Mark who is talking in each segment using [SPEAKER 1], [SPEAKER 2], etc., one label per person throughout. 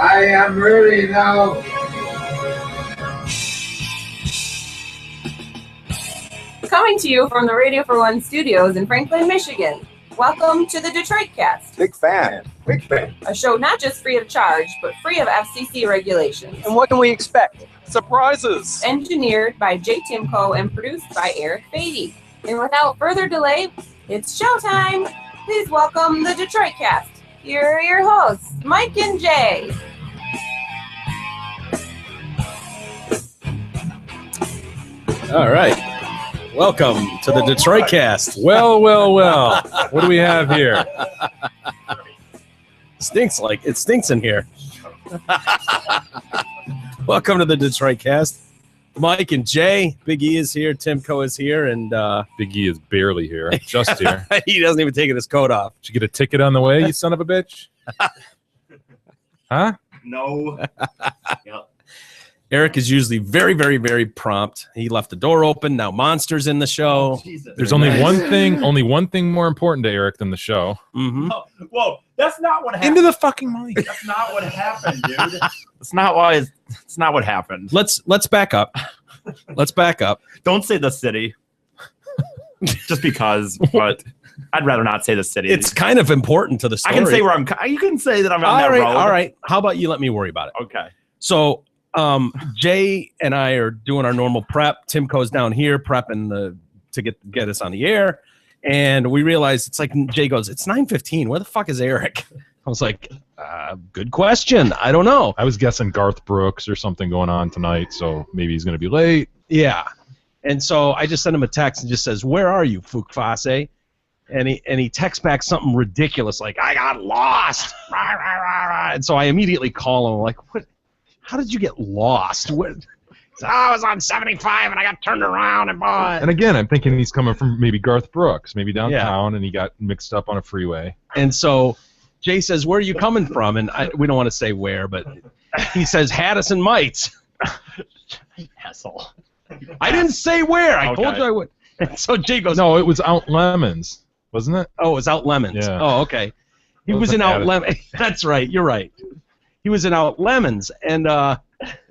[SPEAKER 1] I am ready now.
[SPEAKER 2] Coming to you from the Radio for One studios in Franklin, Michigan. Welcome to the Detroit Cast.
[SPEAKER 3] Big fan.
[SPEAKER 1] Big fan.
[SPEAKER 2] A show not just free of charge, but free of FCC regulations.
[SPEAKER 4] And what can we expect? Surprises!
[SPEAKER 2] Engineered by Jay Timko and produced by Eric Beatty. And without further delay, it's showtime. Please welcome the Detroit Cast. Here are your hosts, Mike and Jay.
[SPEAKER 5] All right. Welcome to the Detroit Cast.
[SPEAKER 6] Well. What do we have here?
[SPEAKER 5] It stinks in here. Welcome to the Detroit Cast. Mike and Jay. Big E is here. Timko is here, and
[SPEAKER 6] Big E is barely here. Just here.
[SPEAKER 5] he doesn't even take his coat off.
[SPEAKER 6] Did you get a ticket on the way, you son of a bitch? Huh?
[SPEAKER 7] No. Yep.
[SPEAKER 5] Eric is usually very, very, very prompt. He left the door open. Now Monster's in the show.
[SPEAKER 7] Jesus.
[SPEAKER 6] There's only one thing more important to Eric than the show.
[SPEAKER 5] Mm-hmm.
[SPEAKER 7] Whoa, that's not what happened.
[SPEAKER 6] Into the fucking mic.
[SPEAKER 7] That's not what happened, dude. It's not what happened.
[SPEAKER 5] Let's back up. Let's back up.
[SPEAKER 7] Don't say the city. Just because, but I'd rather not say the city.
[SPEAKER 5] It's kind of important to the story.
[SPEAKER 7] I can say where I'm. You can say that I'm on that road.
[SPEAKER 5] All right. How about you let me worry about it?
[SPEAKER 7] Okay.
[SPEAKER 5] So, Jay and I are doing our normal prep. Timko's down here prepping to get us on the air, and we realize it's like Jay goes, "It's 9:15. Where the fuck is Eric?" I was like, "Good question. I don't know."
[SPEAKER 6] I was guessing Garth Brooks or something going on tonight, so maybe he's going to be late.
[SPEAKER 5] Yeah, and so I just sent him a text and just says, "Where are you, Fukfase?" And he texts back something ridiculous like, "I got lost." And so I immediately call him like, "What? How did you get lost?" I was on 75 and I got turned around and bought.
[SPEAKER 6] And again, I'm thinking he's coming from maybe Garth Brooks, maybe downtown, and he got mixed up on a freeway.
[SPEAKER 5] And so Jay says, "Where are you coming from?" And we don't want to say where, but he says, "Haddison Mites."
[SPEAKER 7] Asshole.
[SPEAKER 5] I didn't say where. I
[SPEAKER 7] Okay.
[SPEAKER 5] told you I would. And so Jay goes,
[SPEAKER 6] No, it was Out Lemons, wasn't it?
[SPEAKER 5] "Oh, it was Out Lemons."
[SPEAKER 6] Yeah.
[SPEAKER 5] Oh, okay. He was in Out Lemons. That's right. You're right. He was in Out Lemons, and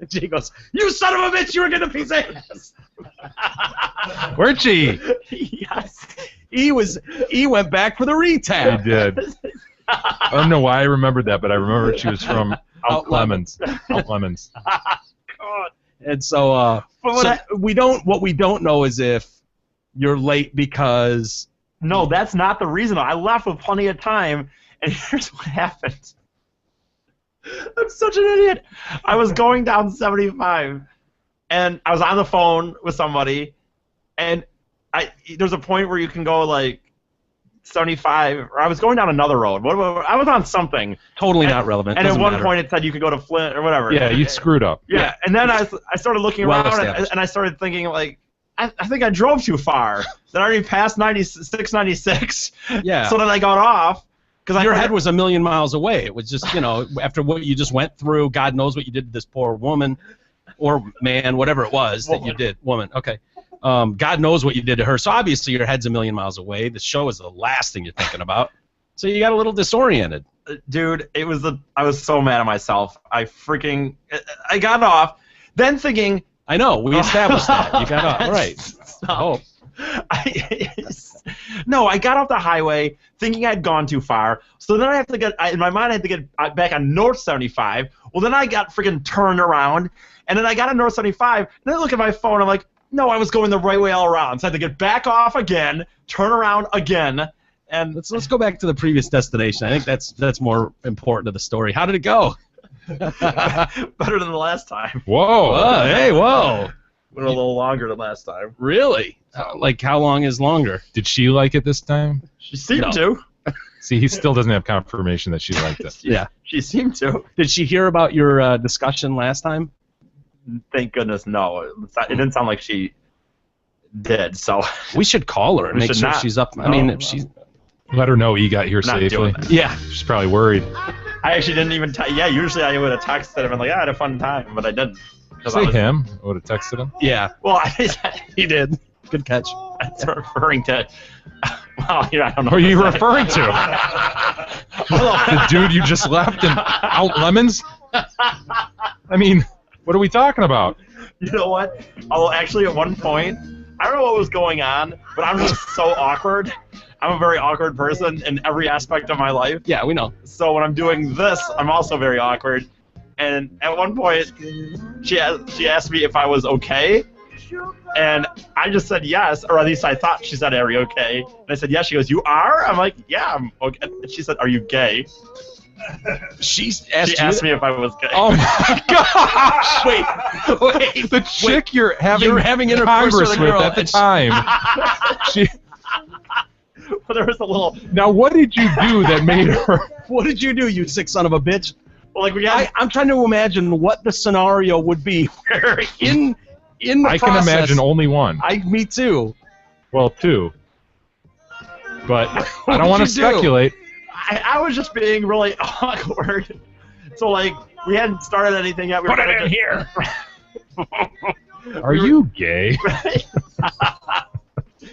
[SPEAKER 5] Jay goes, "You son of a bitch! You were getting a piece of ass."
[SPEAKER 6] Weren't she?
[SPEAKER 7] Yes.
[SPEAKER 5] He went back for the
[SPEAKER 6] He
[SPEAKER 5] retap.
[SPEAKER 6] did. I don't know why I remembered that, but I remembered she was from Out Lemons. Out Lemons.
[SPEAKER 7] God.
[SPEAKER 5] And so, what we don't know is if you're late because
[SPEAKER 7] No, that's not the reason. I left with plenty of time, and here's what happened. I'm such an idiot. I was going down 75, and I was on the phone with somebody, and there's a point where you can go like 75, or I was going down another road. I was on something.
[SPEAKER 5] totally not relevant.
[SPEAKER 7] And at
[SPEAKER 5] Doesn't
[SPEAKER 7] one
[SPEAKER 5] matter.
[SPEAKER 7] point it said you could go to Flint or whatever.
[SPEAKER 6] Yeah, you screwed up.
[SPEAKER 7] Yeah, and then I started looking
[SPEAKER 5] Well
[SPEAKER 7] around,
[SPEAKER 5] established.
[SPEAKER 7] and I started thinking, like, I think I drove too far. Then I already passed 96, 96.
[SPEAKER 5] Yeah.
[SPEAKER 7] So then I got off.
[SPEAKER 5] Your head was a million miles away. It was just, after what you just went through, God knows what you did to this poor woman or man, whatever it was that you did. Woman, okay. God knows what you did to her. So obviously your head's a million miles away. The show is the last thing you're thinking about. So you got a little disoriented.
[SPEAKER 7] Dude, I was so mad at myself. I got off, then thinking.
[SPEAKER 5] I know, we established that. You got off. All right. Oh.
[SPEAKER 7] No, I got off the highway thinking I'd gone too far. So then in my mind, I had to get back on North 75. Well, then I got freaking turned around, and then I got on North 75. Then I look at my phone, I'm like, no, I was going the right way all around. So I had to get back off again, turn around again, and
[SPEAKER 5] Let's go back to the previous destination. I think that's more important to the story. How did it go?
[SPEAKER 7] better than the last time.
[SPEAKER 6] Whoa.
[SPEAKER 5] Oh, hey, whoa.
[SPEAKER 7] Went a little longer than last time.
[SPEAKER 5] Really? Like, how long is longer?
[SPEAKER 6] Did she like it this time?
[SPEAKER 7] She seemed to.
[SPEAKER 6] See, he still doesn't have confirmation that she liked it.
[SPEAKER 5] Yeah.
[SPEAKER 7] She seemed to.
[SPEAKER 5] Did she hear about your discussion last time?
[SPEAKER 7] Thank goodness, no. It didn't sound like she did, so.
[SPEAKER 5] We should call her and
[SPEAKER 7] We
[SPEAKER 5] make
[SPEAKER 7] should
[SPEAKER 5] sure
[SPEAKER 7] not.
[SPEAKER 5] she's up. I mean, if she's...
[SPEAKER 6] Let her know he got here
[SPEAKER 7] Not
[SPEAKER 6] safely.
[SPEAKER 7] doing that.
[SPEAKER 5] Yeah.
[SPEAKER 6] She's probably worried.
[SPEAKER 7] I actually didn't even. Yeah, usually I would have texted him and like, I had a fun time, but I didn't. 'Cause I
[SPEAKER 6] Say
[SPEAKER 7] was-
[SPEAKER 6] him. I would have texted him.
[SPEAKER 5] Yeah.
[SPEAKER 7] Well,
[SPEAKER 5] He did. Good catch.
[SPEAKER 7] I'm referring to. Well, I don't know.
[SPEAKER 6] Who are you referring to? The dude you just left in Out Lemons? I mean, what are we talking about?
[SPEAKER 7] You know what? Although actually at one point, I don't know what was going on, but I'm just so awkward. I'm a very awkward person in every aspect of my life.
[SPEAKER 5] Yeah, we know.
[SPEAKER 7] So when I'm doing this, I'm also very awkward. And at one point, she asked me if I was okay, and I just said yes, or at least I thought she said, "Are you okay?" And I said yes. She goes, "You are?" I'm like, "Yeah, I'm okay." And she said, "Are you gay?"
[SPEAKER 5] She
[SPEAKER 7] She asked me if I was gay.
[SPEAKER 6] Oh my gosh!
[SPEAKER 5] Wait.
[SPEAKER 6] The chick you're having
[SPEAKER 5] intercourse
[SPEAKER 6] Congress
[SPEAKER 5] with
[SPEAKER 6] with
[SPEAKER 5] a girl
[SPEAKER 6] at the
[SPEAKER 5] and she-
[SPEAKER 6] time. She,
[SPEAKER 7] But there was a little,
[SPEAKER 6] now, what did you do that made her?
[SPEAKER 5] What did you do, you sick son of a bitch?
[SPEAKER 7] like we had.
[SPEAKER 5] I'm trying to imagine what the scenario would be where in the
[SPEAKER 6] I can
[SPEAKER 5] process,
[SPEAKER 6] imagine only one.
[SPEAKER 5] me too.
[SPEAKER 6] Well, two. But
[SPEAKER 5] What
[SPEAKER 6] I don't want to
[SPEAKER 5] did you do?
[SPEAKER 6] speculate.
[SPEAKER 7] I was just being really awkward. So like we hadn't started anything yet. We were kinda just-
[SPEAKER 5] here.
[SPEAKER 6] Are you gay?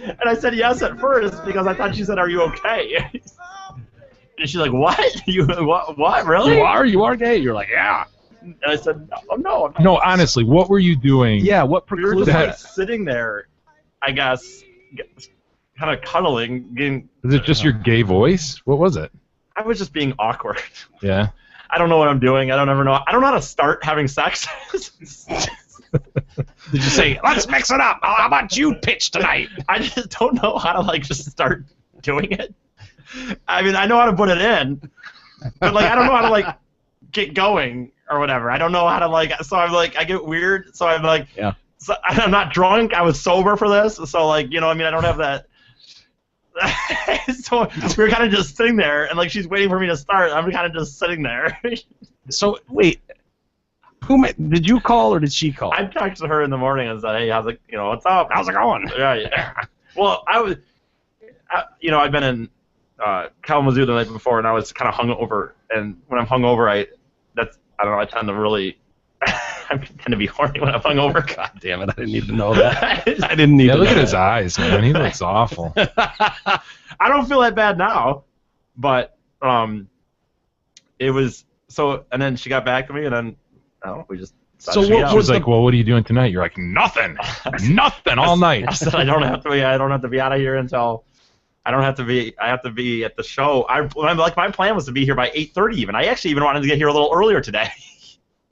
[SPEAKER 7] And I said yes at first because I thought she said, "Are you okay?" And she's like, "What? You what? Really?"
[SPEAKER 5] You are gay. You're like, yeah.
[SPEAKER 7] And I said, "No, I'm not."
[SPEAKER 6] No, honestly, what were you doing?
[SPEAKER 5] Yeah, what
[SPEAKER 7] We were
[SPEAKER 5] precludes
[SPEAKER 7] just
[SPEAKER 6] that-
[SPEAKER 7] like sitting there, I guess, kind of cuddling.
[SPEAKER 6] Is it just your gay voice? What was it?
[SPEAKER 7] I was just being awkward.
[SPEAKER 6] Yeah.
[SPEAKER 7] I don't know what I'm doing. I don't know how to start having sex.
[SPEAKER 5] Did you say, let's mix it up? How about you pitch tonight?
[SPEAKER 7] I just don't know how to like just start doing it. I mean, I know how to put it in, but like I don't know how to like get going or whatever. I don't know how to like. So I'm like, I get weird. So I'm like,
[SPEAKER 5] Yeah.
[SPEAKER 7] So I'm not drunk. I was sober for this. So like, you know, I mean, I don't have that. So we were kind of just sitting there, and like she's waiting for me to start. I'm kind of just sitting there.
[SPEAKER 5] So, wait. Did you call or did she call?
[SPEAKER 7] I texted her in the morning and said, "Hey, how's it? You know, what's up?
[SPEAKER 5] How's it going?
[SPEAKER 7] Yeah. Well, I'd been in Kalamazoo the night before, and I was kind of hungover. And when I'm hungover, I tend to really, I tend to be horny when I'm hungover.
[SPEAKER 5] God damn it! I didn't need to know that. I didn't need
[SPEAKER 6] Yeah,
[SPEAKER 5] to
[SPEAKER 6] look
[SPEAKER 5] know
[SPEAKER 6] at his
[SPEAKER 5] that.
[SPEAKER 6] eyes, man. He looks awful.
[SPEAKER 7] I don't feel that bad now, but it was so. And then she got back to me, and then I don't know, we just.
[SPEAKER 5] So
[SPEAKER 7] started
[SPEAKER 5] what
[SPEAKER 7] out.
[SPEAKER 6] She was like, well, what are you doing tonight? You're like, nothing. Nothing all night.
[SPEAKER 7] I said I don't have to be out of here until. I have to be at the show. My plan was to be here by 8:30 even. I actually even wanted to get here a little earlier today.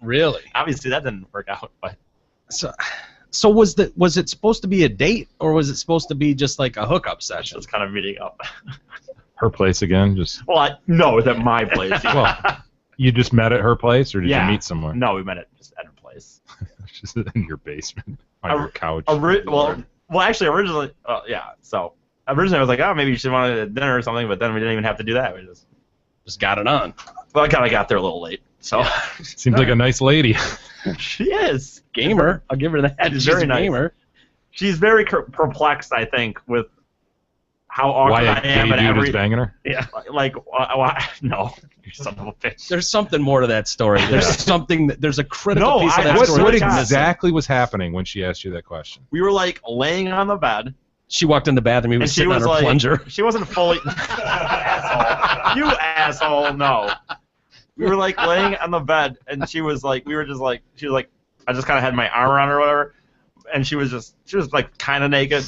[SPEAKER 5] Really?
[SPEAKER 7] Obviously that didn't work out, but
[SPEAKER 5] So was it supposed to be a date or was it supposed to be just like a hookup session?
[SPEAKER 7] just kind of meeting up.
[SPEAKER 6] Her place again? Just
[SPEAKER 7] Well, no, it was at my place.
[SPEAKER 6] well, you just met at her place, or did
[SPEAKER 7] Yeah.
[SPEAKER 6] you meet somewhere?
[SPEAKER 7] No, we met just at her place.
[SPEAKER 6] Just in your basement on your couch.
[SPEAKER 7] Well, actually, originally, yeah. So originally I was like, oh, maybe she wanted a dinner or something, but then we didn't even have to do that. We
[SPEAKER 5] Just got it on.
[SPEAKER 7] well, I kind of got there a little late. So
[SPEAKER 6] Seems like a nice lady.
[SPEAKER 7] she is
[SPEAKER 5] Gamer. I'll give her that.
[SPEAKER 7] She's
[SPEAKER 5] She's
[SPEAKER 7] very
[SPEAKER 5] a
[SPEAKER 7] nice.
[SPEAKER 5] gamer.
[SPEAKER 7] She's very perplexed, I think, with how awkward
[SPEAKER 6] Why
[SPEAKER 7] I
[SPEAKER 6] a gay
[SPEAKER 7] am at
[SPEAKER 6] dude
[SPEAKER 7] every.
[SPEAKER 6] is banging her?
[SPEAKER 7] Yeah, like why, no, you son of a bitch.
[SPEAKER 5] There's something more to that story. There's something. There's a critical
[SPEAKER 7] No,
[SPEAKER 5] piece of
[SPEAKER 7] I-
[SPEAKER 5] that
[SPEAKER 6] What,
[SPEAKER 5] story.
[SPEAKER 6] what
[SPEAKER 5] that's missing.
[SPEAKER 6] exactly was happening when she asked you that question?
[SPEAKER 7] We were like laying on the bed.
[SPEAKER 5] She walked in the bathroom. He
[SPEAKER 7] And
[SPEAKER 5] was
[SPEAKER 7] she
[SPEAKER 5] sitting on
[SPEAKER 7] was
[SPEAKER 5] her
[SPEAKER 7] like,
[SPEAKER 5] plunger.
[SPEAKER 7] she wasn't fully. Asshole. You asshole, no. We were like laying on the bed, and she was like, she was like, I just kind of had my arm around her or whatever, and she was like kind of naked,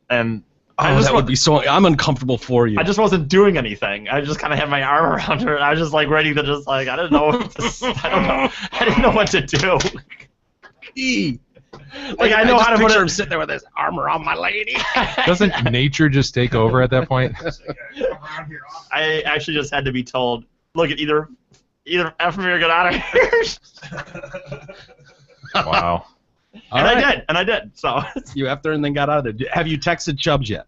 [SPEAKER 7] and
[SPEAKER 5] That would be so. I'm uncomfortable for you.
[SPEAKER 7] I just wasn't doing anything. I just kind of had my arm around her, and I was just like ready to just like, I didn't know what to, I didn't know what to do. Like I know
[SPEAKER 5] just
[SPEAKER 7] how to put
[SPEAKER 5] picture him
[SPEAKER 7] it.
[SPEAKER 5] sitting there with his arm around my lady.
[SPEAKER 6] Doesn't nature just take over at that point?
[SPEAKER 7] I actually just had to be told, look, either F me or get out of here.
[SPEAKER 6] Wow.
[SPEAKER 5] All right.
[SPEAKER 7] I did. So
[SPEAKER 5] You after and then got out of there. Have you texted Chubbs yet?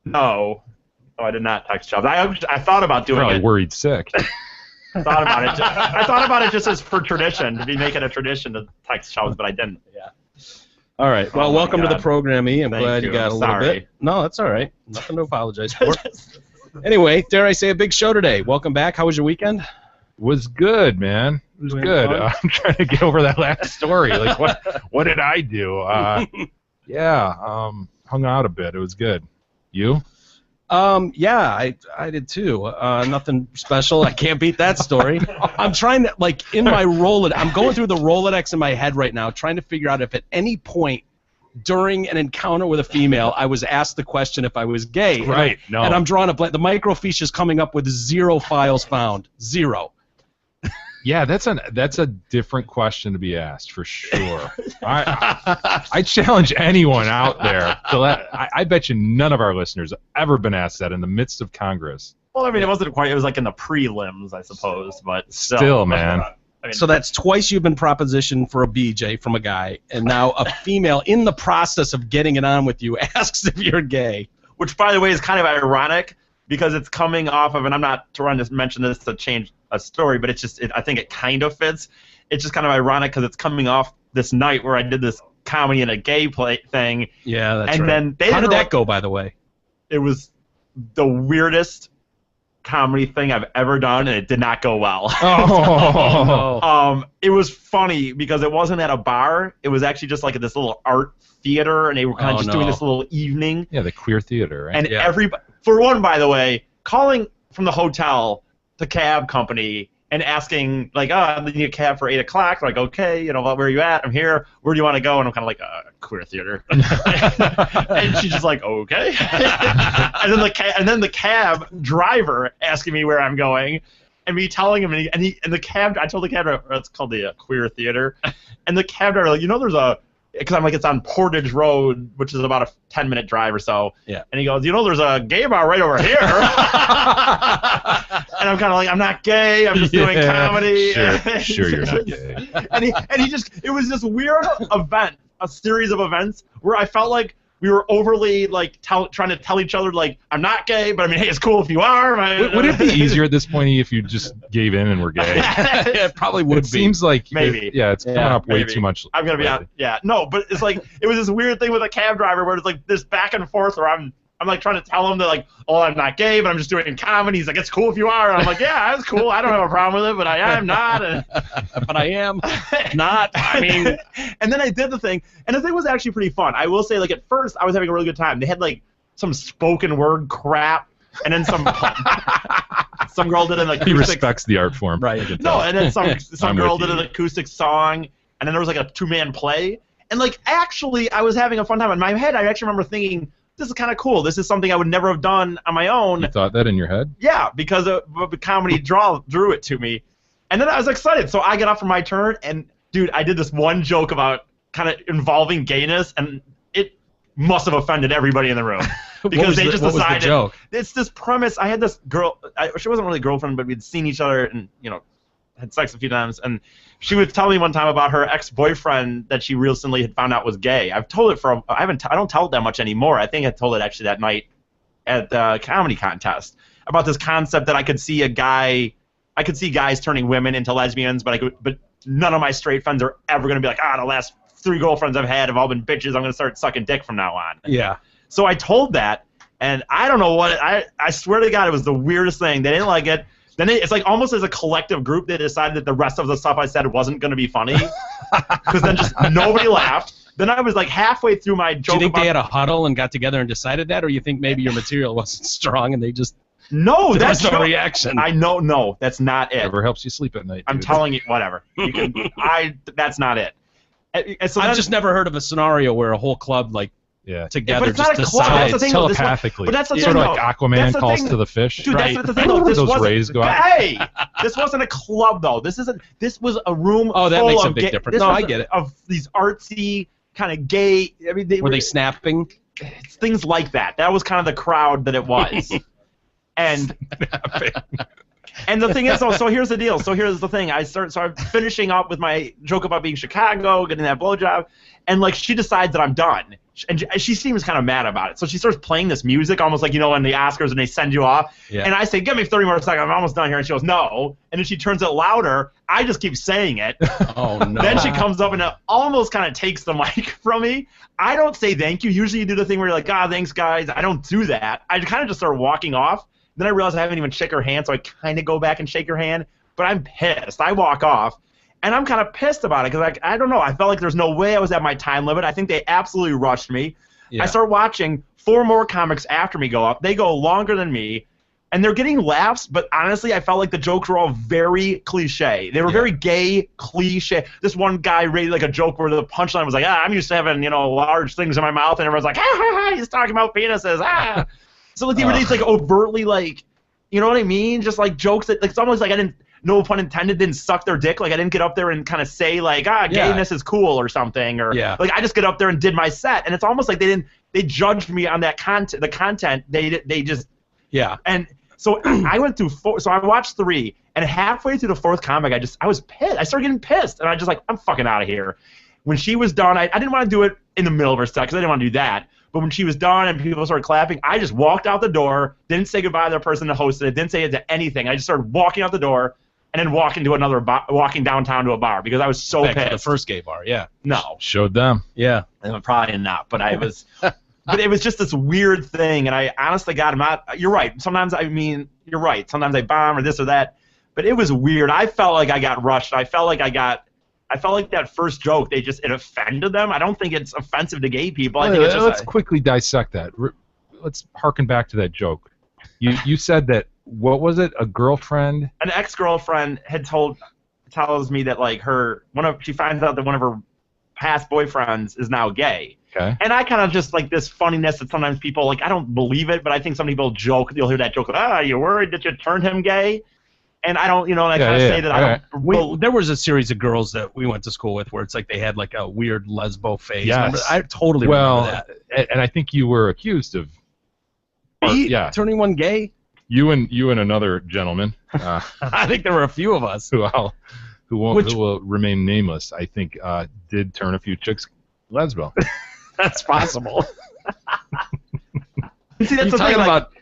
[SPEAKER 7] no, I did not text Chubbs. I thought about doing
[SPEAKER 6] Probably
[SPEAKER 7] it.
[SPEAKER 6] worried sick.
[SPEAKER 7] I thought about it just as for tradition, to be making a tradition to text Chubbs, but I didn't. Yeah.
[SPEAKER 5] All right. Well,
[SPEAKER 7] Oh my
[SPEAKER 5] welcome to the
[SPEAKER 7] God.
[SPEAKER 5] program, E. I'm
[SPEAKER 7] Thank
[SPEAKER 5] glad you
[SPEAKER 7] you.
[SPEAKER 5] got a little
[SPEAKER 7] Sorry.
[SPEAKER 5] bit. No, that's all right. Nothing to apologize for. Anyway, dare I say a big show today. Welcome back. How was your weekend?
[SPEAKER 6] Was good, man. It was
[SPEAKER 5] Doing
[SPEAKER 6] good.
[SPEAKER 5] fun?
[SPEAKER 6] I'm trying to get over that last story. Like, what did I do? Hung out a bit. It was good. You?
[SPEAKER 5] Yeah, I did too. Nothing special. I can't beat that story. I'm trying to, like, in my Rolodex, I'm going through the Rolodex in my head right now, trying to figure out if at any point during an encounter with a female, I was asked the question if I was gay.
[SPEAKER 6] Right, no.
[SPEAKER 5] And I'm drawing a blank. The microfiche is coming up with 0 files found. 0.
[SPEAKER 6] Yeah, that's a different question to be asked for sure. I challenge anyone out there to I bet you none of our listeners have ever been asked that in the midst of Congress.
[SPEAKER 7] Well, I mean, it wasn't quite. It was like in the prelims, I suppose, but
[SPEAKER 6] Still, man.
[SPEAKER 7] I mean,
[SPEAKER 5] So that's twice you've been propositioned for a BJ from a guy, and now a female in the process of getting it on with you asks if you're gay.
[SPEAKER 7] which, by the way, is kind of ironic because it's coming off of, and I'm not trying to mention this to change a story, but it's just, I think it kind of fits. It's just kind of ironic because it's coming off this night where I did this comedy and a gay play thing.
[SPEAKER 5] Yeah, that's
[SPEAKER 7] and
[SPEAKER 5] right.
[SPEAKER 7] then they
[SPEAKER 5] How did
[SPEAKER 7] didn't
[SPEAKER 5] that go, by the way?
[SPEAKER 7] It was the weirdest comedy thing I've ever done, and it did not go well.
[SPEAKER 6] Oh,
[SPEAKER 5] no.
[SPEAKER 7] It was funny because it wasn't at a bar. It was actually just like at this little art theater, and they were kind of just doing this little evening.
[SPEAKER 6] yeah, the queer theater, right?
[SPEAKER 7] And
[SPEAKER 5] Yeah.
[SPEAKER 7] everybody, for one, by the way, calling from the hotel to cab company and asking, like, oh, I need a cab for 8 o'clock. Like, okay, you know, where are you at? I'm here. Where do you want to go? And I'm kind of like, queer theater. And she's just like, okay. and then the cab driver asking me where I'm going, and me telling him, and the cab, I told the cab driver, it's called the queer theater, and the cab driver, like, you know, there's a, because I'm like, it's on Portage Road, which is about a 10-minute drive or so.
[SPEAKER 5] Yeah.
[SPEAKER 7] And he goes, you know, there's a gay bar right over here. And I'm kind of like, I'm not gay. I'm just doing comedy.
[SPEAKER 6] Sure, you're not gay.
[SPEAKER 7] and he just, it was this weird event, a series of events where I felt like we were overly like trying to tell each other like, I'm not gay, but I mean, hey, it's cool if you are.
[SPEAKER 6] Would it be easier at this point if you just gave in and were gay?
[SPEAKER 5] It probably would
[SPEAKER 6] It
[SPEAKER 5] be.
[SPEAKER 6] seems like
[SPEAKER 7] Maybe.
[SPEAKER 6] it's coming up way
[SPEAKER 7] maybe.
[SPEAKER 6] too much.
[SPEAKER 7] I'm gonna be
[SPEAKER 6] lately.
[SPEAKER 7] honest. Yeah, no, but it's like it was this weird thing with a cab driver where it's like this back and forth where I'm like trying to tell him that like, oh, I'm not gay, but I'm just doing comedy. He's like, it's cool if you are. And I'm like, yeah, that's cool. I don't have a problem with it, but I am not. And,
[SPEAKER 5] But I am not. I mean,
[SPEAKER 7] and then I did the thing, and the thing was actually pretty fun. I will say, like, at first I was having a really good time. They had like some spoken word crap, and then some girl did an acoustic.
[SPEAKER 6] He respects the art form.
[SPEAKER 5] Right.
[SPEAKER 6] I can
[SPEAKER 7] No,
[SPEAKER 6] tell.
[SPEAKER 7] and then some
[SPEAKER 6] I'm
[SPEAKER 7] girl
[SPEAKER 6] with
[SPEAKER 7] did
[SPEAKER 6] you.
[SPEAKER 7] an acoustic song, and then there was like a 2-man play. And like actually I was having a fun time. In my head I actually remember thinking, this is kind of cool. This is something I would never have done on my own.
[SPEAKER 6] You thought that in your head?
[SPEAKER 7] Yeah, because the comedy drew it to me. And then I was excited. So I get up for my turn, and dude, I did this one joke about kind of involving gayness, and it must have offended everybody in the room. Because they just
[SPEAKER 5] what was
[SPEAKER 7] decided
[SPEAKER 5] the joke?
[SPEAKER 7] it's this premise. I had this girl. She wasn't really a girlfriend, but we'd seen each other and, you know, had sex a few times. And she would tell me one time about her ex-boyfriend that she recently had found out was gay. I've told it for I don't tell it that much anymore. I think I told it actually that night at the comedy contest about this concept that I could see guys turning women into lesbians, but none of my straight friends are ever going to be like, the last 3 girlfriends I've had have all been bitches. I'm going to start sucking dick from now on.
[SPEAKER 5] Yeah.
[SPEAKER 7] So I told that, and I don't know what I swear to God, it was the weirdest thing. They didn't like it. Then it's like almost as a collective group, they decided that the rest of the stuff I said wasn't going to be funny, because then just nobody laughed. Then I was like halfway through my joke.
[SPEAKER 5] Do you think
[SPEAKER 7] about,
[SPEAKER 5] they had a huddle and got together and decided that, or you think maybe your material wasn't strong and they just
[SPEAKER 7] No,
[SPEAKER 5] there
[SPEAKER 7] that's
[SPEAKER 5] was no
[SPEAKER 7] no
[SPEAKER 5] reaction?
[SPEAKER 7] I know, no, that's not it.
[SPEAKER 6] Whatever helps you sleep at night.
[SPEAKER 7] I'm
[SPEAKER 6] dude.
[SPEAKER 7] telling you, whatever. You can, that's not it. And so
[SPEAKER 5] I've
[SPEAKER 7] then-
[SPEAKER 5] just never heard of a scenario where a whole club like
[SPEAKER 6] Yeah.
[SPEAKER 5] together
[SPEAKER 7] it's not
[SPEAKER 5] just
[SPEAKER 7] a club, that's
[SPEAKER 5] decides.
[SPEAKER 7] the thing, though, this one-
[SPEAKER 6] Telepathically.
[SPEAKER 7] but that's the
[SPEAKER 6] sort
[SPEAKER 7] thing,
[SPEAKER 6] of like
[SPEAKER 7] though.
[SPEAKER 6] Aquaman
[SPEAKER 7] That's the
[SPEAKER 6] calls
[SPEAKER 7] thing.
[SPEAKER 6] to the fish.
[SPEAKER 7] Dude,
[SPEAKER 5] Right.
[SPEAKER 7] that's the thing, though. This
[SPEAKER 6] Those
[SPEAKER 7] wasn't,
[SPEAKER 6] rays go out.
[SPEAKER 7] Hey, this wasn't a club, though. This was a room.
[SPEAKER 5] Oh, that
[SPEAKER 7] full
[SPEAKER 5] makes a
[SPEAKER 7] of
[SPEAKER 5] big difference.
[SPEAKER 7] this
[SPEAKER 5] No,
[SPEAKER 7] was
[SPEAKER 5] I get it.
[SPEAKER 7] Of these artsy kind of gay. I mean,
[SPEAKER 5] Were they snapping?
[SPEAKER 7] things like that. That was kind of the crowd that it was. And the thing is, so here's the deal. So here's the thing. So I'm finishing up with my joke about being Chicago, getting that blowjob, and like she decides that I'm done. And she seems kind of mad about it. So she starts playing this music, almost like, you know, in the Oscars when they send you off.
[SPEAKER 5] Yeah.
[SPEAKER 7] And I say, give me 30 more seconds. I'm almost done here. And she goes, no. And then she turns it louder. I just keep saying it.
[SPEAKER 5] Oh no.
[SPEAKER 7] Then she comes up and almost kind of takes the mic from me. I don't say thank you. Usually you do the thing where you're like, thanks, guys. I don't do that. I kind of just start walking off. Then I realize I haven't even shook her hand, so I kind of go back and shake her hand. But I'm pissed. I walk off. And I'm kind of pissed about it because I don't know. I felt like there's no way I was at my time limit. I think they absolutely rushed me.
[SPEAKER 5] Yeah.
[SPEAKER 7] I start watching 4 more comics after me go up. They go longer than me. And they're getting laughs, but honestly, I felt like the jokes were all very cliche. They were very gay, cliche. This one guy rated like a joke where the punchline was like, I'm used to having, large things in my mouth, and everyone's like, he's talking about penises, So like, they were these like overtly like, you know what I mean? Just like jokes that, like, it's almost like I didn't, no pun intended, didn't suck their dick. Like I didn't get up there and kind of say like, gayness is cool or something, or like I just get up there and did my set, and it's almost like they judged me on that content, the content. They just and. So I went through 4. So I watched 3, and halfway through the 4th comic, I was pissed. I started getting pissed, and I just like, I'm fucking out of here. When she was done, I didn't want to do it in the middle of her set because I didn't want to do that. But when she was done and people started clapping, I just walked out the door, didn't say goodbye to the person that hosted it, didn't say it to anything. I just started walking out the door and then walking downtown to a bar because I was so pissed.
[SPEAKER 5] The first gay bar,
[SPEAKER 7] No,
[SPEAKER 6] Showed them.
[SPEAKER 5] yeah.
[SPEAKER 7] probably not. But I was. But it was just this weird thing, and I honestly, God, I'm not. You're right. Sometimes you're right. Sometimes I bomb or this or that, but it was weird. I felt like I got rushed. I felt like that first joke, it offended them. I don't think it's offensive to gay people. I think it's just
[SPEAKER 6] let's quickly dissect that. Let's harken back to that joke. You said that, what was it? A girlfriend?
[SPEAKER 7] An ex-girlfriend had tells me that like she finds out that one of her past boyfriends is now gay.
[SPEAKER 6] Okay.
[SPEAKER 7] And I kind of just like this funniness that sometimes people like, I don't believe it, but I think some people joke. You'll hear that joke, you worried that you turned him gay? And I don't, and I kind of say that I don't.
[SPEAKER 5] There was a series of girls that we went to school with where it's like they had like a weird lesbo phase.
[SPEAKER 6] Yes.
[SPEAKER 5] I totally remember that.
[SPEAKER 6] And I think you were accused of
[SPEAKER 5] turning one gay.
[SPEAKER 6] You and another gentleman.
[SPEAKER 5] I think there were a few of us
[SPEAKER 6] who will remain nameless. I think did turn a few chicks lesbo.
[SPEAKER 5] That's possible.
[SPEAKER 7] See, that's
[SPEAKER 5] You're talking about.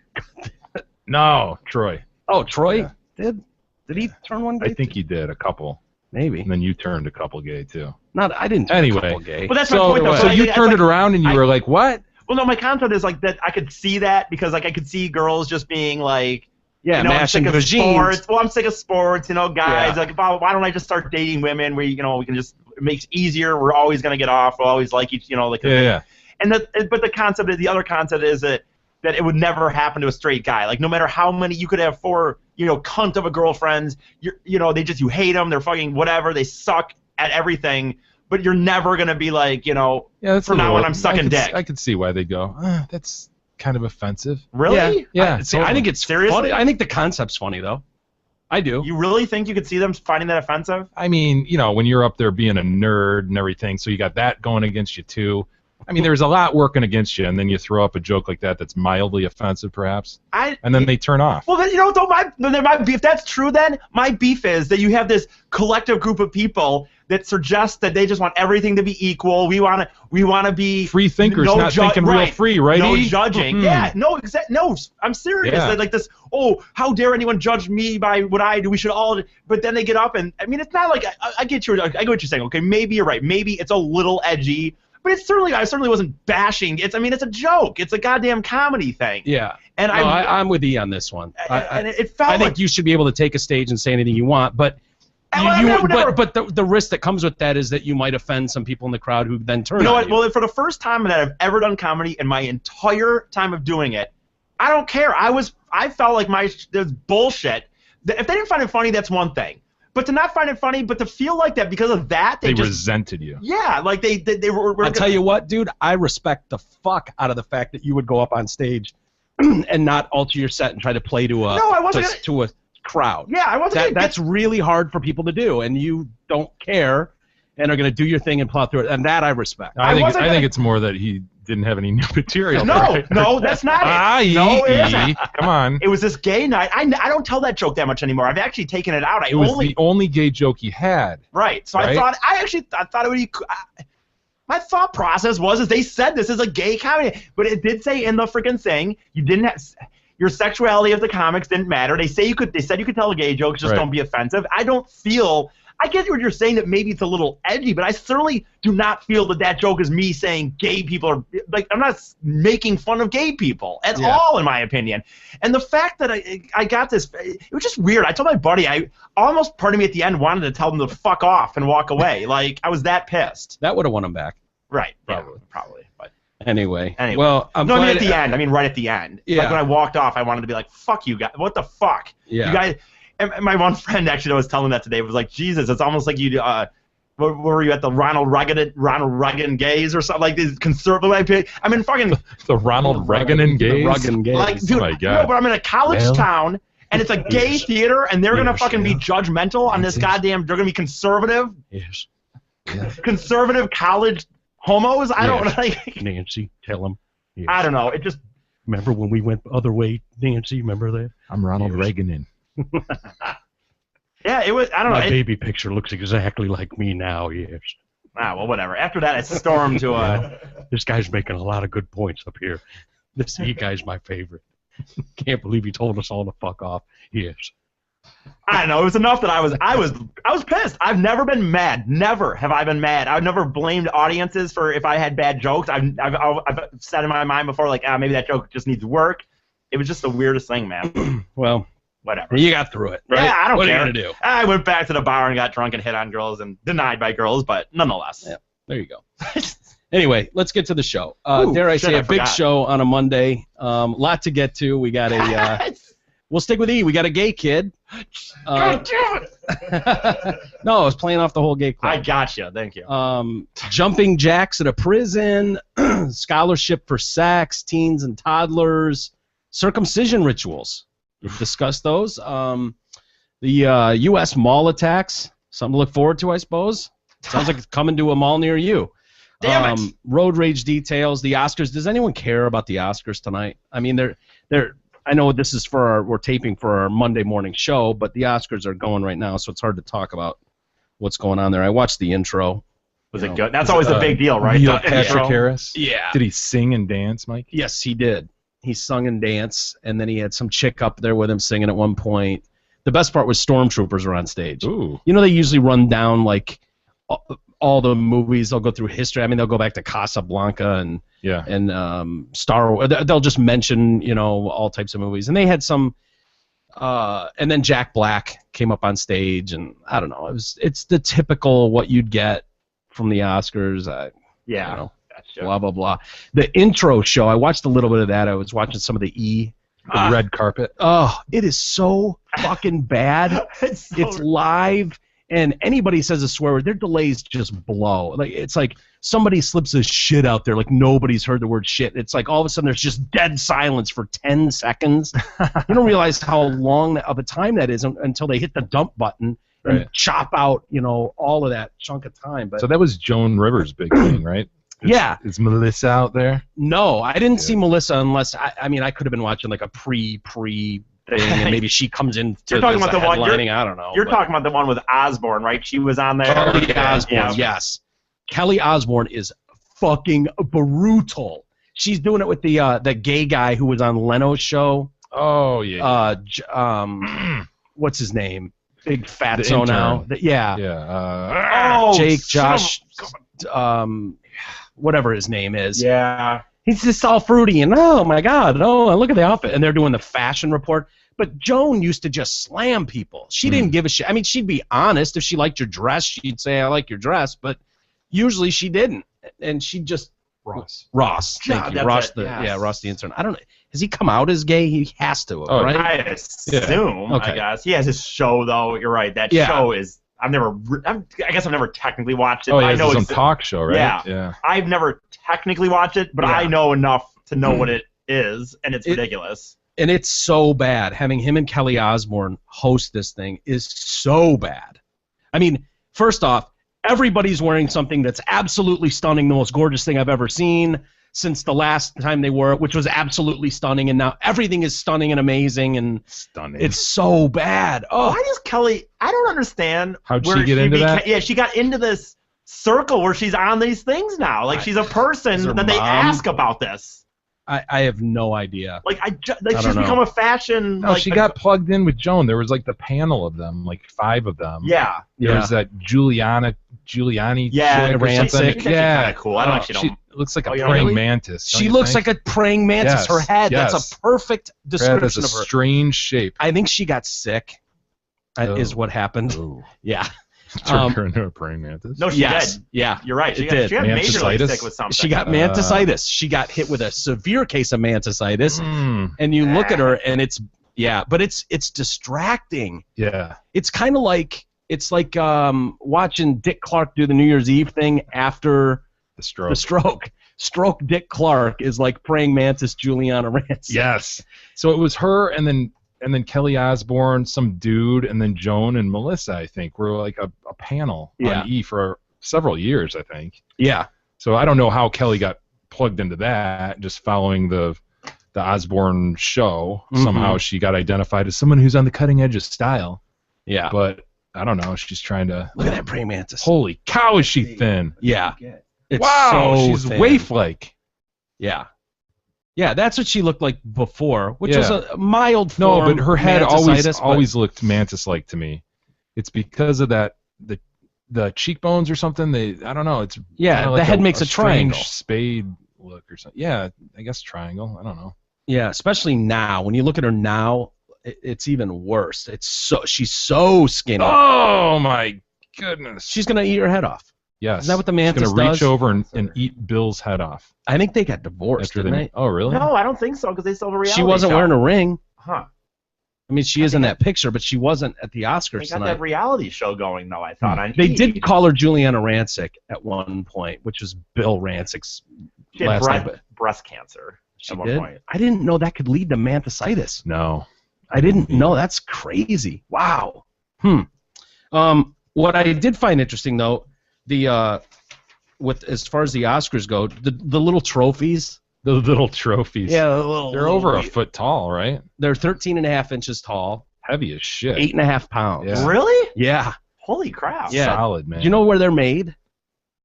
[SPEAKER 6] No, Troy.
[SPEAKER 5] Oh, Troy did he turn one gay?
[SPEAKER 6] I think he did a couple.
[SPEAKER 5] Maybe.
[SPEAKER 6] And then you turned a couple gay too.
[SPEAKER 5] I didn't turn a couple gay.
[SPEAKER 7] But that's my point, though.
[SPEAKER 6] So you turned it around and you were like, what?
[SPEAKER 7] Well, no, my concept is like that. I could see that because like I could see girls just being like,
[SPEAKER 5] mashing
[SPEAKER 7] I'm sick of
[SPEAKER 5] vagines.
[SPEAKER 7] sports. Well, I'm sick of sports. Guys, like, why don't I just start dating women where we can just, it makes it easier. We're always gonna get off. We'll always like each, like.
[SPEAKER 6] Yeah.
[SPEAKER 7] And but the other concept is that it would never happen to a straight guy. Like no matter how many you could have 4, cunt of a girlfriends. You hate them. They're fucking whatever. They suck at everything. But you're never gonna be like, from now on I'm sucking dick.
[SPEAKER 6] I could see why they go. That's kind of offensive.
[SPEAKER 7] Really?
[SPEAKER 6] Yeah.
[SPEAKER 5] I think it's
[SPEAKER 7] seriously
[SPEAKER 5] funny. I think the concept's funny though. I do.
[SPEAKER 7] You really think you could see them finding that offensive?
[SPEAKER 6] I mean, when you're up there being a nerd and everything, so you got that going against you too. I mean, there's a lot working against you, and then you throw up a joke like that that's mildly offensive, perhaps, and then they turn off.
[SPEAKER 7] Well, then, my beef, if that's true, then my beef is that you have this collective group of people that suggest that they just want everything to be equal. We want to be
[SPEAKER 6] free thinkers, not thinking real free, right?
[SPEAKER 7] No judging. Mm-hmm. Yeah, no, I'm serious.
[SPEAKER 6] Yeah.
[SPEAKER 7] Like this. Oh, how dare anyone judge me by what I do? We should all. But then they get up and I mean, it's not like I get what you're saying. Okay, maybe you're right. Maybe it's a little edgy. But I certainly wasn't bashing. It's a joke. It's a goddamn comedy thing.
[SPEAKER 5] Yeah.
[SPEAKER 7] And
[SPEAKER 5] I'm with E on this one.
[SPEAKER 7] And it felt
[SPEAKER 5] I think you should be able to take a stage and say anything you want, but the risk that comes with that is that you might offend some people in the crowd who then turn. On you.
[SPEAKER 7] Well, for the first time that I've ever done comedy in my entire time of doing it, I don't care. I felt like there's bullshit. If they didn't find it funny, that's one thing. But to not find it funny, but to feel like that because of that, they just
[SPEAKER 6] resented you.
[SPEAKER 7] Yeah, like they were.
[SPEAKER 5] I'll tell you what, dude. I respect the fuck out of the fact that you would go up on stage and not alter your set and try to play to a crowd.
[SPEAKER 7] Yeah, I wasn't.
[SPEAKER 5] That's really hard for people to do, and you don't care and are going to do your thing and plow through it, and that I respect.
[SPEAKER 6] I think it's more that he didn't have any new material.
[SPEAKER 7] No, that's not it. No, it isn't.
[SPEAKER 6] Come on.
[SPEAKER 7] It was this gay night. I don't tell that joke that much anymore. I've actually taken it out.
[SPEAKER 6] It was the only gay joke he had.
[SPEAKER 7] Right. So right? I thought it would be. My thought process was they said this is a gay comedy, but it did say in the freaking thing you didn't have. Your sexuality of the comics didn't matter. They said you could tell a gay joke, just don't be offensive. I get what you're saying that maybe it's a little edgy, but I certainly do not feel that joke is me saying gay people are like I'm not making fun of gay people at all, in my opinion. And the fact that I got this, it was just weird. I told my buddy, almost part of me at the end wanted to tell them to fuck off and walk away. Like I was that pissed.
[SPEAKER 5] That would have won him back.
[SPEAKER 7] Right.
[SPEAKER 5] Probably.
[SPEAKER 7] But
[SPEAKER 5] Anyway.
[SPEAKER 7] Well,
[SPEAKER 5] I'm
[SPEAKER 7] no, I mean
[SPEAKER 5] glad-
[SPEAKER 7] at the end. I mean right at the end.
[SPEAKER 5] Yeah.
[SPEAKER 7] Like when I walked off, I wanted to be like, "Fuck you guys! What the fuck?
[SPEAKER 5] Yeah.
[SPEAKER 7] You guys." And my one friend actually that was telling that today was like, "Jesus, it's almost like you." Where were you at the Ronald Reagan gays or something like these conservative? I'm in fucking
[SPEAKER 6] The Ronald Reagan and gays.
[SPEAKER 5] Ruggin gays.
[SPEAKER 7] like, dude.
[SPEAKER 6] my
[SPEAKER 7] No,
[SPEAKER 6] God.
[SPEAKER 7] but I'm in a college town. And it's a gay theater, and they're gonna
[SPEAKER 5] Yes,
[SPEAKER 7] fucking be
[SPEAKER 5] yeah.
[SPEAKER 7] judgmental on this goddamn. They're gonna be conservative,
[SPEAKER 5] Yes.
[SPEAKER 7] conservative college homos. I don't
[SPEAKER 5] Yes.
[SPEAKER 7] like.
[SPEAKER 5] Nancy, tell him. Yes.
[SPEAKER 7] I don't know. It just.
[SPEAKER 5] Remember when we went the other way, Nancy? Remember that?
[SPEAKER 6] I'm Ronald Reagan in.
[SPEAKER 7] Yeah, it was. I don't know.
[SPEAKER 5] My baby picture looks exactly like me now, yes.
[SPEAKER 7] Well, whatever. After that, I stormed to a.
[SPEAKER 5] This guy's making a lot of good points up here. This guy's my favorite. Can't believe he told us all to fuck off. Yes.
[SPEAKER 7] I don't know. It was enough that I was pissed. I've never been mad. Never have I been mad. I've never blamed audiences for if I had bad jokes. I've said in my mind before, like, maybe that joke just needs work. It was just the weirdest thing, man.
[SPEAKER 5] Well,
[SPEAKER 7] Whatever.
[SPEAKER 5] you got through it, right?
[SPEAKER 7] Yeah, I don't
[SPEAKER 5] what
[SPEAKER 7] care.
[SPEAKER 5] What are you going to do?
[SPEAKER 7] I went back to the bar and got drunk and hit on girls and denied by girls, but nonetheless.
[SPEAKER 5] Yeah. There you go. Anyway, let's get to the show.
[SPEAKER 7] Ooh,
[SPEAKER 5] Dare I
[SPEAKER 7] shit,
[SPEAKER 5] say,
[SPEAKER 7] I
[SPEAKER 5] a big
[SPEAKER 7] forgot.
[SPEAKER 5] show on a Monday. Lot to get to. We got a. We'll stick with E. We got a gay kid.
[SPEAKER 7] God damn it!
[SPEAKER 5] No, I was playing off the whole gay club.
[SPEAKER 7] I gotcha. Thank you.
[SPEAKER 5] Jumping jacks at a prison, scholarship for sex, teens and toddlers, circumcision rituals. We've discussed those. The U.S. mall attacks, something to look forward to, I suppose. Sounds like it's coming to a mall near you.
[SPEAKER 7] Damn it.
[SPEAKER 5] Road rage details, the Oscars. Does anyone care about the Oscars tonight? I mean, they're. I know this is we're taping for our Monday morning show, but the Oscars are going right now, so it's hard to talk about what's going on there. I watched the intro.
[SPEAKER 7] Was it good? That's always the big deal, right?
[SPEAKER 6] Neil
[SPEAKER 7] The
[SPEAKER 6] Patrick
[SPEAKER 7] intro.
[SPEAKER 6] Harris.
[SPEAKER 5] Yeah.
[SPEAKER 6] Did he sing and dance, Mike?
[SPEAKER 5] Yes, he did. He sung and danced, and then he had some chick up there with him singing at one point. The best part was stormtroopers were on stage.
[SPEAKER 6] Ooh.
[SPEAKER 5] You know, they usually run down like all the movies. They'll go through history. I mean, they'll go back to Casablanca and Star Wars. They'll just mention, you know, all types of movies. And they had some. And then Jack Black came up on stage, and I don't know. It's the typical what you'd get from the Oscars.
[SPEAKER 7] Yeah.
[SPEAKER 5] You know,
[SPEAKER 7] Gotcha.
[SPEAKER 5] blah blah blah. The intro show. I watched a little bit of that. I was watching some of the E.
[SPEAKER 6] The red carpet.
[SPEAKER 5] Oh, it is so fucking bad.
[SPEAKER 7] It's
[SPEAKER 5] It's live, and anybody says a swear word, their delays just blow. Like it's like somebody slips a shit out there, like nobody's heard the word shit. It's like all of a sudden there's just dead silence for 10 seconds. You don't realize how long of a time that is until they hit the dump button and
[SPEAKER 6] Right.
[SPEAKER 5] chop out, you know, all of that chunk of time. But
[SPEAKER 6] So that was Joan Rivers' big thing, right?
[SPEAKER 5] Yeah.
[SPEAKER 6] Is Melissa out there?
[SPEAKER 5] no, I didn't see Melissa unless I mean I could have been watching like a pre thing, and maybe she comes in.
[SPEAKER 7] You're talking about the one-
[SPEAKER 5] headlining. I don't know.
[SPEAKER 7] You're
[SPEAKER 5] but-
[SPEAKER 7] talking about the one with Osborne, right? She was on there.
[SPEAKER 5] Kelly Osbourne,
[SPEAKER 7] Yeah.
[SPEAKER 5] yes. Kelly Osbourne is fucking brutal. She's doing it with the gay guy who was on Leno's show.
[SPEAKER 6] Oh yeah.
[SPEAKER 5] What's his name? Big
[SPEAKER 6] The
[SPEAKER 5] fatso now.
[SPEAKER 6] intern.
[SPEAKER 5] Yeah.
[SPEAKER 6] yeah.
[SPEAKER 7] Oh,
[SPEAKER 5] Jake,
[SPEAKER 7] son of-
[SPEAKER 5] Josh, whatever his name is.
[SPEAKER 7] Yeah.
[SPEAKER 5] He's just all fruity and oh my god, oh look at the outfit, and they're doing the fashion report. But Joan used to just slam people. She didn't give a shit. I mean, she'd be honest if she liked your dress. She'd say I like your dress, but usually she didn't, and she'd just
[SPEAKER 6] Ross.
[SPEAKER 5] Ross.
[SPEAKER 7] God,
[SPEAKER 5] Thank you,
[SPEAKER 7] that's
[SPEAKER 5] Ross.
[SPEAKER 7] it, yes.
[SPEAKER 5] Ross the intern. I don't know. Has he come out as gay? He has to, have,
[SPEAKER 6] Oh,
[SPEAKER 5] right?
[SPEAKER 7] I assume.
[SPEAKER 5] Okay.
[SPEAKER 7] I guess he has his show though. You're right. That
[SPEAKER 5] Yeah.
[SPEAKER 7] show is. I guess I've never technically watched it.
[SPEAKER 6] Oh,
[SPEAKER 7] but
[SPEAKER 6] he
[SPEAKER 7] I
[SPEAKER 6] has
[SPEAKER 7] know
[SPEAKER 6] his own
[SPEAKER 7] it's.
[SPEAKER 6] talk show, right?
[SPEAKER 7] Yeah.
[SPEAKER 6] Yeah.
[SPEAKER 7] I've never technically watched it, but
[SPEAKER 5] Yeah.
[SPEAKER 7] I know enough to know what it is, and it's
[SPEAKER 5] It-
[SPEAKER 7] ridiculous.
[SPEAKER 5] And it's so bad. Having him and Kelly Osbourne host this thing is so bad. I mean, first off, everybody's wearing something that's absolutely stunning, the most gorgeous thing I've ever seen since the last time they wore it, which was absolutely stunning, and now everything is stunning and amazing, and
[SPEAKER 6] Stunning.
[SPEAKER 5] it's so bad. Oh,
[SPEAKER 7] Why does Kelly? I don't understand.
[SPEAKER 6] How'd
[SPEAKER 7] where
[SPEAKER 6] she get into that?
[SPEAKER 7] Yeah, she got into this circle where she's on these things now. Like she's a
[SPEAKER 5] Is
[SPEAKER 7] person
[SPEAKER 5] her
[SPEAKER 7] that they
[SPEAKER 5] mom-
[SPEAKER 7] ask about this.
[SPEAKER 5] I have no idea.
[SPEAKER 7] Like
[SPEAKER 5] I
[SPEAKER 7] she's
[SPEAKER 5] don't know.
[SPEAKER 7] become a fashion.
[SPEAKER 6] No,
[SPEAKER 7] like,
[SPEAKER 6] she got plugged in with Joan. There was like the panel of them, like 5 of them.
[SPEAKER 7] Yeah.
[SPEAKER 6] There was that Giuliani
[SPEAKER 7] Yeah,
[SPEAKER 6] chick or
[SPEAKER 5] Rancic.
[SPEAKER 6] something.
[SPEAKER 7] She's
[SPEAKER 6] Yeah.
[SPEAKER 7] kind of cool. I don't actually
[SPEAKER 6] She
[SPEAKER 7] know.
[SPEAKER 6] looks like a
[SPEAKER 7] Oh, you don't
[SPEAKER 6] praying
[SPEAKER 7] really?
[SPEAKER 6] mantis. don't
[SPEAKER 5] She
[SPEAKER 6] you
[SPEAKER 5] looks
[SPEAKER 6] think?
[SPEAKER 5] like a praying mantis.
[SPEAKER 6] Yes,
[SPEAKER 5] Her head.
[SPEAKER 6] yes.
[SPEAKER 5] That's a perfect
[SPEAKER 6] Her head has
[SPEAKER 5] description
[SPEAKER 6] a
[SPEAKER 5] of her.
[SPEAKER 6] strange shape.
[SPEAKER 5] I think she got sick. Is what happened.
[SPEAKER 6] Ooh.
[SPEAKER 5] Yeah.
[SPEAKER 6] Turned her into a praying mantis.
[SPEAKER 7] No, she
[SPEAKER 5] Yes,
[SPEAKER 7] did.
[SPEAKER 5] yeah.
[SPEAKER 7] You're right. She
[SPEAKER 5] It
[SPEAKER 7] got
[SPEAKER 5] did.
[SPEAKER 7] majorly
[SPEAKER 6] Mantis-itis?
[SPEAKER 7] sick with something.
[SPEAKER 5] She got manticitis. She got hit with a severe case of manticitis,
[SPEAKER 6] Mm,
[SPEAKER 5] and you look at her, and it's distracting.
[SPEAKER 6] yeah.
[SPEAKER 5] It's kind of like watching Dick Clark do the New Year's Eve thing after
[SPEAKER 6] The stroke.
[SPEAKER 5] the stroke. Stroke Dick Clark is like praying mantis Juliana Rancic.
[SPEAKER 6] Yes. So it was her, and then Kelly Osbourne, some dude, and then Joan and Melissa, I think, were like a panel
[SPEAKER 5] Yeah.
[SPEAKER 6] on E for several years, I think.
[SPEAKER 5] Yeah.
[SPEAKER 6] So I don't know how Kelly got plugged into that, just following the Osbourne show.
[SPEAKER 5] Mhm.
[SPEAKER 6] Somehow she got identified as someone who's on the cutting edge of style.
[SPEAKER 5] Yeah.
[SPEAKER 6] But I don't know. She's trying to.
[SPEAKER 5] Look at that praying mantis.
[SPEAKER 6] Holy cow, is she thin?
[SPEAKER 5] Yeah. It's
[SPEAKER 6] Wow,
[SPEAKER 5] so
[SPEAKER 6] she's
[SPEAKER 5] thin.
[SPEAKER 6] waif-like.
[SPEAKER 5] Yeah. Yeah, that's what she looked like before, which was
[SPEAKER 6] Yeah.
[SPEAKER 5] a mild
[SPEAKER 6] No,
[SPEAKER 5] form
[SPEAKER 6] but her head
[SPEAKER 5] manticitis, but-
[SPEAKER 6] always looked mantis-like to me. It's because of that the cheekbones or something. I don't know. It's
[SPEAKER 5] Yeah,
[SPEAKER 6] kinda
[SPEAKER 5] the
[SPEAKER 6] like
[SPEAKER 5] head makes a
[SPEAKER 6] strange
[SPEAKER 5] triangle.
[SPEAKER 6] spade look or something. Yeah, I guess triangle. I don't know.
[SPEAKER 5] Yeah, especially now. When you look at her now, it's even worse. She's so skinny.
[SPEAKER 6] Oh my goodness.
[SPEAKER 5] She's gonna eat her head off.
[SPEAKER 6] Yes.
[SPEAKER 5] Isn't that what the
[SPEAKER 6] She's
[SPEAKER 5] mantis
[SPEAKER 6] gonna reach
[SPEAKER 5] does?
[SPEAKER 6] over and eat Bill's head off
[SPEAKER 5] I think they got divorced,
[SPEAKER 6] after
[SPEAKER 5] didn't
[SPEAKER 6] they.
[SPEAKER 5] they?
[SPEAKER 6] Oh really?
[SPEAKER 7] No, I don't think so because they still have a reality
[SPEAKER 5] She wasn't
[SPEAKER 7] show.
[SPEAKER 5] wearing a ring.
[SPEAKER 7] Huh.
[SPEAKER 5] I mean, she is in that picture, but she wasn't at the
[SPEAKER 7] They
[SPEAKER 5] Oscars
[SPEAKER 7] got
[SPEAKER 5] tonight.
[SPEAKER 7] that reality show going though. I thought. On
[SPEAKER 5] They
[SPEAKER 7] E!
[SPEAKER 5] did call her Juliana Rancic at one point, which was Bill Rancic's
[SPEAKER 7] She had
[SPEAKER 5] last name. But
[SPEAKER 7] breast cancer
[SPEAKER 5] she
[SPEAKER 7] at one
[SPEAKER 5] did.
[SPEAKER 7] point.
[SPEAKER 5] I didn't know that could lead to manticitis.
[SPEAKER 6] No.
[SPEAKER 5] I didn't know. That's crazy. Wow. What I did find interesting though, with as far as the Oscars go, the little trophies.
[SPEAKER 6] The little trophies.
[SPEAKER 5] They're
[SPEAKER 6] They're over a foot tall, right?
[SPEAKER 5] They're 13.5 inches tall,
[SPEAKER 6] Heavy as shit.
[SPEAKER 5] 8.5 pounds.
[SPEAKER 6] Yeah.
[SPEAKER 7] Really?
[SPEAKER 5] Yeah.
[SPEAKER 7] Holy crap!
[SPEAKER 5] Yeah.
[SPEAKER 6] Solid, man.
[SPEAKER 5] Do you know where they're made?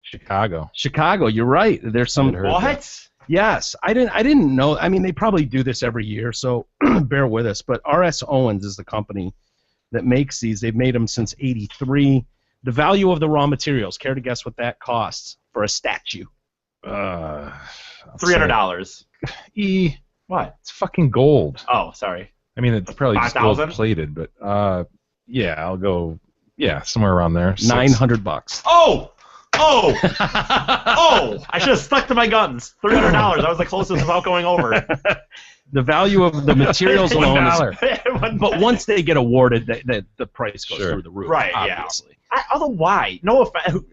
[SPEAKER 6] Chicago.
[SPEAKER 5] Chicago. You're right. There's some.
[SPEAKER 6] I'd heard
[SPEAKER 7] What?
[SPEAKER 5] Yes, I didn't know. I mean, they probably do this every year, so bear with us. But R.S. Owens is the company that makes these. They've made them since '83. The value of the raw materials. Care to guess what that costs for a statue?
[SPEAKER 7] $300.
[SPEAKER 6] E.
[SPEAKER 7] What?
[SPEAKER 6] It's fucking gold.
[SPEAKER 7] Oh, sorry.
[SPEAKER 6] I mean, it's probably just gold
[SPEAKER 7] 5,000?
[SPEAKER 6] plated, but yeah, I'll go. Yeah, somewhere around there.
[SPEAKER 5] $900.
[SPEAKER 7] Oh! Oh! Oh! I should have stuck to my guns. $300. That was the closest without going over.
[SPEAKER 5] The value of the materials alone is.
[SPEAKER 7] $1.
[SPEAKER 5] But once they get awarded, the price goes
[SPEAKER 6] Sure.
[SPEAKER 5] through the roof.
[SPEAKER 7] Right, yeah.
[SPEAKER 5] Obviously.
[SPEAKER 7] Although why? No offense.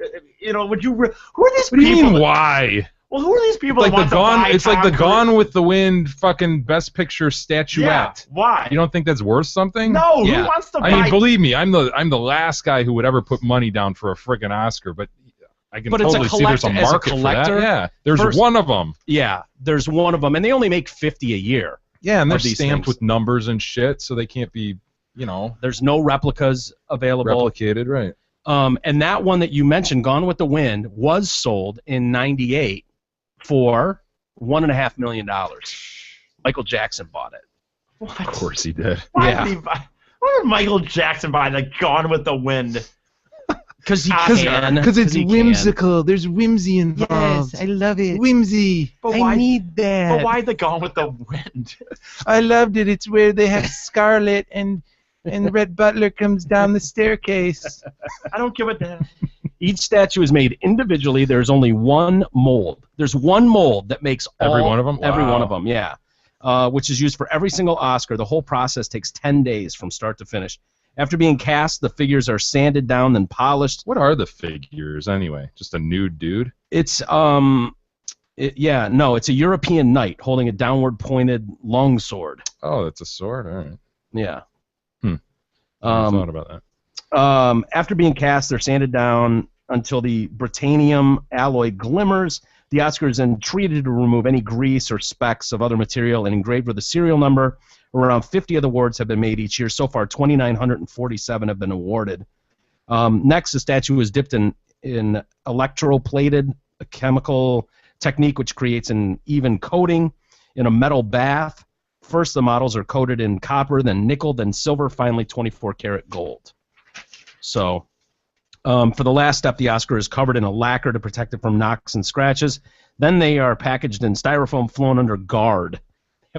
[SPEAKER 7] You know, would you? Who are these
[SPEAKER 6] What do you
[SPEAKER 7] people?
[SPEAKER 6] mean? Why?
[SPEAKER 7] Well, who are these people?
[SPEAKER 6] Like
[SPEAKER 7] that
[SPEAKER 6] the
[SPEAKER 7] want to
[SPEAKER 6] Gone.
[SPEAKER 7] buy
[SPEAKER 6] It's like the
[SPEAKER 7] Tom
[SPEAKER 6] Gone
[SPEAKER 7] Cruise?
[SPEAKER 6] with the Wind fucking Best Picture statuette.
[SPEAKER 7] Yeah. Why?
[SPEAKER 6] You don't think that's worth something?
[SPEAKER 7] No.
[SPEAKER 5] Yeah.
[SPEAKER 7] Who wants to buy?
[SPEAKER 6] I mean, believe me, I'm the last guy who would ever put money down for a friggin' Oscar, but I can
[SPEAKER 5] But it's a
[SPEAKER 6] totally see there's a
[SPEAKER 5] collector- as a
[SPEAKER 6] market for
[SPEAKER 5] collector,
[SPEAKER 6] that. Yeah, there's
[SPEAKER 5] first-
[SPEAKER 6] one of them.
[SPEAKER 5] Yeah, there's one of them, and they only make 50 a year.
[SPEAKER 6] Yeah, and they're
[SPEAKER 5] of these
[SPEAKER 6] stamped
[SPEAKER 5] things.
[SPEAKER 6] with numbers and shit, so they can't be,
[SPEAKER 5] There's no replicas available.
[SPEAKER 6] replicated, right?
[SPEAKER 5] And that one that you mentioned, Gone with the Wind, was sold in '98 for $1.5 million. Michael Jackson bought it.
[SPEAKER 7] What?
[SPEAKER 6] Of course he did.
[SPEAKER 7] Why
[SPEAKER 5] Yeah.
[SPEAKER 7] did he buy? Why did Michael Jackson buy the Gone with the Wind?
[SPEAKER 5] Because he
[SPEAKER 7] Because-
[SPEAKER 5] can.
[SPEAKER 6] Because it's
[SPEAKER 5] he can.
[SPEAKER 6] whimsical. There's whimsy involved.
[SPEAKER 5] love it.
[SPEAKER 6] Whimsy.
[SPEAKER 7] But why?
[SPEAKER 5] need that.
[SPEAKER 7] But why the Gone with the Wind?
[SPEAKER 6] I loved it. It's where they have Scarlet and Red Butler comes down the staircase.
[SPEAKER 7] I don't give a damn.
[SPEAKER 5] Each statue is made individually. There's only one mold. There's one mold that makes
[SPEAKER 6] Every
[SPEAKER 5] all-
[SPEAKER 6] one of them?
[SPEAKER 5] Every
[SPEAKER 6] Wow.
[SPEAKER 5] one of them, yeah. Which is used for every single Oscar. The whole process takes 10 days from start to finish. After being cast, the figures are sanded down, then polished.
[SPEAKER 6] What are the figures anyway? Just a nude dude?
[SPEAKER 5] It's it's a European knight holding a downward pointed longsword.
[SPEAKER 6] Oh, that's a sword. All right.
[SPEAKER 5] Yeah.
[SPEAKER 6] I thought about that.
[SPEAKER 5] After being cast, they're sanded down until the Britannium alloy glimmers. The Oscar is then treated to remove any grease or specks of other material and engraved with a serial number. Around 50 of the awards have been made each year. So far, 2,947 have been awarded. Next, the statue is dipped in electroplated, a chemical technique which creates an even coating in a metal bath. First, the models are coated in copper, then nickel, then silver, finally 24-karat gold. So, for the last step, the Oscar is covered in a lacquer to protect it from knocks and scratches. Then they are packaged in styrofoam, flown under guard.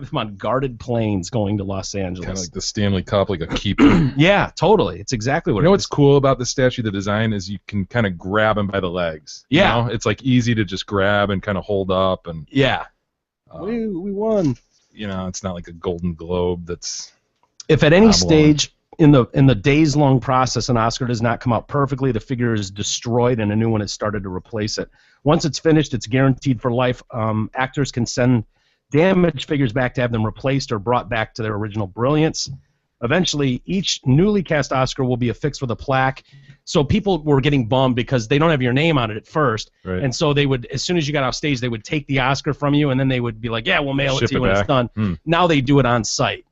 [SPEAKER 5] have them on guarded planes going to Los Angeles.
[SPEAKER 6] Kind of like the Stanley Cup, like a keeper.
[SPEAKER 5] Yeah, totally. It's exactly what
[SPEAKER 6] You know
[SPEAKER 5] it
[SPEAKER 6] what's
[SPEAKER 5] is.
[SPEAKER 6] cool about the statue? The design is you can kind of grab him by the legs.
[SPEAKER 5] Yeah.
[SPEAKER 6] You know? It's like easy to just grab and kind of hold up, and
[SPEAKER 5] Yeah.
[SPEAKER 6] uh,
[SPEAKER 5] We won.
[SPEAKER 6] you know, it's not like a Golden Globe that's.
[SPEAKER 5] If at any
[SPEAKER 6] Oblong.
[SPEAKER 5] stage in the days-long process an Oscar does not come out perfectly, the figure is destroyed and a new one is started to replace it. Once it's finished, it's guaranteed for life. Actors can send damaged figures back to have them replaced or brought back to their original brilliance. Eventually, each newly cast Oscar will be affixed with a plaque. So people were getting bummed because they don't have your name on it at first.
[SPEAKER 6] Right.
[SPEAKER 5] And so they would, as soon as you got off stage, they would take the Oscar from you, and then they would be like, yeah, we'll mail it
[SPEAKER 6] Ship
[SPEAKER 5] to you
[SPEAKER 6] it
[SPEAKER 5] when it's
[SPEAKER 6] back.
[SPEAKER 5] done.
[SPEAKER 6] Hmm.
[SPEAKER 5] Now they do it on site.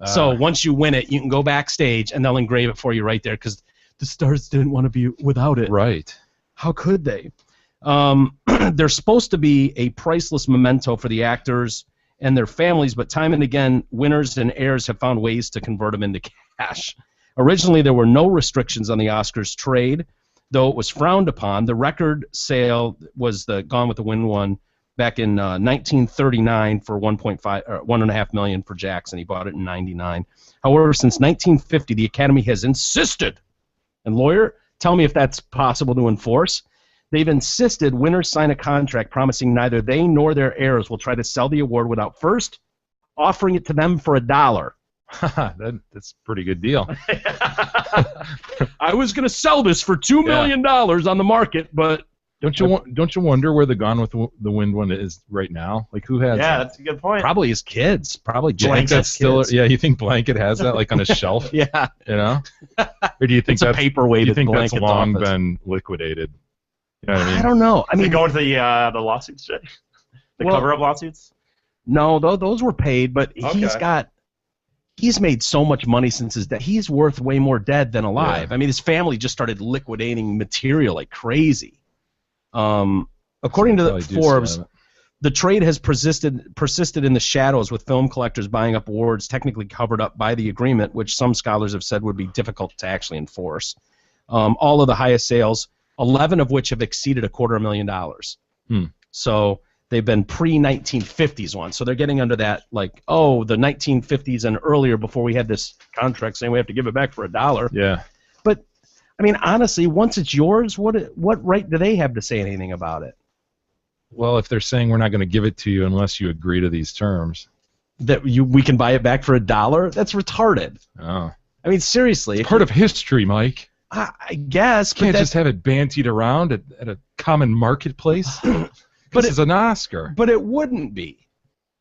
[SPEAKER 5] So
[SPEAKER 6] Ah.
[SPEAKER 5] once you win it, you can go backstage, and they'll engrave it for you right there because the stars didn't want to be without it.
[SPEAKER 6] Right.
[SPEAKER 5] How could they? There's supposed to be a priceless memento for the actors and their families, but time and again, winners and heirs have found ways to convert them into cash. Originally, there were no restrictions on the Oscars trade, though it was frowned upon. The record sale was the Gone with the Wind one back in 1939 for $1.5 million for Jackson. He bought it in '99. However, since 1950, the Academy has insisted, and lawyer, tell me if that's possible to enforce. They've insisted winners sign a contract promising neither they nor their heirs will try to sell the award without first offering it to them for $1.
[SPEAKER 6] That's a pretty good deal.
[SPEAKER 5] I was going to sell this for $2 million on the market, but
[SPEAKER 6] Don't you wonder where the Gone with the Wind one is right now? Like who has
[SPEAKER 7] Yeah,
[SPEAKER 6] that?
[SPEAKER 7] that's a good point.
[SPEAKER 5] probably his kids. Probably
[SPEAKER 6] Do you think
[SPEAKER 5] Blanket's
[SPEAKER 6] that's still?
[SPEAKER 5] kids.
[SPEAKER 6] Yeah, you think Blanket has that like on a shelf?
[SPEAKER 5] Yeah,
[SPEAKER 6] You know, or do you think
[SPEAKER 5] it's a
[SPEAKER 6] that's
[SPEAKER 5] paperweight.
[SPEAKER 6] do you
[SPEAKER 5] at
[SPEAKER 6] think that's
[SPEAKER 5] Blanket's
[SPEAKER 6] long
[SPEAKER 5] office.
[SPEAKER 6] been liquidated? You know what I mean?
[SPEAKER 5] I don't know. I
[SPEAKER 7] I mean,
[SPEAKER 5] mean,
[SPEAKER 7] going to the lawsuits, Jay? The
[SPEAKER 5] Well-
[SPEAKER 7] cover-up lawsuits?
[SPEAKER 5] no, those were paid, but he's made so much money since his death. He's worth way more dead than alive.
[SPEAKER 6] Yeah.
[SPEAKER 5] I mean, his family just started liquidating material like crazy. According to
[SPEAKER 6] Probably do
[SPEAKER 5] Forbes,
[SPEAKER 6] still have
[SPEAKER 5] the trade has persisted in the shadows, with film collectors buying up awards technically covered up by the agreement, which some scholars have said would be difficult to actually enforce. All of the highest sales, 11 of which have exceeded $250,000.
[SPEAKER 6] Hmm.
[SPEAKER 5] So they've been pre-1950s ones. So they're getting under that, like, oh, the 1950s and earlier, before we had this contract saying we have to give it back for $1.
[SPEAKER 6] it. Yeah.
[SPEAKER 5] But, I mean, honestly, once it's yours, what right do they have to say anything about it?
[SPEAKER 6] Well, if they're saying we're not going to give it to you unless you agree to these terms.
[SPEAKER 5] That we can buy it back for $1? That's retarded.
[SPEAKER 6] Oh.
[SPEAKER 5] I mean, seriously.
[SPEAKER 6] It's part of history, Mike.
[SPEAKER 5] I guess,
[SPEAKER 6] You
[SPEAKER 5] but
[SPEAKER 6] can't
[SPEAKER 5] that's,
[SPEAKER 6] just have it bantied around at a common marketplace. But it's an Oscar.
[SPEAKER 5] but it wouldn't be.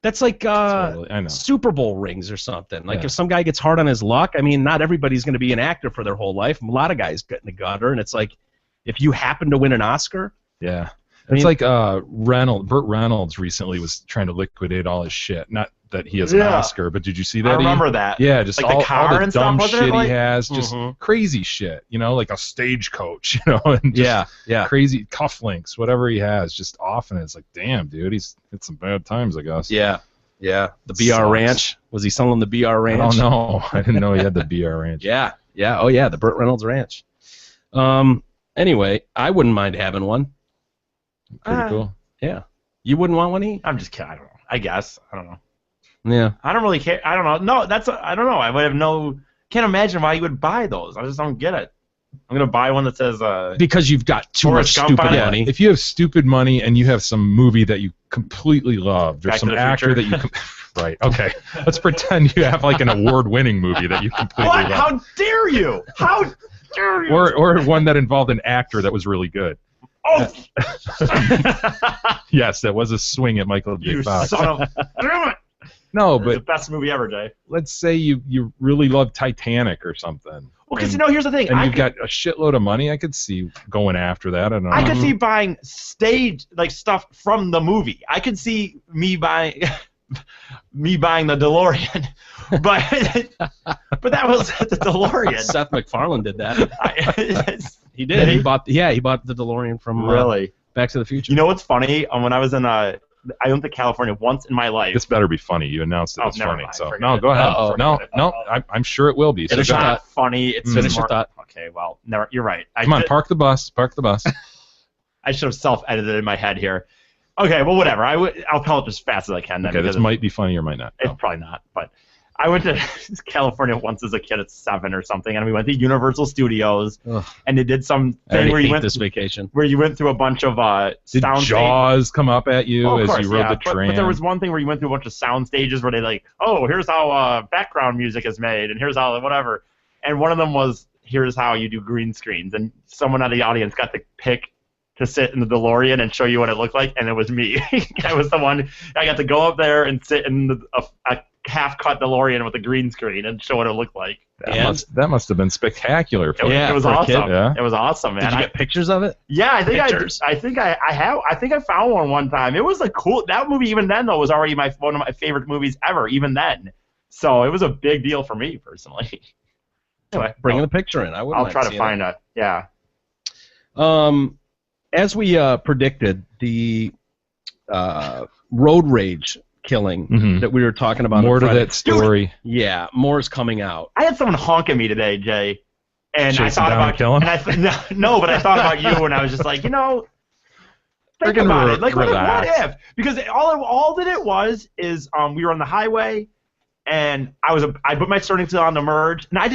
[SPEAKER 5] That's like
[SPEAKER 6] Totally, I know.
[SPEAKER 5] Super Bowl rings or something. Like
[SPEAKER 6] Yeah.
[SPEAKER 5] if some guy gets hard on his luck, I mean, not everybody's going to be an actor for their whole life. A lot of guys get in the gutter, and it's like, if you happen to win an Oscar,
[SPEAKER 6] Yeah.
[SPEAKER 5] I
[SPEAKER 6] It's
[SPEAKER 5] mean-
[SPEAKER 6] like Burt Reynolds recently was trying to liquidate all his shit. Not that he has an
[SPEAKER 7] Yeah.
[SPEAKER 6] Oscar, but did you see that?
[SPEAKER 7] I remember that.
[SPEAKER 6] Yeah, just
[SPEAKER 7] Like the
[SPEAKER 6] all
[SPEAKER 7] car
[SPEAKER 6] the
[SPEAKER 7] and stuff,
[SPEAKER 6] dumb
[SPEAKER 7] wasn't it?
[SPEAKER 6] shit
[SPEAKER 7] Like-
[SPEAKER 6] he has, just
[SPEAKER 5] Mhm.
[SPEAKER 6] crazy shit, you know, like a stagecoach, you know, and just
[SPEAKER 5] yeah.
[SPEAKER 6] crazy cufflinks, whatever he has, just off, and it's like, damn, dude, he's hit some bad times, I guess.
[SPEAKER 5] Yeah. The BR
[SPEAKER 6] Sucks.
[SPEAKER 5] Ranch. Was he selling the BR
[SPEAKER 6] I
[SPEAKER 5] Ranch?
[SPEAKER 6] don't know. I didn't know he had the BR Ranch.
[SPEAKER 5] Yeah. Oh yeah, the Burt Reynolds Ranch. Anyway, I wouldn't mind having one.
[SPEAKER 6] Pretty cool.
[SPEAKER 5] Yeah. You wouldn't want one, E?
[SPEAKER 7] I'm just kidding. I don't know. I guess. I don't know.
[SPEAKER 5] Yeah.
[SPEAKER 7] I don't really care. I don't know. No, I don't know. I would have can't imagine why you would buy those. I just don't get it. I'm going to buy one that says,
[SPEAKER 5] Because you've got too
[SPEAKER 7] Forrest
[SPEAKER 5] much
[SPEAKER 7] Gump
[SPEAKER 5] stupid
[SPEAKER 7] on it?
[SPEAKER 5] money.
[SPEAKER 6] If you have stupid money and you have some movie that you completely loved, or
[SPEAKER 7] Back to
[SPEAKER 6] some
[SPEAKER 7] the
[SPEAKER 6] actor
[SPEAKER 7] Future?
[SPEAKER 6] that you right, okay, let's pretend you have like an award-winning movie that you completely
[SPEAKER 7] what?
[SPEAKER 6] loved,
[SPEAKER 7] How dare you? How dare you?
[SPEAKER 6] or one that involved an actor that was really good.
[SPEAKER 7] Oh,
[SPEAKER 6] Yes, that was a swing at Michael J.
[SPEAKER 7] you
[SPEAKER 6] Fox.
[SPEAKER 7] son of... Damn it.
[SPEAKER 6] No,
[SPEAKER 7] It's the
[SPEAKER 6] but
[SPEAKER 7] best movie ever, Jay.
[SPEAKER 6] let's say you really love Titanic or something.
[SPEAKER 7] Well, because,
[SPEAKER 6] And-
[SPEAKER 7] here's the thing.
[SPEAKER 6] And
[SPEAKER 7] I
[SPEAKER 6] you've
[SPEAKER 7] could,
[SPEAKER 6] got a shitload of money. I could see going after that. I don't know.
[SPEAKER 7] I could see buying stage, like, stuff from the movie. I could see me buying... me buying the DeLorean. But that was the DeLorean.
[SPEAKER 5] Seth MacFarlane did that. He did.
[SPEAKER 7] Did he?
[SPEAKER 5] He bought the DeLorean from
[SPEAKER 7] Really?
[SPEAKER 5] Back to the Future.
[SPEAKER 7] You know what's funny? When I was in I went to California once in my life.
[SPEAKER 6] This better be funny. You announced it
[SPEAKER 7] Oh,
[SPEAKER 6] was
[SPEAKER 7] never
[SPEAKER 6] funny.
[SPEAKER 7] mind.
[SPEAKER 6] So
[SPEAKER 7] Forget
[SPEAKER 6] no,
[SPEAKER 7] it.
[SPEAKER 6] go ahead.
[SPEAKER 5] Uh-oh.
[SPEAKER 6] No, I'm sure it will be. So
[SPEAKER 7] It's
[SPEAKER 6] go
[SPEAKER 5] Finish
[SPEAKER 6] ahead.
[SPEAKER 7] not funny. It's
[SPEAKER 5] Finish
[SPEAKER 7] just
[SPEAKER 5] your
[SPEAKER 7] more,
[SPEAKER 5] thought.
[SPEAKER 7] Okay, well, never. You're right.
[SPEAKER 6] Come on, park the bus. Park the bus.
[SPEAKER 7] I should have self-edited in my head here. Okay, well, whatever. I'll tell it as fast as I can. Then,
[SPEAKER 6] Okay, this
[SPEAKER 7] because
[SPEAKER 6] might be funny or might not.
[SPEAKER 7] it's probably not, but I went to California once as a kid at 7 or something, and we went to Universal Studios,
[SPEAKER 5] Ugh.
[SPEAKER 7] and they did some
[SPEAKER 5] I already
[SPEAKER 7] thing where you
[SPEAKER 5] hate
[SPEAKER 7] went
[SPEAKER 5] this vacation.
[SPEAKER 7] through a bunch of
[SPEAKER 6] Did
[SPEAKER 7] sound
[SPEAKER 6] Jaws come up at you
[SPEAKER 7] of
[SPEAKER 6] as
[SPEAKER 7] course,
[SPEAKER 6] you rode
[SPEAKER 7] yeah,
[SPEAKER 6] the tram?
[SPEAKER 7] But there was one thing where you went through a bunch of sound stages where they like, oh, here's how background music is made, and here's how whatever. And one of them was, here's how you do green screens. And someone out of the audience got to pick to sit in the DeLorean and show you what it looked like, and it was me. I was the one. I got to go up there and sit in a half-cut DeLorean with a green screen and show what it looked like.
[SPEAKER 6] That must have been spectacular. For
[SPEAKER 5] Yeah,
[SPEAKER 7] it was
[SPEAKER 5] for a
[SPEAKER 7] awesome.
[SPEAKER 5] kid.
[SPEAKER 6] Yeah.
[SPEAKER 7] It was awesome, man.
[SPEAKER 5] Did you get pictures of it?
[SPEAKER 7] Yeah, I think
[SPEAKER 5] Pictures.
[SPEAKER 7] I think I have. I think I found one time. It was a cool. That movie even then though was already one of my favorite movies ever. Even then, so it was a big deal for me personally. Anyway,
[SPEAKER 5] Bring the picture in. I wouldn't
[SPEAKER 7] I'll
[SPEAKER 5] mind
[SPEAKER 7] try to
[SPEAKER 5] seeing
[SPEAKER 7] find it. Yeah.
[SPEAKER 5] As we predicted, the road rage killing
[SPEAKER 6] Mhm.
[SPEAKER 5] that we were talking about.
[SPEAKER 6] More
[SPEAKER 5] on
[SPEAKER 6] to
[SPEAKER 5] Friday.
[SPEAKER 6] that story.
[SPEAKER 5] Yeah, more's coming out.
[SPEAKER 7] I had someone honk at me today, Jay, and I
[SPEAKER 6] Chase
[SPEAKER 7] thought
[SPEAKER 6] him down
[SPEAKER 7] about
[SPEAKER 6] and kill him?
[SPEAKER 7] and no, but I thought about you, and I was just like, think
[SPEAKER 6] Freaking
[SPEAKER 7] about it. Like, what
[SPEAKER 6] relax.
[SPEAKER 7] if? Because all that it was is we were on the highway, and I put my starting signal on to merge, and I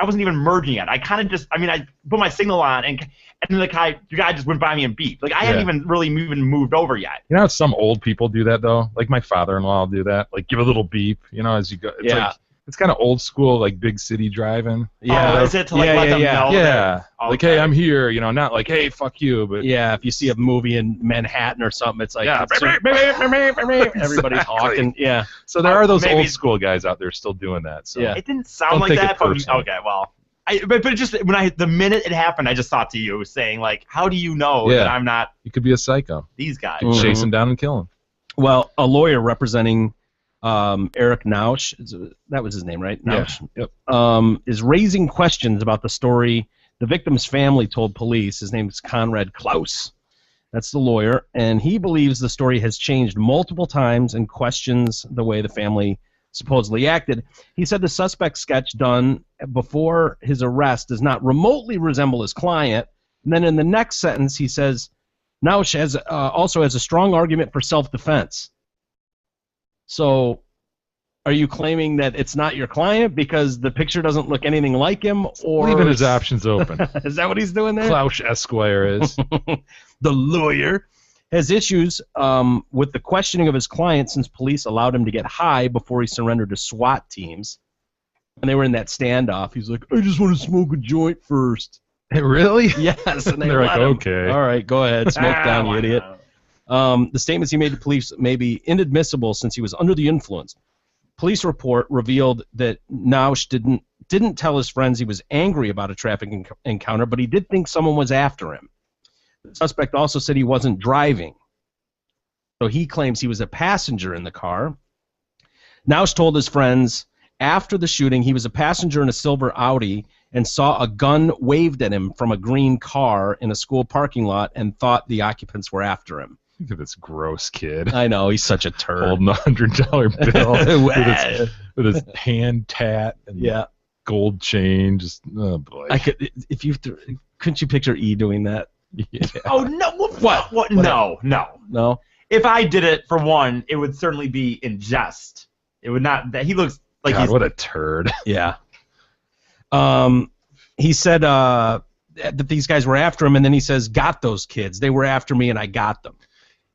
[SPEAKER 7] wasn't even merging yet. I kind of just, I put my signal on, and then the guy just went by me and beeped. Like I hadn't even really moved over yet.
[SPEAKER 6] You know how some old people do that though? Like my father-in-law will do that. Like give a little beep, as you go. It's
[SPEAKER 5] Yeah.
[SPEAKER 6] like, it's kind of old school, like big city driving.
[SPEAKER 5] Yeah,
[SPEAKER 7] is it to like let them know?
[SPEAKER 6] Yeah.
[SPEAKER 7] that-
[SPEAKER 6] Like,
[SPEAKER 7] Okay.
[SPEAKER 6] hey, I'm here. Not like, hey, fuck you, but
[SPEAKER 5] Yeah, if you see a movie in Manhattan or something, it's like
[SPEAKER 6] Yeah.
[SPEAKER 5] everybody's talking. Yeah,
[SPEAKER 6] So there are those
[SPEAKER 7] maybe-
[SPEAKER 6] old school guys out there still doing that. So
[SPEAKER 5] Yeah.
[SPEAKER 7] It didn't sound
[SPEAKER 6] Don't
[SPEAKER 7] like
[SPEAKER 6] take it
[SPEAKER 7] that, but
[SPEAKER 6] personally.
[SPEAKER 7] okay, well. But it just the minute it happened, I just thought to you saying like, how do you know
[SPEAKER 6] Yeah.
[SPEAKER 7] that I'm not
[SPEAKER 6] you could be a psycho.
[SPEAKER 7] these guys?
[SPEAKER 5] Mhm.
[SPEAKER 6] Chase him down and kill him.
[SPEAKER 5] Well, a lawyer representing Eric Nausch, that was his name, right? Nausch. Yep. Is raising questions about the story the victim's family told police. His name is Conrad Klaus. That's the lawyer, and he believes the story has changed multiple times and questions the way the family supposedly acted. He said the suspect sketch done before his arrest does not remotely resemble his client. And then in the next sentence, he says, Nausch also has a strong argument for self-defense. So are you claiming that it's not your client because the picture doesn't look anything like him? Or
[SPEAKER 6] Leaving his options open.
[SPEAKER 5] Is that what he's doing there?
[SPEAKER 6] Klaus Esquire is.
[SPEAKER 5] The lawyer has issues with the questioning of his client since police allowed him to get high before he surrendered to SWAT teams. And they were in that standoff. He's like, I just want to smoke a joint first.
[SPEAKER 6] Really?
[SPEAKER 5] Yes. And
[SPEAKER 6] They're like,
[SPEAKER 5] let him.
[SPEAKER 6] okay.
[SPEAKER 5] All right, go ahead. Smoke down, you
[SPEAKER 7] Why
[SPEAKER 5] idiot.
[SPEAKER 7] not?
[SPEAKER 5] The statements he made to police may be inadmissible since he was under the influence. Police report revealed that Nausch didn't tell his friends he was angry about a traffic encounter, but he did think someone was after him. The suspect also said he wasn't driving, so he claims he was a passenger in the car. Nausch told his friends after the shooting he was a passenger in a silver Audi and saw a gun waved at him from a green car in a school parking lot and thought the occupants were after him.
[SPEAKER 6] Look at this gross kid.
[SPEAKER 5] I know, he's such a turd.
[SPEAKER 6] Holding a $100 bill with his hand tat and
[SPEAKER 5] Yeah.
[SPEAKER 6] gold chain. Just, oh boy.
[SPEAKER 5] I could, if you couldn't you picture E doing that?
[SPEAKER 6] Yeah.
[SPEAKER 7] Oh no! What? No.
[SPEAKER 5] No.
[SPEAKER 7] If I did it for one, it would certainly be in jest. It would not. That he looks like
[SPEAKER 6] God,
[SPEAKER 7] he's.
[SPEAKER 6] what a turd.
[SPEAKER 5] Yeah. He said that these guys were after him, and then he says, "Got those kids. They were after me, and I got them."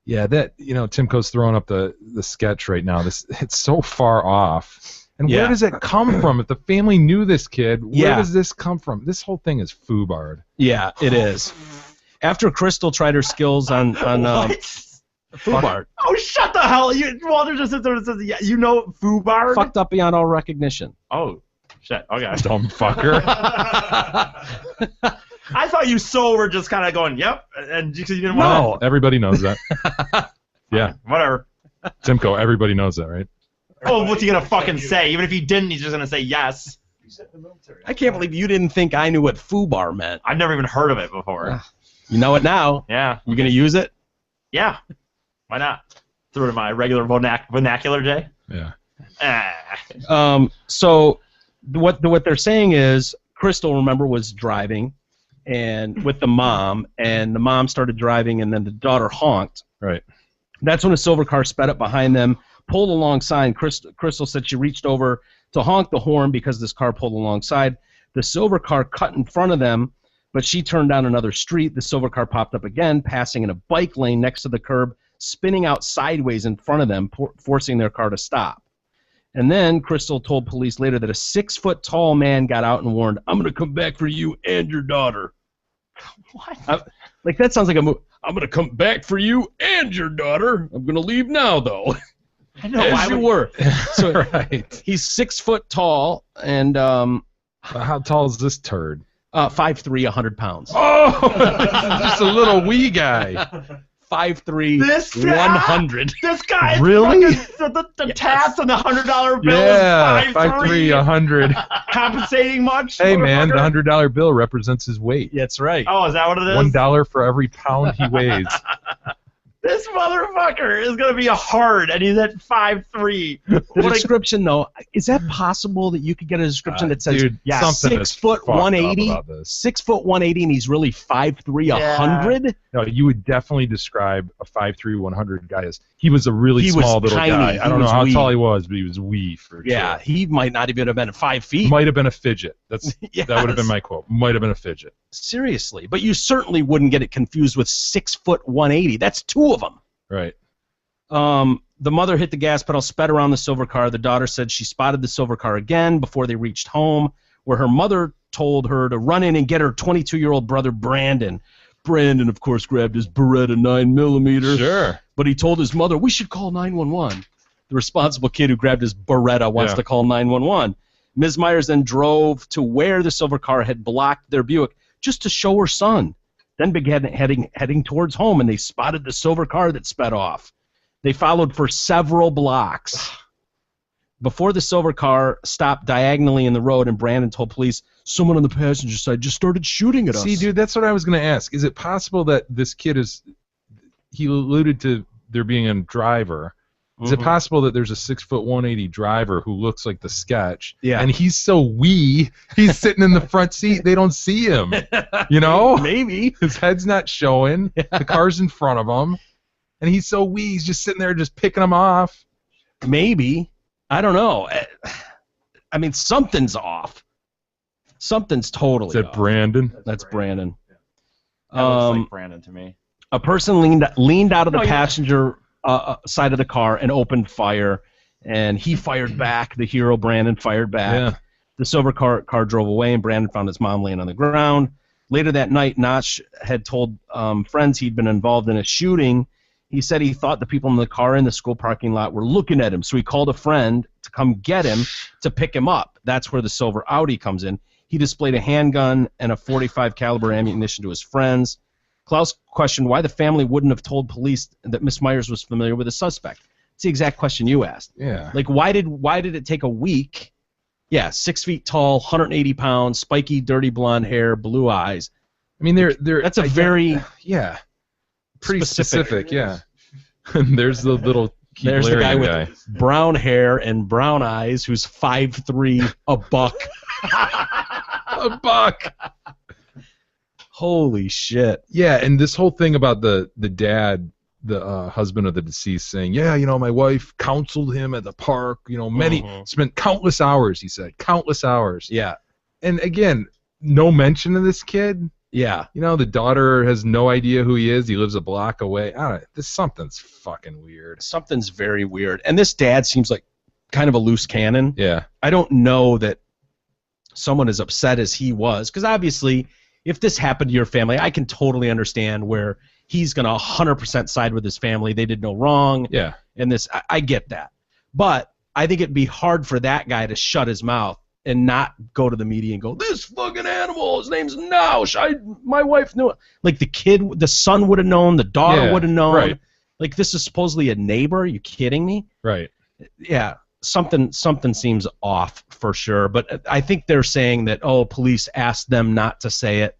[SPEAKER 6] Yeah, that Timko's throwing up the sketch right now. It's so far off. And
[SPEAKER 5] Yeah.
[SPEAKER 6] where does it come from? If the family knew this kid, where
[SPEAKER 5] Yeah.
[SPEAKER 6] does this come from? This whole thing is foobard.
[SPEAKER 5] Yeah, it is. After Crystal tried her skills on
[SPEAKER 7] What?
[SPEAKER 5] FUBAR,
[SPEAKER 7] Oh, shut the hell! Walter just sits there and says, "Yeah, you know FUBAR."
[SPEAKER 5] fucked up beyond all recognition.
[SPEAKER 7] Oh, shit. Okay.
[SPEAKER 6] Dumb fucker.
[SPEAKER 7] I thought you were just kind of going, "Yep," and because you didn't
[SPEAKER 6] No,
[SPEAKER 7] want
[SPEAKER 6] everybody knows that. Yeah,
[SPEAKER 7] whatever.
[SPEAKER 6] Timko, everybody knows that, right?
[SPEAKER 7] Oh, what's he gonna fucking say? Even if he didn't, he's just gonna say yes.
[SPEAKER 5] I can't believe you didn't think I knew what FUBAR meant.
[SPEAKER 7] I've never even heard of it before.
[SPEAKER 5] You know it now.
[SPEAKER 7] Yeah.
[SPEAKER 5] You gonna use it?
[SPEAKER 7] Yeah. Why not? Throw it in my regular vernacular, Jay.
[SPEAKER 6] Yeah.
[SPEAKER 7] Ah.
[SPEAKER 5] So what they're saying is Crystal, remember, was driving and with the mom, and the mom started driving, and then the daughter honked.
[SPEAKER 6] Right.
[SPEAKER 5] That's when a silver car sped up behind them, pulled alongside. Crystal said she reached over to honk the horn because this car pulled alongside. The silver car cut in front of them, but she turned down another street. The silver car popped up again, passing in a bike lane next to the curb, spinning out sideways in front of them, forcing their car to stop. And then Crystal told police later that a 6-foot-tall man got out and warned, "I'm going to come back for you and your daughter."
[SPEAKER 7] What?
[SPEAKER 5] Like, that sounds like a movie. "I'm going to come back for you and your daughter. I'm going to leave now, though."
[SPEAKER 7] I know.
[SPEAKER 5] As you were. So
[SPEAKER 6] Right.
[SPEAKER 5] he's 6 foot tall and
[SPEAKER 6] How tall is this turd?
[SPEAKER 5] 5'3", 100 pounds.
[SPEAKER 6] Oh, just a little wee guy.
[SPEAKER 5] 5'3",
[SPEAKER 7] This guy?
[SPEAKER 5] 100.
[SPEAKER 7] This guy is
[SPEAKER 6] Really?
[SPEAKER 7] fucking the tats and the $100 bill
[SPEAKER 6] Yeah,
[SPEAKER 7] is
[SPEAKER 6] 5'3", 100.
[SPEAKER 7] compensating much?
[SPEAKER 6] Hey, man, the
[SPEAKER 7] motherfucker?
[SPEAKER 6] $100 bill represents his weight.
[SPEAKER 5] That's right.
[SPEAKER 7] Oh, is that what it is?
[SPEAKER 6] $1 for every pound he weighs.
[SPEAKER 7] This motherfucker is gonna be a hard, and he's at 5'3".
[SPEAKER 5] The
[SPEAKER 7] What a-
[SPEAKER 5] description, though, is that possible that you could get a description that says
[SPEAKER 6] Dude,
[SPEAKER 7] yeah,
[SPEAKER 6] something
[SPEAKER 5] 6
[SPEAKER 6] is
[SPEAKER 5] foot
[SPEAKER 6] fucked up
[SPEAKER 5] 180,
[SPEAKER 6] about this.
[SPEAKER 5] 6 foot 180, and he's really 5'3",
[SPEAKER 7] Yeah.
[SPEAKER 5] 100?
[SPEAKER 6] No, you would definitely describe a 5'3", 100 guy as he was a really
[SPEAKER 5] He was
[SPEAKER 6] small little
[SPEAKER 5] tiny.
[SPEAKER 6] guy.
[SPEAKER 5] He
[SPEAKER 6] I don't know
[SPEAKER 5] was
[SPEAKER 6] how
[SPEAKER 5] wee.
[SPEAKER 6] tall he was, but he was wee for
[SPEAKER 5] Yeah,
[SPEAKER 6] sure.
[SPEAKER 5] he might not even have been 5 feet.
[SPEAKER 6] Might have been a fidget. That would have been
[SPEAKER 5] Yes.
[SPEAKER 6] my quote. Might have been a fidget.
[SPEAKER 5] Seriously, but you certainly wouldn't get it confused with 6 foot 180. That's two of them.
[SPEAKER 6] Right.
[SPEAKER 5] The mother hit the gas pedal, sped around the silver car. The daughter said she spotted the silver car again before they reached home, where her mother told her to run in and get her 22-year-old brother, Brandon. Brandon, of course, grabbed his Beretta 9mm.
[SPEAKER 6] Sure.
[SPEAKER 5] But he told his mother, "We should call 911. The responsible kid who grabbed his Beretta wants
[SPEAKER 6] Yeah.
[SPEAKER 5] to call 911. Ms. Myers then drove to where the silver car had blocked their Buick just to show her son. Then began heading towards home, and they spotted the silver car that sped off. They followed for several blocks before the silver car stopped diagonally in the road, and Brandon told police someone on the passenger side just started shooting at us.
[SPEAKER 6] See, dude, that's what I was going to ask. Is it possible that this kid is... He alluded to there being a driver. Is it possible that there's a 6 foot 180 driver who looks like the sketch?
[SPEAKER 5] Yeah.
[SPEAKER 6] And he's so wee, he's sitting in the front seat. They don't see him. You know?
[SPEAKER 5] Maybe.
[SPEAKER 6] His head's not showing. The car's in front of him. And he's so wee, he's just sitting there just picking them off.
[SPEAKER 5] Maybe. I don't know. I mean, something's off. Something's totally
[SPEAKER 6] Is that
[SPEAKER 5] off.
[SPEAKER 6] Brandon?
[SPEAKER 5] That's Brandon.
[SPEAKER 7] That looks like Brandon to me.
[SPEAKER 5] A person leaned out of the
[SPEAKER 7] No, you're-
[SPEAKER 5] passenger side of the car and opened fire, and he fired back. The hero Brandon fired back.
[SPEAKER 6] Yeah.
[SPEAKER 5] The silver car drove away, and Brandon found his mom laying on the ground. Later that night, Notch had told friends he'd been involved in a shooting. He said he thought the people in the car in the school parking lot were looking at him, so he called a friend to come get him to pick him up. That's where the silver Audi comes in. He displayed a handgun and a .45 caliber ammunition to his friends. Klaus questioned why the family wouldn't have told police that Miss Myers was familiar with the suspect. It's the exact question you asked.
[SPEAKER 6] Yeah.
[SPEAKER 5] Like, why did it take a week? Yeah, 6 feet tall, 180 pounds, spiky, dirty blonde hair, blue eyes.
[SPEAKER 6] I mean,
[SPEAKER 5] That's a very
[SPEAKER 6] yeah, pretty
[SPEAKER 5] specific.
[SPEAKER 6] specific. Yeah. And there's the little Keith
[SPEAKER 5] There's the guy
[SPEAKER 6] Larian
[SPEAKER 5] with brown hair and brown eyes who's 5'3", a buck.
[SPEAKER 6] a buck.
[SPEAKER 5] Holy shit.
[SPEAKER 6] Yeah, and this whole thing about the dad, the husband of the deceased, saying, yeah, you know, my wife counseled him at the park, you know, spent countless hours, he said, countless hours.
[SPEAKER 5] Yeah.
[SPEAKER 6] And again, no mention of this kid.
[SPEAKER 5] Yeah.
[SPEAKER 6] You know, the daughter has no idea who he is. He lives a block away. I don't know. Something's fucking weird.
[SPEAKER 5] Something's very weird. And this dad seems like kind of a loose cannon.
[SPEAKER 6] Yeah.
[SPEAKER 5] I don't know that someone as upset as he was, because obviously if this happened to your family, I can totally understand where he's going to 100% side with his family. They did no wrong.
[SPEAKER 6] Yeah.
[SPEAKER 5] And this, I get that. But I think it'd be hard for that guy to shut his mouth and not go to the media and go, this fucking animal, his name's Naush. My wife knew it. Like the son would have known, the daughter would have known.
[SPEAKER 6] Right.
[SPEAKER 5] Like, this is supposedly a neighbor. Are you kidding me?
[SPEAKER 6] Right.
[SPEAKER 5] Yeah. Something seems off for sure. But I think they're saying that, oh, police asked them not to say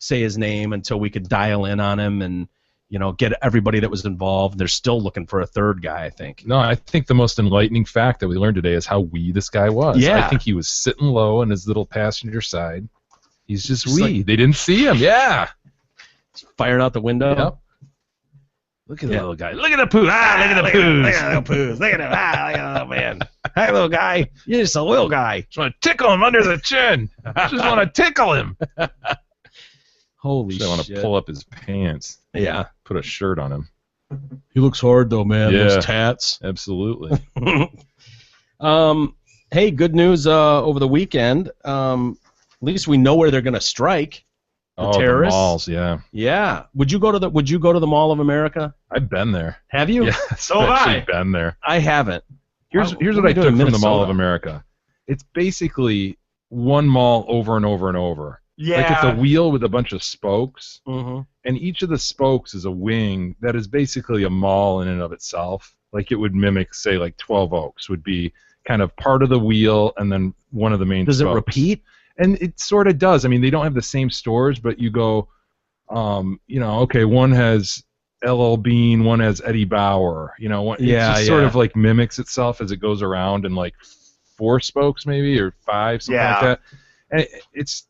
[SPEAKER 5] his name until we could dial in on him and, you know, get everybody that was involved. They're still looking for a third guy, I think.
[SPEAKER 6] No, I think the most enlightening fact that we learned today is how wee this guy was.
[SPEAKER 5] Yeah.
[SPEAKER 6] I think he was sitting low in his little passenger side. He's just
[SPEAKER 5] Just
[SPEAKER 6] wee. They didn't see him. Yeah.
[SPEAKER 5] Firing out the window.
[SPEAKER 6] Yep. Look at the
[SPEAKER 5] Yeah.
[SPEAKER 6] little guy. Look at the poo. Ah, look at the poos.
[SPEAKER 5] Look at the poos. Look at him. Ah, look at that man. Hi, little guy. You're just a little guy.
[SPEAKER 6] Just want to tickle him under the chin. Just want to tickle him.
[SPEAKER 5] Holy
[SPEAKER 6] I want to
[SPEAKER 5] shit.
[SPEAKER 6] pull up his pants.
[SPEAKER 5] Yeah.
[SPEAKER 6] Put a shirt on him.
[SPEAKER 5] He looks hard though, man.
[SPEAKER 6] Yeah.
[SPEAKER 5] Those tats.
[SPEAKER 6] Absolutely.
[SPEAKER 5] Hey, good news over the weekend. At least we know where they're going to strike. The terrorists.
[SPEAKER 6] The malls, yeah.
[SPEAKER 5] Yeah. Would you go to the Mall of America?
[SPEAKER 6] I've been there.
[SPEAKER 5] Have you?
[SPEAKER 6] Yeah,
[SPEAKER 7] So have
[SPEAKER 6] I've
[SPEAKER 7] I.
[SPEAKER 6] actually been there.
[SPEAKER 5] I haven't.
[SPEAKER 6] Here's
[SPEAKER 5] What
[SPEAKER 6] what
[SPEAKER 5] are
[SPEAKER 6] I
[SPEAKER 5] we
[SPEAKER 6] took
[SPEAKER 5] doing in
[SPEAKER 6] from the Mall of
[SPEAKER 5] Minnesota?
[SPEAKER 6] America. It's basically one mall over and over and over.
[SPEAKER 7] Yeah.
[SPEAKER 6] Like it's a wheel with a bunch of spokes,
[SPEAKER 5] Mm-hmm.
[SPEAKER 6] and each of the spokes is a wing that is basically a mall in and of itself. Like it would mimic, say, like 12 Oaks would be kind of part of the wheel and then one of the main
[SPEAKER 5] Does
[SPEAKER 6] spokes.
[SPEAKER 5] it repeat?
[SPEAKER 6] And it sort of does. I mean, they don't have the same stores, but you go, okay, one has LL Bean, one has Eddie Bauer. It just sort
[SPEAKER 5] yeah.
[SPEAKER 6] of like mimics itself as it goes around in like 4 spokes maybe or 5, something like that. And it's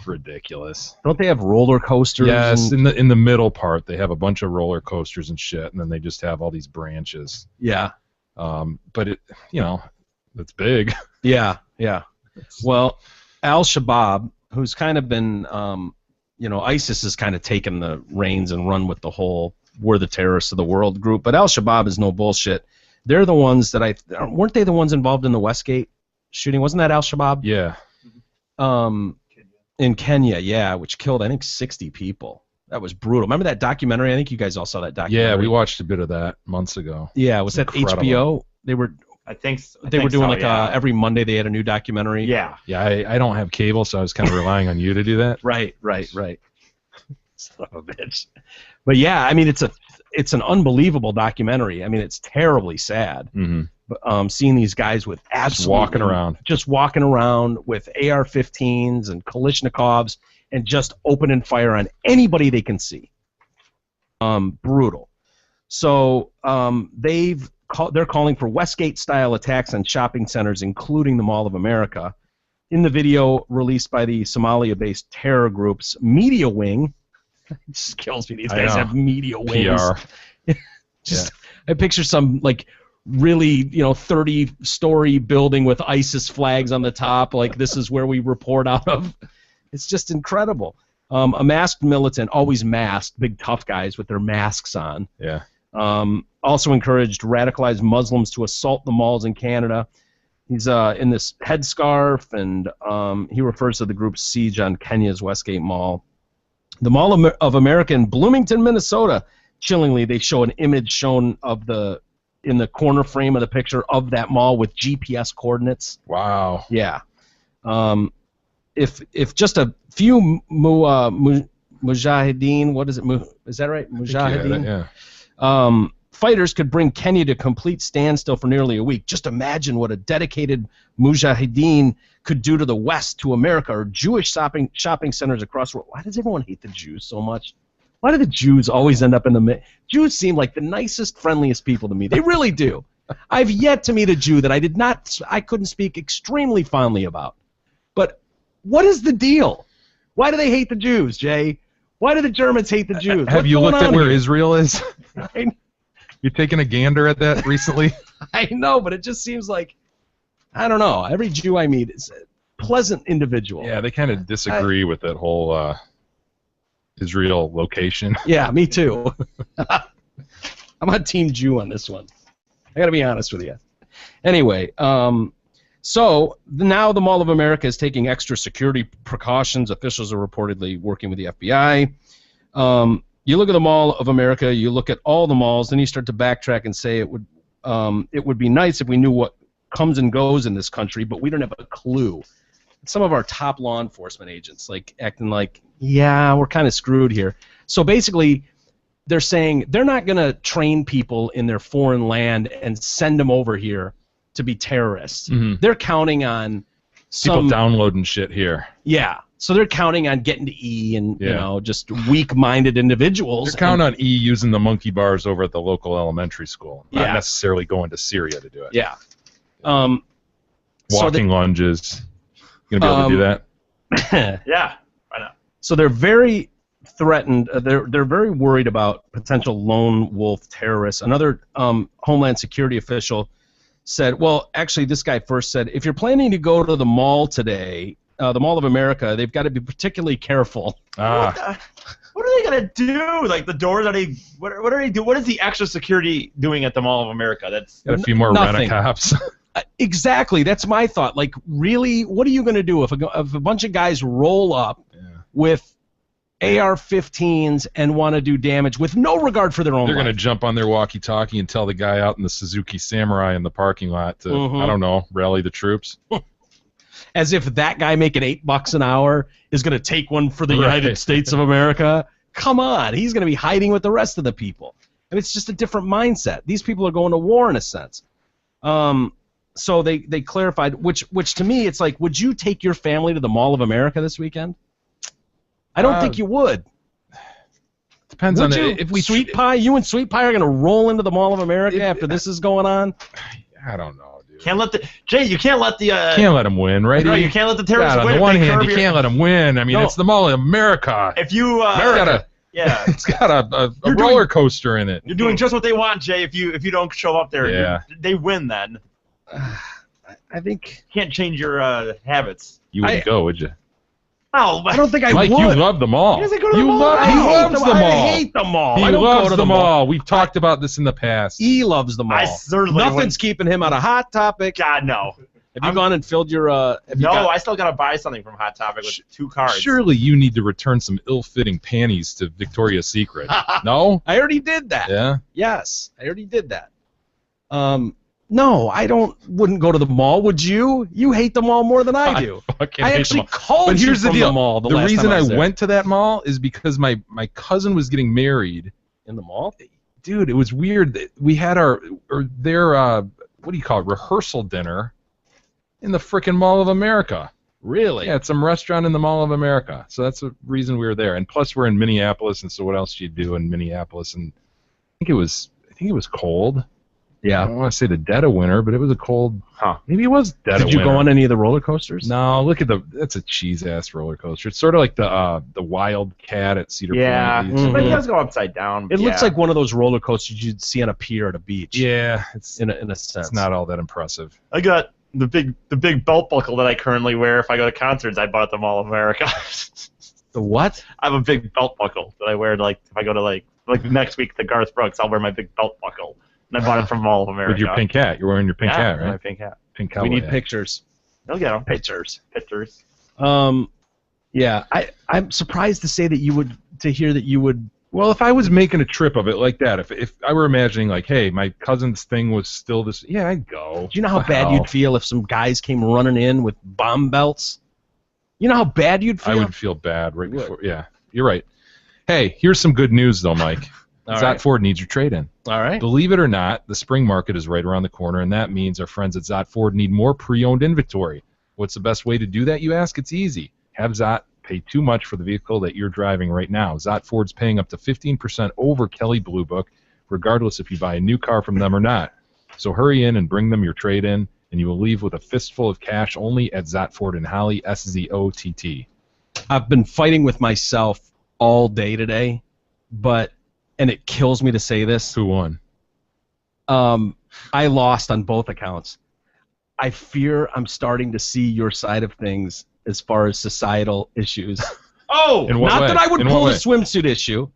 [SPEAKER 6] ridiculous.
[SPEAKER 5] Don't they have roller coasters?
[SPEAKER 6] Yes,
[SPEAKER 5] and-
[SPEAKER 6] in the middle part they have a bunch of roller coasters and shit, and then they just have all these branches.
[SPEAKER 5] Yeah.
[SPEAKER 6] But it's big.
[SPEAKER 5] Yeah. Yeah. Well, Al-Shabaab, who's kind of been, ISIS has kind of taken the reins and run with the whole "we're the terrorists of the world" group, but Al-Shabaab is no bullshit. They're the ones that weren't they the ones involved in the Westgate shooting? Wasn't that Al-Shabaab?
[SPEAKER 6] Yeah.
[SPEAKER 5] In Kenya, yeah, which killed I think 60 people. That was brutal. Remember that documentary? I think you guys all saw that documentary.
[SPEAKER 6] Yeah, we watched a bit of that months ago.
[SPEAKER 5] Yeah, was that
[SPEAKER 6] Incredible.
[SPEAKER 5] HBO? They were
[SPEAKER 7] I think
[SPEAKER 5] doing
[SPEAKER 7] so, yeah.
[SPEAKER 5] every Monday they had a new documentary.
[SPEAKER 7] Yeah.
[SPEAKER 6] Yeah, I don't have cable, so I was kind of relying on you to do that.
[SPEAKER 5] Right. Son of a bitch. But yeah, I mean it's an unbelievable documentary. I mean it's terribly sad.
[SPEAKER 6] Mm-hmm.
[SPEAKER 5] But, seeing these guys with absolutely just walking around with AR-15s and Kalashnikovs and just opening fire on anybody they can see. Brutal. So they're calling for Westgate-style attacks on shopping centers, including the Mall of America. In the video released by the Somalia-based terror group's media wing, it just kills me. These
[SPEAKER 6] I
[SPEAKER 5] guys
[SPEAKER 6] know.
[SPEAKER 5] have media wings.
[SPEAKER 6] PR.
[SPEAKER 5] I picture some like really 30-story building with ISIS flags on the top. Like this is where we report out of. It's just incredible. A masked militant, always masked, big tough guys with their masks on.
[SPEAKER 6] Yeah.
[SPEAKER 5] Also encouraged radicalized Muslims to assault the malls in Canada. He's in this headscarf, and he refers to the group's siege on Kenya's Westgate Mall. The Mall of America in Bloomington, Minnesota. Chillingly, they show an image shown of in the corner frame of the picture of that mall with GPS coordinates.
[SPEAKER 6] Wow.
[SPEAKER 5] Yeah. If just a few mujahideen, what is it? Is that right? Mujahideen.
[SPEAKER 6] Yeah.
[SPEAKER 5] Fighters could bring Kenya to complete standstill for nearly a week. Just imagine what a dedicated mujahideen could do to the West, to America, or Jewish shopping centers across the world. Why does everyone hate the Jews so much? Why do the Jews always end up in the Jews seem like the nicest, friendliest people to me. They really do. I've yet to meet a Jew that I couldn't speak extremely fondly about. But what is the deal? Why do they hate the Jews, Jay? Why do the Germans hate the Jews?
[SPEAKER 6] Have
[SPEAKER 5] What's
[SPEAKER 6] you
[SPEAKER 5] going
[SPEAKER 6] looked at
[SPEAKER 5] on
[SPEAKER 6] where
[SPEAKER 5] here?
[SPEAKER 6] Israel is?
[SPEAKER 5] I
[SPEAKER 6] You taken a gander at that recently?
[SPEAKER 5] I know, but it just seems like, I don't know, every Jew I meet is a pleasant individual.
[SPEAKER 6] Yeah, they kind of disagree with that whole Israel location.
[SPEAKER 5] Yeah, me too. I'm on Team Jew on this one. I got to be honest with you. Anyway, so now the Mall of America is taking extra security precautions. Officials are reportedly working with the FBI. You look at the Mall of America, you look at all the malls, then you start to backtrack and say it would be nice if we knew what comes and goes in this country, but we don't have a clue. Some of our top law enforcement agents acting like, yeah, we're kind of screwed here. So basically, they're saying they're not going to train people in their foreign land and send them over here to be terrorists.
[SPEAKER 6] Mhm.
[SPEAKER 5] They're counting on
[SPEAKER 6] People downloading shit here.
[SPEAKER 5] Yeah. So they're counting on getting to E and
[SPEAKER 6] Yeah.
[SPEAKER 5] just weak-minded individuals.
[SPEAKER 6] They're counting on E using the monkey bars over at the local elementary school, not
[SPEAKER 5] Yeah.
[SPEAKER 6] necessarily going to Syria to do it.
[SPEAKER 5] Yeah.
[SPEAKER 6] Walking lunges. You gonna be able to do that?
[SPEAKER 7] Yeah. Why not?
[SPEAKER 5] So they're very threatened. They're very worried about potential lone wolf terrorists. Another Homeland Security official said, well, actually, this guy first said, if you're planning to go to the mall today, the Mall of America, they've got to be particularly careful.
[SPEAKER 7] What are they gonna do? Like the doors? Are they? What are they do? What is the extra security doing at the Mall of America? That's
[SPEAKER 6] Got a few more
[SPEAKER 5] Nothing.
[SPEAKER 6] rent-a-cops.
[SPEAKER 5] Exactly. That's my thought. Like, really, what are you going to do if a bunch of guys roll up with AR-15s and want to do damage with no regard for their own
[SPEAKER 6] They're
[SPEAKER 5] life?
[SPEAKER 6] going to jump on their walkie-talkie and tell the guy out in the Suzuki Samurai in the parking lot to, I don't know, rally the troops.
[SPEAKER 5] As if that guy making $8 an hour is going to take one for the United States of America. Come on. He's going to be hiding with the rest of the people. And it's just a different mindset. These people are going to war in a sense. So they clarified, which to me, it's like, would you take your family to the Mall of America this weekend? I don't think you would.
[SPEAKER 6] Depends
[SPEAKER 5] Would
[SPEAKER 6] on
[SPEAKER 5] you?
[SPEAKER 6] if we
[SPEAKER 5] Sweet Pie, you and Sweet Pie are going to roll into the Mall of America after this is going on?
[SPEAKER 6] I don't know, dude.
[SPEAKER 7] can't let the Jay. You can't let the
[SPEAKER 6] Can't let them win, right?
[SPEAKER 7] no, you can't let the terrorists
[SPEAKER 6] God,
[SPEAKER 7] win.
[SPEAKER 6] on the
[SPEAKER 7] if
[SPEAKER 6] one
[SPEAKER 7] they
[SPEAKER 6] hand,
[SPEAKER 7] curb
[SPEAKER 6] you
[SPEAKER 7] your-
[SPEAKER 6] can't let them win. I mean,
[SPEAKER 5] No.
[SPEAKER 6] it's the Mall of America.
[SPEAKER 7] If you
[SPEAKER 6] Yeah. It's got a
[SPEAKER 7] You're
[SPEAKER 6] roller coaster in it.
[SPEAKER 7] you're doing just what they want, Jay. If you don't show up there,
[SPEAKER 6] Yeah.
[SPEAKER 7] they win. Then
[SPEAKER 5] I think...
[SPEAKER 7] you can't change your habits.
[SPEAKER 6] You wouldn't go, would you?
[SPEAKER 7] Oh,
[SPEAKER 5] I don't think I
[SPEAKER 6] Mike,
[SPEAKER 5] would.
[SPEAKER 6] you love the mall.
[SPEAKER 7] He doesn't go to the
[SPEAKER 6] You
[SPEAKER 7] mall.
[SPEAKER 6] love,
[SPEAKER 7] I
[SPEAKER 6] he
[SPEAKER 7] hate
[SPEAKER 6] loves the
[SPEAKER 5] I
[SPEAKER 6] mall.
[SPEAKER 5] hate the mall.
[SPEAKER 6] He
[SPEAKER 5] I don't
[SPEAKER 6] loves
[SPEAKER 5] go to
[SPEAKER 6] the mall. We've talked about this in the past.
[SPEAKER 5] He loves the mall.
[SPEAKER 7] I certainly
[SPEAKER 5] Nothing's
[SPEAKER 7] wouldn't.
[SPEAKER 5] keeping him out of Hot Topic.
[SPEAKER 7] God no.
[SPEAKER 5] Have you gone and filled your...
[SPEAKER 7] I still gotta buy something from Hot Topic with 2 cards.
[SPEAKER 6] Surely you need to return some ill-fitting panties to Victoria's Secret. No?
[SPEAKER 5] I already did that.
[SPEAKER 6] Yeah?
[SPEAKER 5] Yes, I already did that. No, I wouldn't go to the mall. Would you? You hate the mall more than I do.
[SPEAKER 6] Fucking
[SPEAKER 5] I
[SPEAKER 6] hate the
[SPEAKER 5] actually
[SPEAKER 6] mall.
[SPEAKER 5] called
[SPEAKER 6] But
[SPEAKER 5] you
[SPEAKER 6] here's the
[SPEAKER 5] from
[SPEAKER 6] deal.
[SPEAKER 5] the mall the
[SPEAKER 6] The
[SPEAKER 5] last
[SPEAKER 6] reason
[SPEAKER 5] time I
[SPEAKER 6] I
[SPEAKER 5] was there.
[SPEAKER 6] went to that mall is because my cousin was getting married.
[SPEAKER 5] In the mall?
[SPEAKER 6] Dude, it was weird. We had their what do you call it, rehearsal dinner in the frickin' Mall of America.
[SPEAKER 5] Really?
[SPEAKER 6] Yeah, it's some restaurant in the Mall of America. So that's the reason we were there. And plus we're in Minneapolis, and so what else do you do in Minneapolis? And I think it was cold. I
[SPEAKER 5] Yeah.
[SPEAKER 6] don't want to say the dead of winter, but it was a cold. Maybe it was dead of
[SPEAKER 5] Did
[SPEAKER 6] winter.
[SPEAKER 5] you go on any of the roller coasters?
[SPEAKER 6] No, look at that's a cheese ass roller coaster. It's sort of like the Wildcat at Cedar
[SPEAKER 7] Yeah,
[SPEAKER 6] Point.
[SPEAKER 5] Mhm.
[SPEAKER 7] but he does go upside down.
[SPEAKER 5] It looks
[SPEAKER 7] yeah.
[SPEAKER 5] like one of those roller coasters you'd see on a pier at a beach.
[SPEAKER 6] Yeah, it's
[SPEAKER 5] In a sense.
[SPEAKER 6] it's not all that impressive.
[SPEAKER 7] I got the big belt buckle that I currently wear if I go to concerts. I bought at the Mall of America.
[SPEAKER 5] The what?
[SPEAKER 7] I have a big belt buckle that I wear if I go to like next week to Garth Brooks. I'll wear my big belt buckle, and I bought it from Mall of America.
[SPEAKER 6] With your pink hat. You're wearing your pink hat,
[SPEAKER 7] My
[SPEAKER 6] right?
[SPEAKER 7] pink hat.
[SPEAKER 6] Pink
[SPEAKER 5] We
[SPEAKER 6] cowboy
[SPEAKER 5] need
[SPEAKER 6] hat.
[SPEAKER 5] pictures.
[SPEAKER 7] They'll get them. Pictures.
[SPEAKER 5] Yeah, I'm surprised to hear that you would.
[SPEAKER 6] Well, if I was making a trip of it like that, if I were imagining like, hey, my cousin's thing was still this, yeah, I'd go.
[SPEAKER 5] Do you know how
[SPEAKER 6] What the
[SPEAKER 5] bad
[SPEAKER 6] hell?
[SPEAKER 5] you'd feel if some guys came running in with bomb belts? You know how bad you'd feel?
[SPEAKER 6] I would feel bad right before. Yeah, you're right. Hey, here's some good news though, Mike.
[SPEAKER 5] All
[SPEAKER 6] Zot
[SPEAKER 5] right.
[SPEAKER 6] Ford needs your trade-in.
[SPEAKER 5] All right.
[SPEAKER 6] Believe it or not, the spring market is right around the corner, and that means our friends at Zot Ford need more pre-owned inventory. What's the best way to do that, you ask? It's easy. Have Zot pay too much for the vehicle that you're driving right now. Zot Ford's paying up to 15% over Kelley Blue Book, regardless if you buy a new car from them or not. So hurry in and bring them your trade-in, and you will leave with a fistful of cash only at Zot Ford in Holly, SZOTT.
[SPEAKER 5] I've been fighting with myself all day today, and it kills me to say this.
[SPEAKER 6] Who won?
[SPEAKER 5] I lost on both accounts. I fear I'm starting to see your side of things as far as societal issues.
[SPEAKER 7] Oh,
[SPEAKER 6] In what
[SPEAKER 5] Not
[SPEAKER 6] way?
[SPEAKER 5] that I would
[SPEAKER 6] In
[SPEAKER 5] pull
[SPEAKER 6] what
[SPEAKER 5] the
[SPEAKER 6] way?
[SPEAKER 5] swimsuit issue.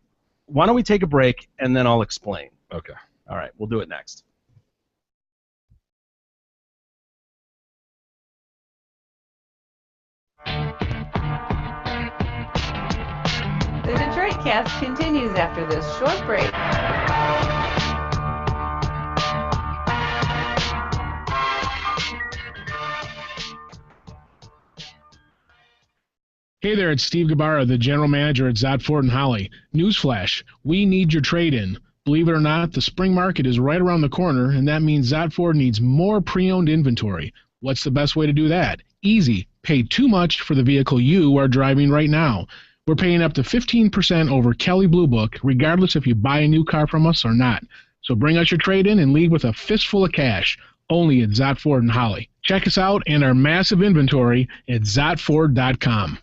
[SPEAKER 5] Why don't we take a break and then I'll explain.
[SPEAKER 6] Okay.
[SPEAKER 5] All right, we'll do it next.
[SPEAKER 2] The Detroit Cast continues after this short break.
[SPEAKER 3] Hey there, it's Steve Gabarra, the general manager at Zot Ford and Holly. Newsflash, we need your trade-in. Believe it or not, the spring market is right around the corner, and that means Zot Ford needs more pre-owned inventory. What's the best way to do that? Easy. Pay too much for the vehicle you are driving right now. We're paying up to 15% over Kelley Blue Book, regardless if you buy a new car from us or not. So bring us your trade-in and leave with a fistful of cash, only at Zot Ford and Holly. Check us out and our massive inventory at ZotFord.com.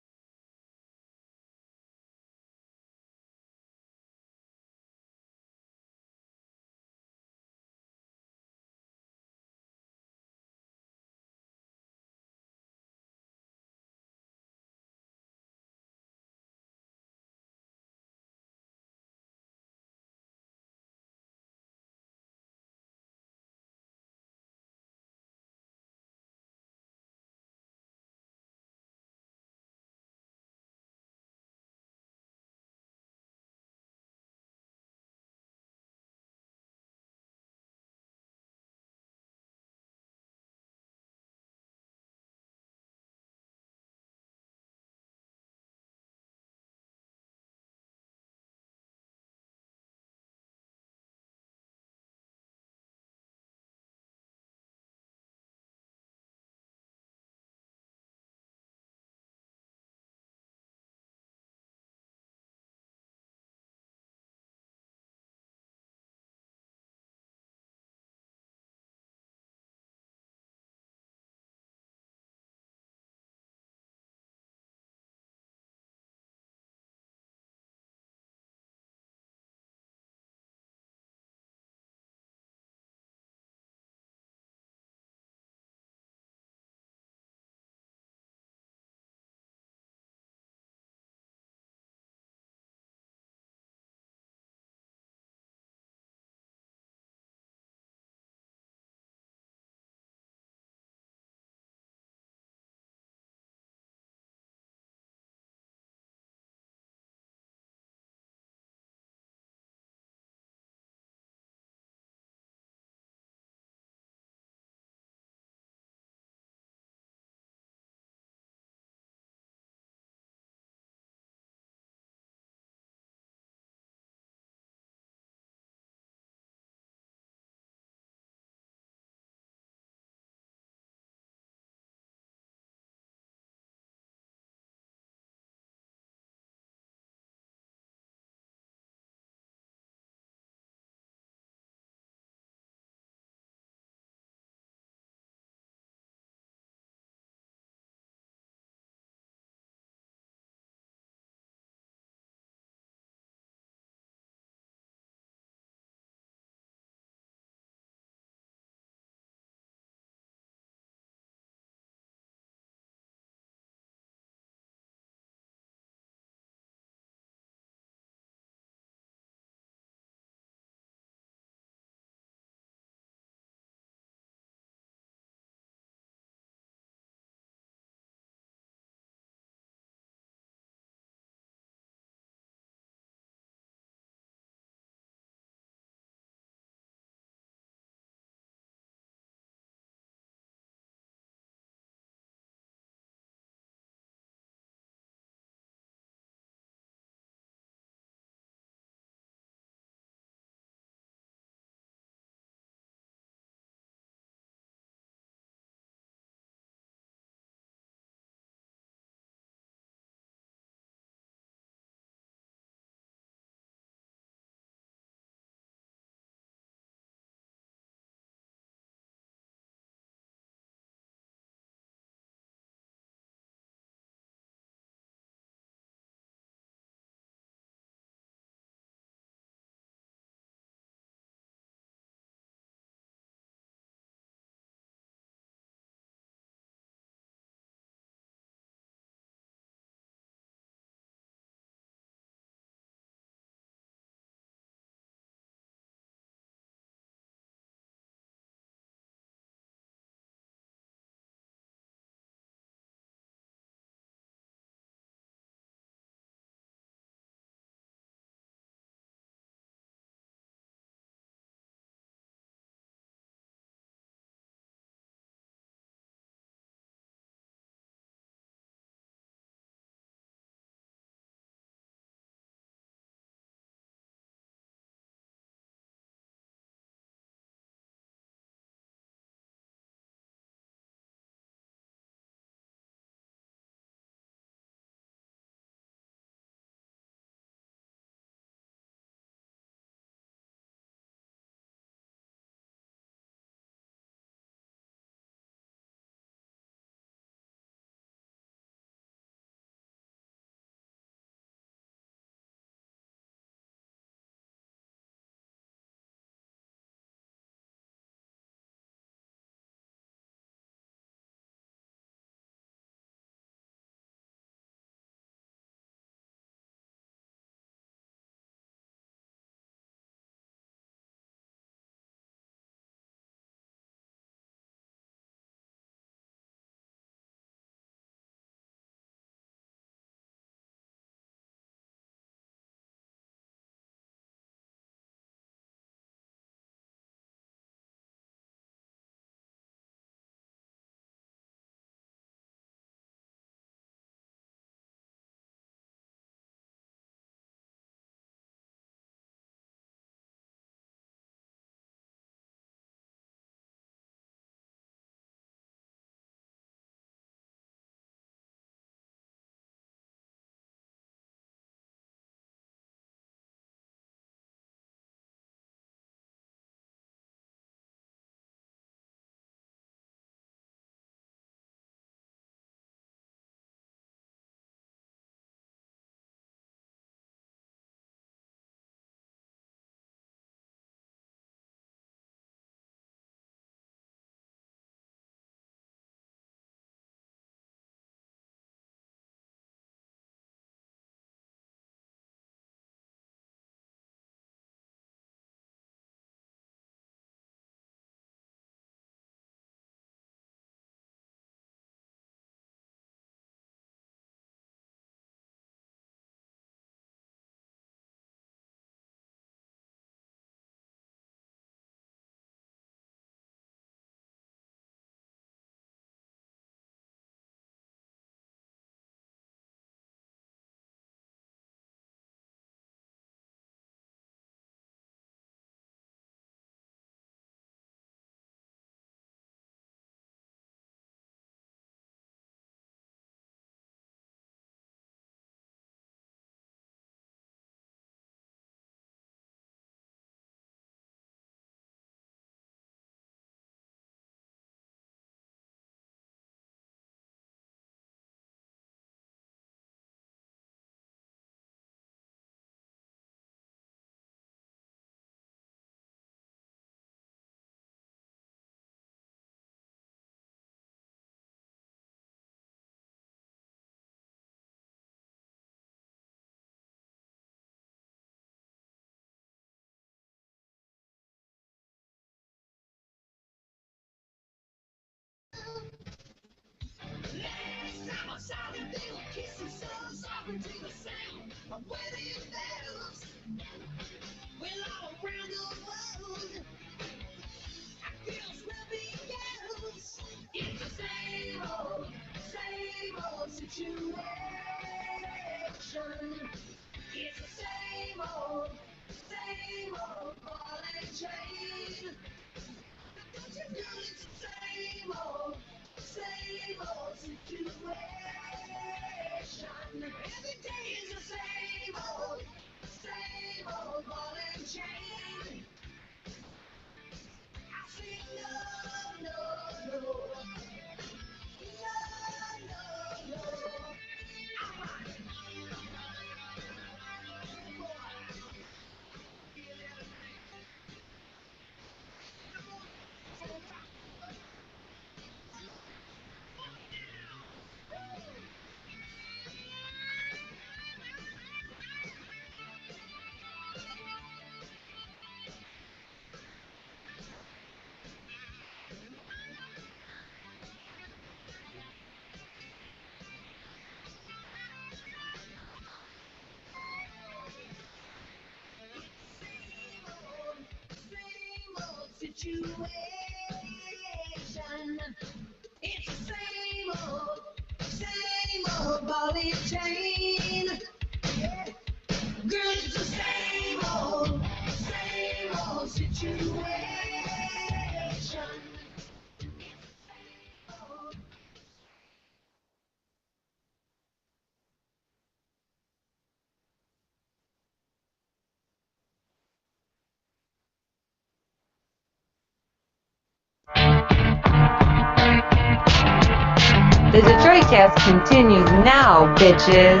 [SPEAKER 2] The Detroit Cast continues now, bitches.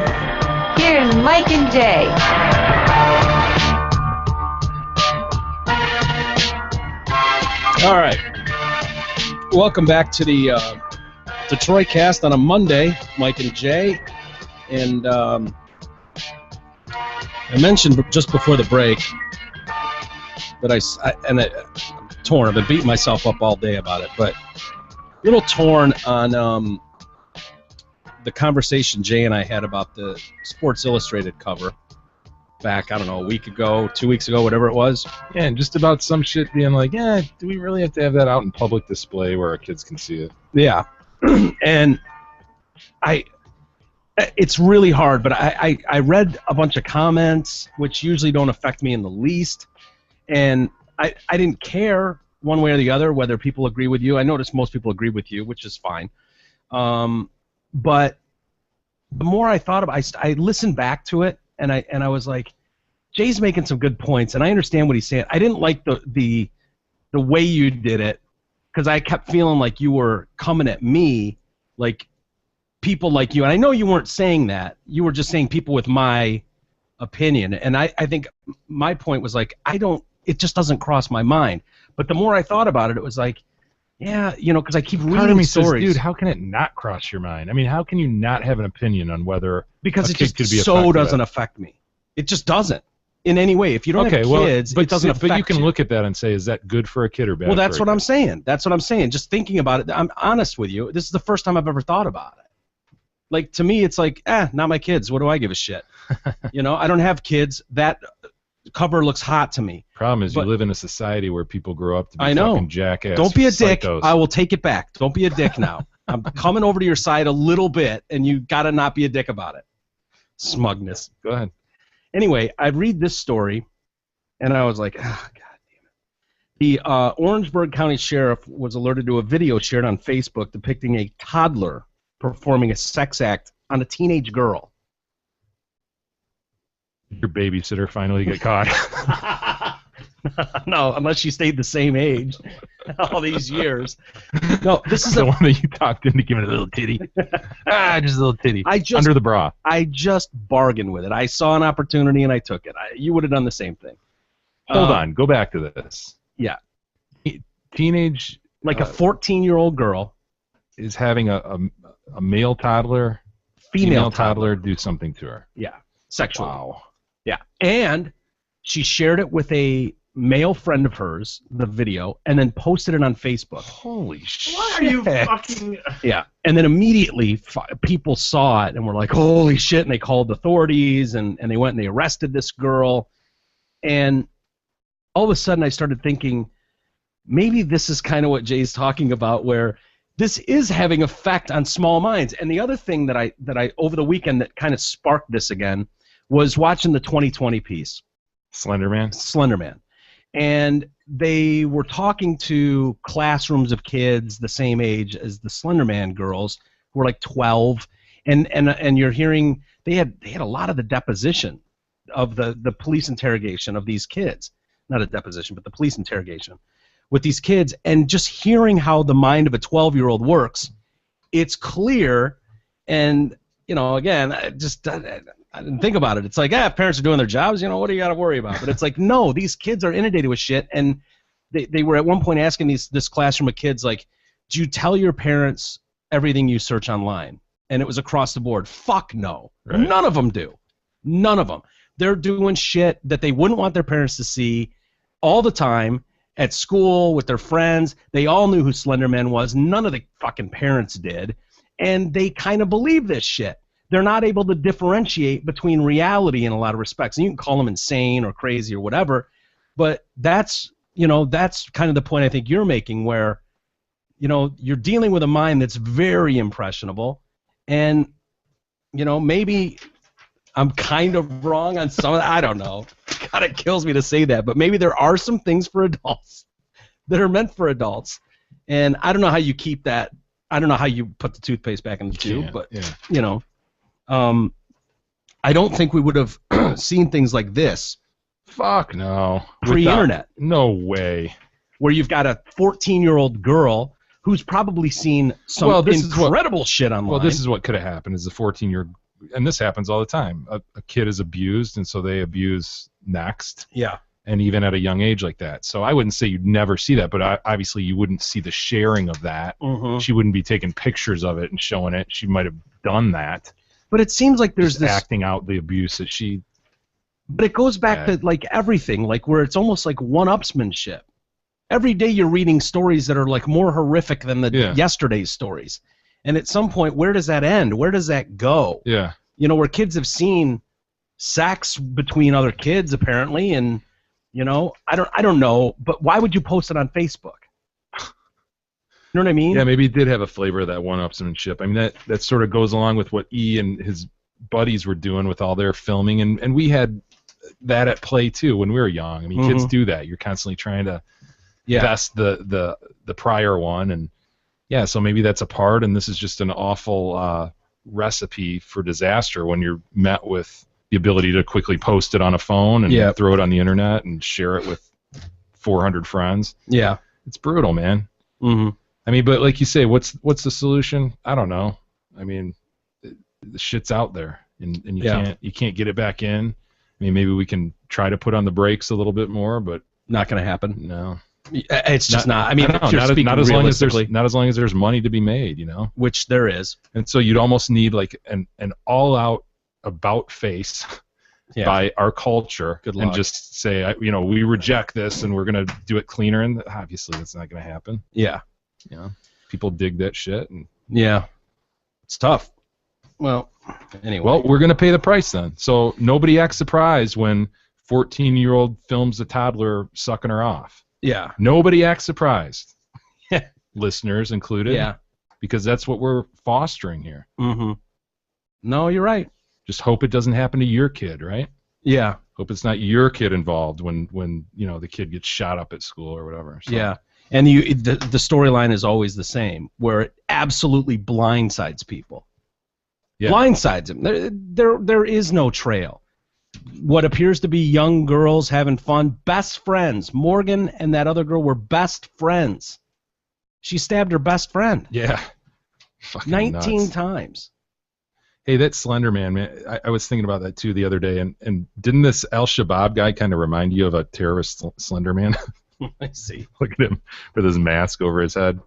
[SPEAKER 2] Here's Mike and Jay.
[SPEAKER 5] All right. Welcome back to the Detroit Cast on a Monday. Mike and Jay. And I mentioned just before the break that I'm torn. I've been beating myself up all day about it, but a little torn on the conversation Jay and I had about the Sports Illustrated cover back, I don't know, a week ago, 2 weeks ago, whatever it was.
[SPEAKER 6] Yeah, and just about some shit being like, do we really have to have that out in public display where our kids can see it?
[SPEAKER 5] Yeah. And it's really hard, but I read a bunch of comments, which usually don't affect me in the least, and I didn't care one way or the other whether people agree with you. I noticed most people agree with you, which is fine. But the more I thought about it, I listened back to it, and I was like, Jay's making some good points, and I understand what he's saying. I didn't like the way you did it, because I kept feeling like you were coming at me, like people like you. And I know you weren't saying that. You were just saying people with my opinion. And I think my point was like, it just doesn't cross my mind. But the more I thought about it, it was like, yeah, because I keep reading
[SPEAKER 6] Part of me
[SPEAKER 5] stories.
[SPEAKER 6] says, dude, how can it not cross your mind? I mean, how can you not have an opinion on whether
[SPEAKER 5] because
[SPEAKER 6] a
[SPEAKER 5] it
[SPEAKER 6] kid
[SPEAKER 5] just
[SPEAKER 6] could be
[SPEAKER 5] so
[SPEAKER 6] affected
[SPEAKER 5] doesn't
[SPEAKER 6] by it?
[SPEAKER 5] affect me. It just doesn't in any way. If you don't have kids, it doesn't affect
[SPEAKER 6] But you can look at that and say, is that good for a kid or bad?
[SPEAKER 5] Well, that's
[SPEAKER 6] for a
[SPEAKER 5] what I'm
[SPEAKER 6] kid?
[SPEAKER 5] saying. That's what I'm saying. Just thinking about it, I'm honest with you. This is the first time I've ever thought about it. Like, to me, it's like, not my kids. What do I give a shit? I don't have kids. That cover looks hot to me.
[SPEAKER 6] Problem is, you live in a society where people grow up to be
[SPEAKER 5] I know.
[SPEAKER 6] fucking jackass.
[SPEAKER 5] Don't be a dick.
[SPEAKER 6] psychos.
[SPEAKER 5] I will take it back. Don't be a dick now. I'm coming over to your side a little bit, and you got to not be a dick about it. Smugness.
[SPEAKER 6] Go ahead.
[SPEAKER 5] Anyway, I read this story, and I was like, oh, God damn it. The Orangeburg County Sheriff was alerted to a video shared on Facebook depicting a toddler performing a sex act on a teenage girl.
[SPEAKER 6] Your babysitter finally get caught.
[SPEAKER 5] No, unless she stayed the same age all these years. No, this is
[SPEAKER 6] the one that you talked into giving a little titty. Just a little titty. Under the bra.
[SPEAKER 5] I just bargained with it. I saw an opportunity and I took it. You would have done the same thing.
[SPEAKER 6] Hold on. Go back to this.
[SPEAKER 5] Yeah.
[SPEAKER 6] Teenage.
[SPEAKER 5] Like a 14-year-old girl
[SPEAKER 6] is having a male toddler,
[SPEAKER 5] female
[SPEAKER 6] toddler do something to her.
[SPEAKER 5] Yeah. Sexually.
[SPEAKER 6] Wow.
[SPEAKER 5] Yeah. And she shared it with a male friend of hers the video and then posted it on Facebook.
[SPEAKER 6] Holy shit.
[SPEAKER 7] What are you fucking...
[SPEAKER 5] Yeah, and then immediately people saw it and were like, holy shit, and they called authorities and they went and they arrested this girl. And all of a sudden I started thinking, maybe this is kind of what Jay's talking about, where this is having effect on small minds. And the other thing that I over the weekend that kind of sparked this again was watching the 2020 piece.
[SPEAKER 6] Slenderman.
[SPEAKER 5] And they were talking to classrooms of kids the same age as the Slenderman girls, who were like 12, and you're hearing they had a lot of the deposition of the police interrogation of these kids, not a deposition, but the police interrogation with these kids, and just hearing how the mind of a 12-year-old works, it's clear, and again, I didn't think about it. It's like, if parents are doing their jobs, what do you got to worry about? But it's like, no, these kids are inundated with shit, and they were at one point asking this classroom of kids, like, do you tell your parents everything you search online? And it was across the board. Fuck no. Right. None of them do. None of them. They're doing shit that they wouldn't want their parents to see all the time at school with their friends. They all knew who Slenderman was. None of the fucking parents did. And they kind of believe this shit. They're not able to differentiate between reality in a lot of respects. And you can call them insane or crazy or whatever, but that's kind of the point I think you're making, where you're dealing with a mind that's very impressionable, and maybe I'm kind of wrong on some of that. I don't know. God, it kills me to say that, but maybe there are some things for adults that are meant for adults, and I don't know how you keep that. I don't know how you put the toothpaste back in the tube, but I don't think we would have seen things like this.
[SPEAKER 6] Fuck no.
[SPEAKER 5] Pre-internet.
[SPEAKER 6] No way.
[SPEAKER 5] Where you've got a 14-year-old girl who's probably seen some incredible shit online.
[SPEAKER 6] Well, this is what could have happened, is the 14-year, and this happens all the time. A kid is abused, and so they abuse next.
[SPEAKER 5] Yeah.
[SPEAKER 6] And even at a young age like that. So I wouldn't say you'd never see that, but obviously you wouldn't see the sharing of that.
[SPEAKER 5] Mm-hmm.
[SPEAKER 6] She wouldn't be taking pictures of it and showing it. She might have done that.
[SPEAKER 5] But it seems like there's this
[SPEAKER 6] acting out the abuse that she...
[SPEAKER 5] But it goes back to like everything, like where it's almost like one-upsmanship. Every day you're reading stories that are like more horrific than yesterday's stories. And at some point, where does that end? Where does that go?
[SPEAKER 6] Yeah.
[SPEAKER 5] Where kids have seen sex between other kids apparently, and I don't know, but why would you post it on Facebook? You know what I mean?
[SPEAKER 6] Yeah, maybe it did have a flavor of that one-upsmanship. I mean, that sort of goes along with what E and his buddies were doing with all their filming, and we had that at play too when we were young. I mean, kids do that. You're constantly trying to best the prior one, and so maybe that's a part, and this is just an awful recipe for disaster when you're met with the ability to quickly post it on a phone and throw it on the internet and share it with 400 friends.
[SPEAKER 5] Yeah.
[SPEAKER 6] It's brutal, man.
[SPEAKER 5] Mm-hmm.
[SPEAKER 6] I mean, but like you say, what's the solution? I don't know. I mean, the shit's out there, and you can't get it back in. I mean, maybe we can try to put on the brakes a little bit more, but
[SPEAKER 5] not going to happen.
[SPEAKER 6] No,
[SPEAKER 5] it's just not. I mean,
[SPEAKER 6] not as long as there's money to be made,
[SPEAKER 5] which there is.
[SPEAKER 6] And so you'd almost need like an all-out about face by our culture, and just say, we reject this and we're going to do it cleaner. And obviously, that's not going to happen.
[SPEAKER 5] Yeah.
[SPEAKER 6] People dig that shit, and
[SPEAKER 5] it's tough. Well, anyway.
[SPEAKER 6] Well, we're going to pay the price then. So nobody acts surprised when 14-year-old films a toddler sucking her off.
[SPEAKER 5] Yeah.
[SPEAKER 6] Nobody acts surprised. Listeners included.
[SPEAKER 5] Yeah.
[SPEAKER 6] Because that's what we're fostering here.
[SPEAKER 5] Mm-hmm. No, you're right.
[SPEAKER 6] Just hope it doesn't happen to your kid, right?
[SPEAKER 5] Yeah.
[SPEAKER 6] Hope it's not your kid involved when the kid gets shot up at school or whatever. So.
[SPEAKER 5] Yeah. And the storyline is always the same, where it absolutely blindsides people. Yeah. Blindsides them. There is no trail. What appears to be young girls having fun, best friends. Morgan and that other girl were best friends. She stabbed her best friend.
[SPEAKER 6] Yeah. Fucking
[SPEAKER 5] 19
[SPEAKER 6] nuts.
[SPEAKER 5] times.
[SPEAKER 6] Hey, that Slenderman, man, I was thinking about that too the other day, and didn't this Al-Shabaab guy kind of remind you of a terrorist Slenderman?
[SPEAKER 5] I see.
[SPEAKER 6] Look at him with his mask over his head.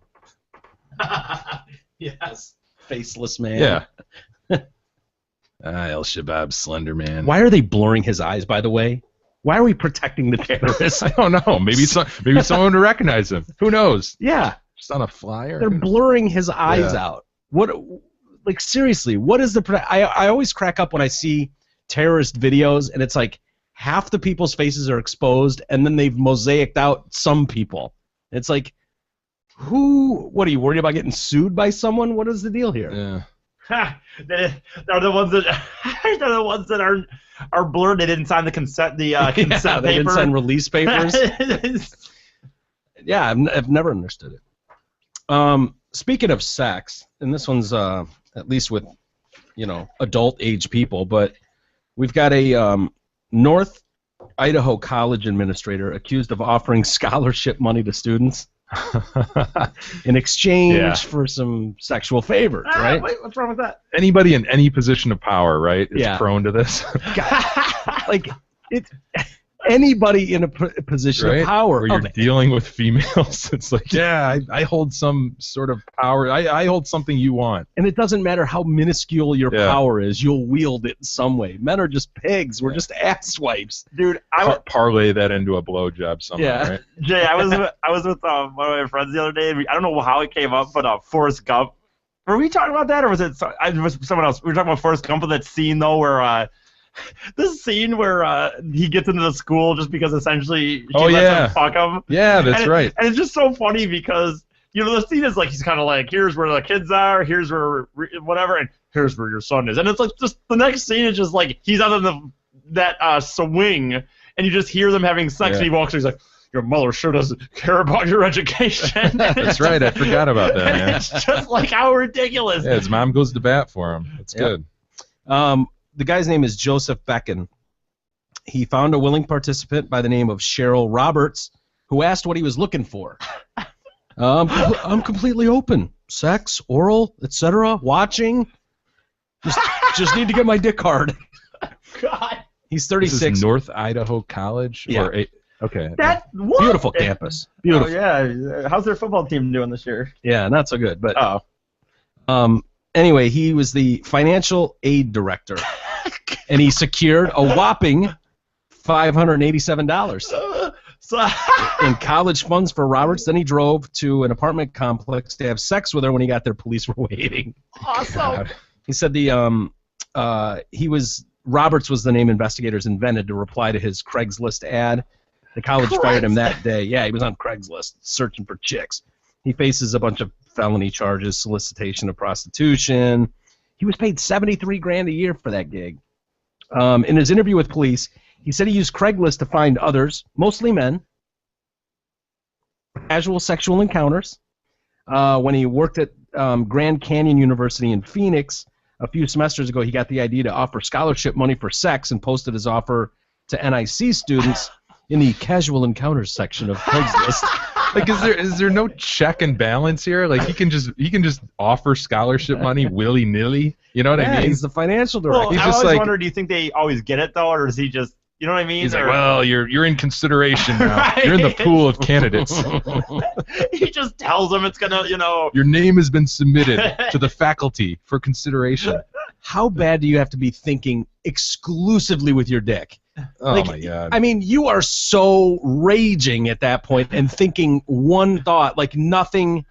[SPEAKER 5] Yes. Faceless man.
[SPEAKER 6] Yeah. Al-Shabaab Slenderman.
[SPEAKER 5] Why are they blurring his eyes, by the way? Why are we protecting the terrorists?
[SPEAKER 6] I don't know. Maybe someone would recognize him. Who knows?
[SPEAKER 5] Yeah,
[SPEAKER 6] Just on a flyer.
[SPEAKER 5] they're blurring his eyes
[SPEAKER 6] Yeah.
[SPEAKER 5] out. What? Like seriously, what is the? I always crack up when I see terrorist videos, and it's like half the people's faces are exposed, and then they've mosaicked out some people. It's like, what are you worried about getting sued by someone? What is the deal here?
[SPEAKER 6] Yeah.
[SPEAKER 7] They're the ones that are blurred. They didn't sign the consent consent
[SPEAKER 5] Yeah, they didn't
[SPEAKER 7] paper.
[SPEAKER 5] sign release papers. Yeah, I've never understood it. Speaking of sex, and this one's at least with adult age people, but we've got a North Idaho College administrator accused of offering scholarship money to students in exchange for some sexual favors, right?
[SPEAKER 7] Wait, what's wrong with that?
[SPEAKER 6] Anybody in any position of power, right, is
[SPEAKER 5] Yeah.
[SPEAKER 6] prone to this.
[SPEAKER 5] Like anybody in a position
[SPEAKER 6] Right?
[SPEAKER 5] of power.
[SPEAKER 6] Where you're dealing with females. It's like, yeah, I hold some sort of power. I hold something you want.
[SPEAKER 5] And it doesn't matter how minuscule your
[SPEAKER 6] Yeah.
[SPEAKER 5] power is, you'll wield it in some way. Men are just pigs. We're just ass wipes.
[SPEAKER 7] Dude,
[SPEAKER 6] Parlay that into a blowjob somehow,
[SPEAKER 5] Yeah.
[SPEAKER 6] right?
[SPEAKER 7] Jay, I was with one of my friends the other day. I don't know how it came up, but Forrest Gump. Were we talking about that, or was it someone else? We were talking about Forrest Gump, and that scene though, where this scene where he gets into the school just because essentially she lets him fuck him.
[SPEAKER 6] Yeah, that's right.
[SPEAKER 7] And it's just so funny because the scene is like he's kind of like, here's where the kids are, here's where whatever, and here's where your son is, and it's like just the next scene is just like he's out on that swing, and you just hear them having sex,
[SPEAKER 6] Yeah.
[SPEAKER 7] and he walks, and he's like, your mother sure doesn't care about your education.
[SPEAKER 6] That's right. I forgot about that.
[SPEAKER 7] And
[SPEAKER 6] Yeah.
[SPEAKER 7] it's just like how ridiculous.
[SPEAKER 6] Yeah, his mom goes to bat for him. It's
[SPEAKER 5] Yep.
[SPEAKER 6] good.
[SPEAKER 5] The guy's name is Joseph Becken. He found a willing participant by the name of Cheryl Roberts, who asked what he was looking for. I'm completely open. Sex, oral, etc. Watching. Just need to get my dick hard.
[SPEAKER 7] God.
[SPEAKER 5] He's
[SPEAKER 6] This
[SPEAKER 5] 36.
[SPEAKER 6] is North Idaho College?
[SPEAKER 5] Yeah.
[SPEAKER 6] Okay.
[SPEAKER 7] What?
[SPEAKER 5] Beautiful campus. Beautiful.
[SPEAKER 7] Oh, yeah. How's their football team doing this year?
[SPEAKER 5] Yeah, not so good. But
[SPEAKER 7] Oh.
[SPEAKER 5] anyway, he was the financial aid director, and he secured a whopping $587
[SPEAKER 7] So
[SPEAKER 5] in college funds for Roberts. Then he drove to an apartment complex to have sex with her. When he got there, police were waiting.
[SPEAKER 7] awesome.
[SPEAKER 6] God.
[SPEAKER 5] He said Roberts was the name investigators invented to reply to his Craigslist ad. The college fired him that day. Yeah, he was on Craigslist searching for chicks. He faces a bunch of felony charges, solicitation of prostitution. He was paid $73,000 a year for that gig. In his interview with police, he said he used Craigslist to find others, mostly men, casual sexual encounters. When he worked at Grand Canyon University in Phoenix a few semesters ago, he got the idea to offer scholarship money for sex and posted his offer to NIC students in the casual encounters section of Craigslist.
[SPEAKER 6] Like, is there no check and balance here? Like, he can just offer scholarship money willy nilly. You know what I mean?
[SPEAKER 5] He's the financial director.
[SPEAKER 7] Well,
[SPEAKER 6] He's
[SPEAKER 7] I
[SPEAKER 6] just
[SPEAKER 7] always
[SPEAKER 6] like-
[SPEAKER 7] wonder, do you think they always get it, though, or does he just, you know what I mean?
[SPEAKER 6] He's like,
[SPEAKER 7] Or-
[SPEAKER 6] well, you're in consideration now.
[SPEAKER 7] Right.
[SPEAKER 6] You're in the pool of candidates.
[SPEAKER 7] he just tells them it's going to,
[SPEAKER 6] Your name has been submitted to the faculty for consideration.
[SPEAKER 5] How bad do you have to be thinking exclusively with your dick?
[SPEAKER 6] Oh
[SPEAKER 5] Like,
[SPEAKER 6] my God.
[SPEAKER 5] I mean, you are so raging at that point and thinking one thought, like nothing.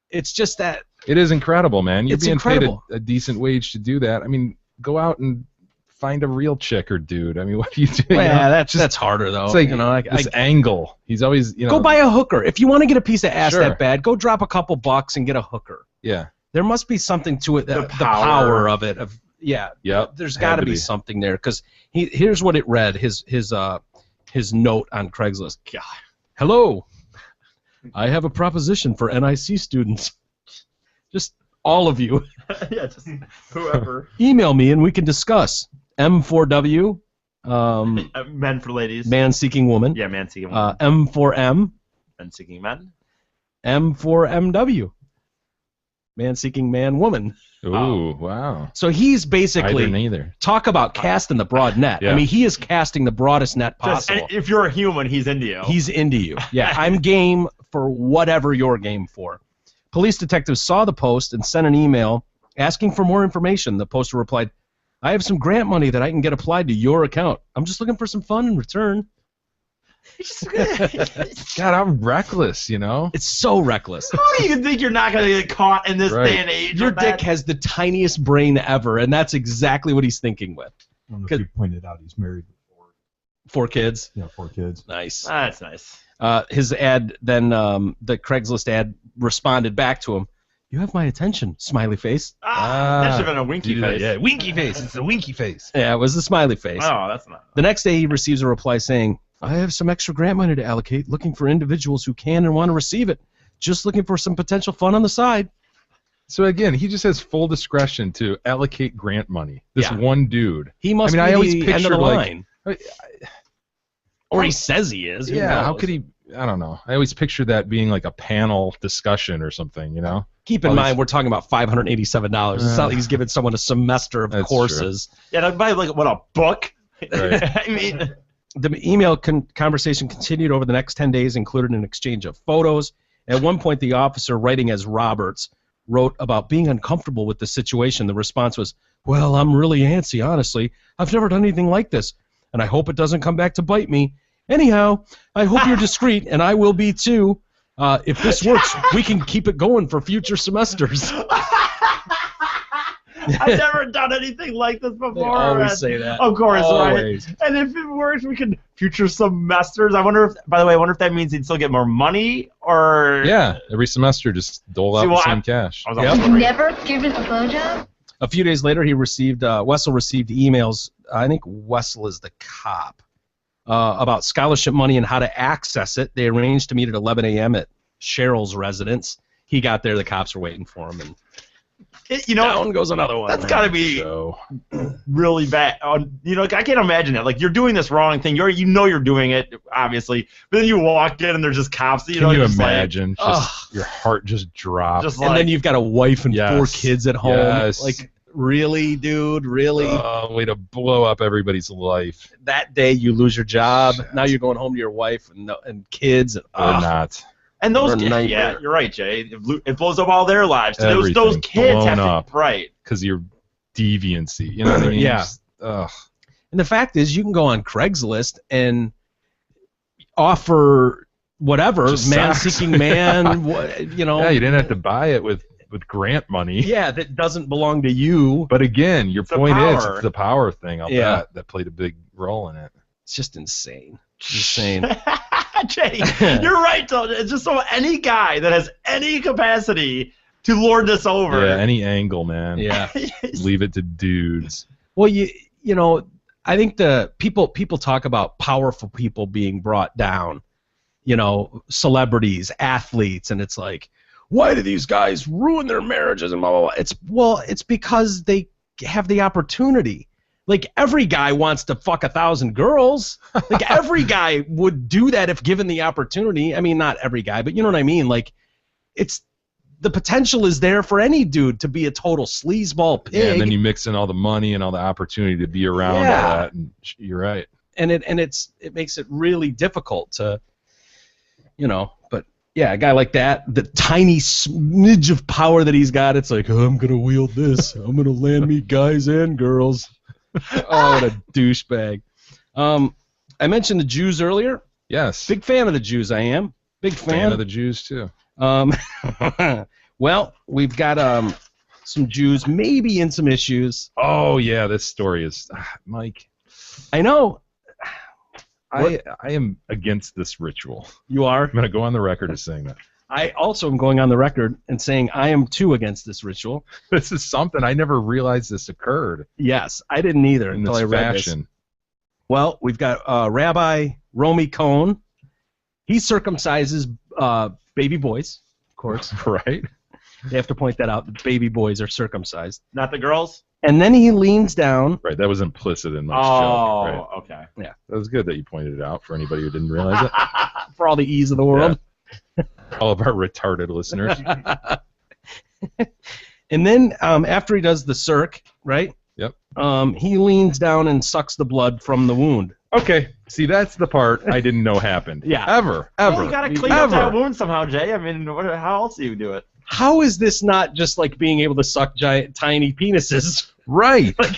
[SPEAKER 5] It's just that.
[SPEAKER 6] It is incredible, man. You're
[SPEAKER 5] It's
[SPEAKER 6] being
[SPEAKER 5] incredible.
[SPEAKER 6] paid a decent wage to do that. I mean, go out and find a real chick or dude. I mean, what are you doing?
[SPEAKER 5] Yeah,
[SPEAKER 6] You know?
[SPEAKER 5] that's harder though.
[SPEAKER 6] It's like,
[SPEAKER 5] I
[SPEAKER 6] this angle. He's always,
[SPEAKER 5] go buy a hooker. If you want to get a piece of ass
[SPEAKER 6] Sure.
[SPEAKER 5] that bad, go drop a couple bucks and get a hooker.
[SPEAKER 6] Yeah.
[SPEAKER 5] There must be something to it. The
[SPEAKER 7] power.
[SPEAKER 5] power of it. Yeah.
[SPEAKER 6] Yep.
[SPEAKER 5] There's
[SPEAKER 6] Had
[SPEAKER 5] got to
[SPEAKER 6] to
[SPEAKER 5] be
[SPEAKER 6] be.
[SPEAKER 5] something there because here's what it read. His note on Craigslist. God. Hello. I have a proposition for NIC students. Just all of you.
[SPEAKER 7] yeah, just whoever.
[SPEAKER 5] Email me and we can discuss. M4W.
[SPEAKER 7] Men for ladies.
[SPEAKER 5] Man seeking woman.
[SPEAKER 7] Yeah, man seeking
[SPEAKER 5] M4M.
[SPEAKER 7] men seeking men.
[SPEAKER 5] M4MW. Man seeking man woman.
[SPEAKER 6] Ooh, wow.
[SPEAKER 5] So he's basically
[SPEAKER 6] Either neither.
[SPEAKER 5] talk about casting the broad net.
[SPEAKER 6] Yeah.
[SPEAKER 5] I mean, he is casting the broadest net
[SPEAKER 7] Just,
[SPEAKER 5] possible.
[SPEAKER 7] and if you're a human, he's into you.
[SPEAKER 5] He's into you. Yeah, I'm game for whatever you're game for. Police detectives saw the post and sent an email asking for more information. The poster replied, I have some grant money that I can get applied to your account. I'm just looking for some fun in return.
[SPEAKER 6] God, I'm reckless, you know?
[SPEAKER 5] It's so reckless.
[SPEAKER 7] How do you think you're not going to get caught in this
[SPEAKER 6] Right.
[SPEAKER 7] day and age?
[SPEAKER 5] Your
[SPEAKER 7] with that?
[SPEAKER 5] dick has the tiniest brain ever, and that's exactly what he's thinking with.
[SPEAKER 8] I don't know if you pointed out he's married before.
[SPEAKER 5] 4 kids.
[SPEAKER 8] Yeah, 4 kids.
[SPEAKER 5] Nice.
[SPEAKER 7] That's nice.
[SPEAKER 5] His ad, then the Craigslist ad responded back to him. You have my attention, smiley face.
[SPEAKER 7] That should have been a winky face.
[SPEAKER 6] Yeah, winky face. It's the winky face.
[SPEAKER 5] Yeah, it was the smiley face.
[SPEAKER 7] Oh, that's not.
[SPEAKER 5] The next day, he receives a reply saying, I have some extra grant money to allocate, looking for individuals who can and want to receive it. Just looking for some potential fun on the side.
[SPEAKER 6] So again, he just has full discretion to allocate grant money. This
[SPEAKER 5] Yeah.
[SPEAKER 6] one dude.
[SPEAKER 5] He must
[SPEAKER 6] I mean,
[SPEAKER 5] be
[SPEAKER 6] I always
[SPEAKER 5] the end of the
[SPEAKER 6] pictured, like-
[SPEAKER 5] line. Or he says he is. Who
[SPEAKER 6] Yeah, how
[SPEAKER 5] knows?
[SPEAKER 6] could he? I don't know. I always picture that being like a panel discussion or something, you know?
[SPEAKER 5] Keep in
[SPEAKER 6] all
[SPEAKER 5] mind,
[SPEAKER 6] these-
[SPEAKER 5] we're talking about $587. It's not like he's giving someone a semester of
[SPEAKER 6] That's
[SPEAKER 5] courses.
[SPEAKER 7] Yeah, that'd buy like what, a book?
[SPEAKER 6] Right.
[SPEAKER 7] I mean,
[SPEAKER 5] The email conversation continued over the next 10 days, included an exchange of photos. At one point, the officer, writing as Roberts, wrote about being uncomfortable with the situation. The response was, well, I'm really antsy, honestly. I've never done anything like this, and I hope it doesn't come back to bite me. Anyhow, I hope you're discreet, and I will be too. If this works, we can keep it going for future semesters.
[SPEAKER 7] I've never done anything like this before.
[SPEAKER 5] They always
[SPEAKER 7] and-
[SPEAKER 5] say that.
[SPEAKER 7] Of course,
[SPEAKER 5] Always.
[SPEAKER 7] right? And if it works, we can future semesters. I wonder if, by the way, if that means he'd still get more money or.
[SPEAKER 6] Yeah, every semester just dole out
[SPEAKER 7] See,
[SPEAKER 6] the
[SPEAKER 7] well,
[SPEAKER 6] same cash.
[SPEAKER 7] I was
[SPEAKER 5] Yep.
[SPEAKER 7] also
[SPEAKER 9] You've
[SPEAKER 7] worried.
[SPEAKER 9] never given a blowjob?
[SPEAKER 5] A few days later, he received Wessel received emails. I think Wessel is the cop about scholarship money and how to access it. They arranged to meet at 11 a.m. at Cheryl's residence. He got there. The cops were waiting for him, and
[SPEAKER 7] You know,
[SPEAKER 5] down goes another one.
[SPEAKER 7] that's got to be
[SPEAKER 6] So,
[SPEAKER 7] really bad. You know, I can't imagine it. Like, you're doing this wrong thing. You know you're doing it, obviously. But then you walk in and there's just cops. You
[SPEAKER 6] can
[SPEAKER 7] know,
[SPEAKER 6] you
[SPEAKER 7] just like-
[SPEAKER 6] imagine? Just, your heart just drops.
[SPEAKER 7] Just
[SPEAKER 5] And
[SPEAKER 7] like,
[SPEAKER 5] then you've got a wife and 4
[SPEAKER 6] Yes.
[SPEAKER 5] kids at home.
[SPEAKER 6] Yes.
[SPEAKER 5] Like, really, dude? Really?
[SPEAKER 6] Way to blow up everybody's life.
[SPEAKER 5] That day you lose your job. Now you're going home to your wife and kids. And,
[SPEAKER 6] Or not.
[SPEAKER 7] and those
[SPEAKER 5] what a
[SPEAKER 7] kids,
[SPEAKER 5] nightmare.
[SPEAKER 7] yeah, you're right, Jay. It blows up all their lives. So those
[SPEAKER 6] Everything
[SPEAKER 7] kids
[SPEAKER 6] blown
[SPEAKER 7] have to,
[SPEAKER 6] up.
[SPEAKER 7] right.
[SPEAKER 6] Because of your deviancy. You know what I mean?
[SPEAKER 5] Yeah.
[SPEAKER 6] Just, ugh.
[SPEAKER 5] And the fact is, you can go on Craigslist and offer whatever,
[SPEAKER 6] Just
[SPEAKER 5] man
[SPEAKER 6] sex.
[SPEAKER 5] seeking man, you know.
[SPEAKER 6] Yeah, you didn't have to buy it with grant money.
[SPEAKER 5] Yeah, that doesn't belong to you.
[SPEAKER 6] But again, your
[SPEAKER 7] It's the
[SPEAKER 6] point is
[SPEAKER 7] power.
[SPEAKER 6] it's the power thing. I'll
[SPEAKER 5] Yeah.
[SPEAKER 6] bet that played a big role in it.
[SPEAKER 5] It's just insane. Insane.
[SPEAKER 7] Jay, you're right, though. It's just so any guy that has any capacity to lord this over.
[SPEAKER 6] Yeah, any angle, man.
[SPEAKER 5] Yeah.
[SPEAKER 6] Leave it to dudes.
[SPEAKER 5] Well, you know, I think the people talk about powerful people being brought down. You know, celebrities, athletes, and it's like, why do these guys ruin their marriages and blah blah blah? It's because they have the opportunity. Like, every guy wants to fuck 1,000 girls. Like, every guy would do that if given the opportunity. I mean, not every guy, but you know what I mean. Like, it's the potential is there for any dude to be a total sleazeball pig.
[SPEAKER 6] Yeah, and then you mix in all the money and all the opportunity to be around all
[SPEAKER 5] Yeah.
[SPEAKER 6] that. And you're right.
[SPEAKER 5] and it makes it really difficult to, you know. But yeah, a guy like that, the tiny smidge of power that he's got, it's like, oh, I'm gonna wield this. I'm gonna land me guys and girls. Oh, what a douchebag. I mentioned the Jews earlier.
[SPEAKER 6] Yes.
[SPEAKER 5] Big fan of the Jews, I am. Big
[SPEAKER 6] fan of the Jews too.
[SPEAKER 5] Well, we've got some Jews maybe in some issues.
[SPEAKER 6] Oh yeah, this story is Mike.
[SPEAKER 5] I know.
[SPEAKER 6] I am against this ritual.
[SPEAKER 5] You are?
[SPEAKER 6] I'm gonna go on the record as saying that.
[SPEAKER 5] I also am going on the record and saying I am too against this ritual.
[SPEAKER 6] This is something I never realized this occurred
[SPEAKER 5] Yes, I didn't either
[SPEAKER 6] in
[SPEAKER 5] until
[SPEAKER 6] this
[SPEAKER 5] I read this.
[SPEAKER 6] fashion.
[SPEAKER 5] Well, we've got Rabbi Romy Cohn. He circumcises baby boys, of course.
[SPEAKER 6] Right?
[SPEAKER 5] They have to point that out. The baby boys are circumcised.
[SPEAKER 7] Not the girls?
[SPEAKER 5] And then he leans down.
[SPEAKER 6] Right. That was implicit in my
[SPEAKER 7] Oh,
[SPEAKER 6] joke. Right.
[SPEAKER 7] okay.
[SPEAKER 6] That was good that you pointed it out for anybody who didn't realize it.
[SPEAKER 5] For all the ease of the world.
[SPEAKER 6] All of our retarded listeners.
[SPEAKER 5] And then after he does the circ, right?
[SPEAKER 6] Yep.
[SPEAKER 5] He leans down and sucks the blood from the wound.
[SPEAKER 6] Okay. See, that's the part I didn't know happened.
[SPEAKER 5] Yeah.
[SPEAKER 6] Ever.
[SPEAKER 7] Well, you gotta clean up that
[SPEAKER 6] Ever.
[SPEAKER 7] wound somehow, Jay. I mean, how else do you do it?
[SPEAKER 5] How is this not just like being able to suck giant, tiny penises
[SPEAKER 6] Right.
[SPEAKER 7] Like,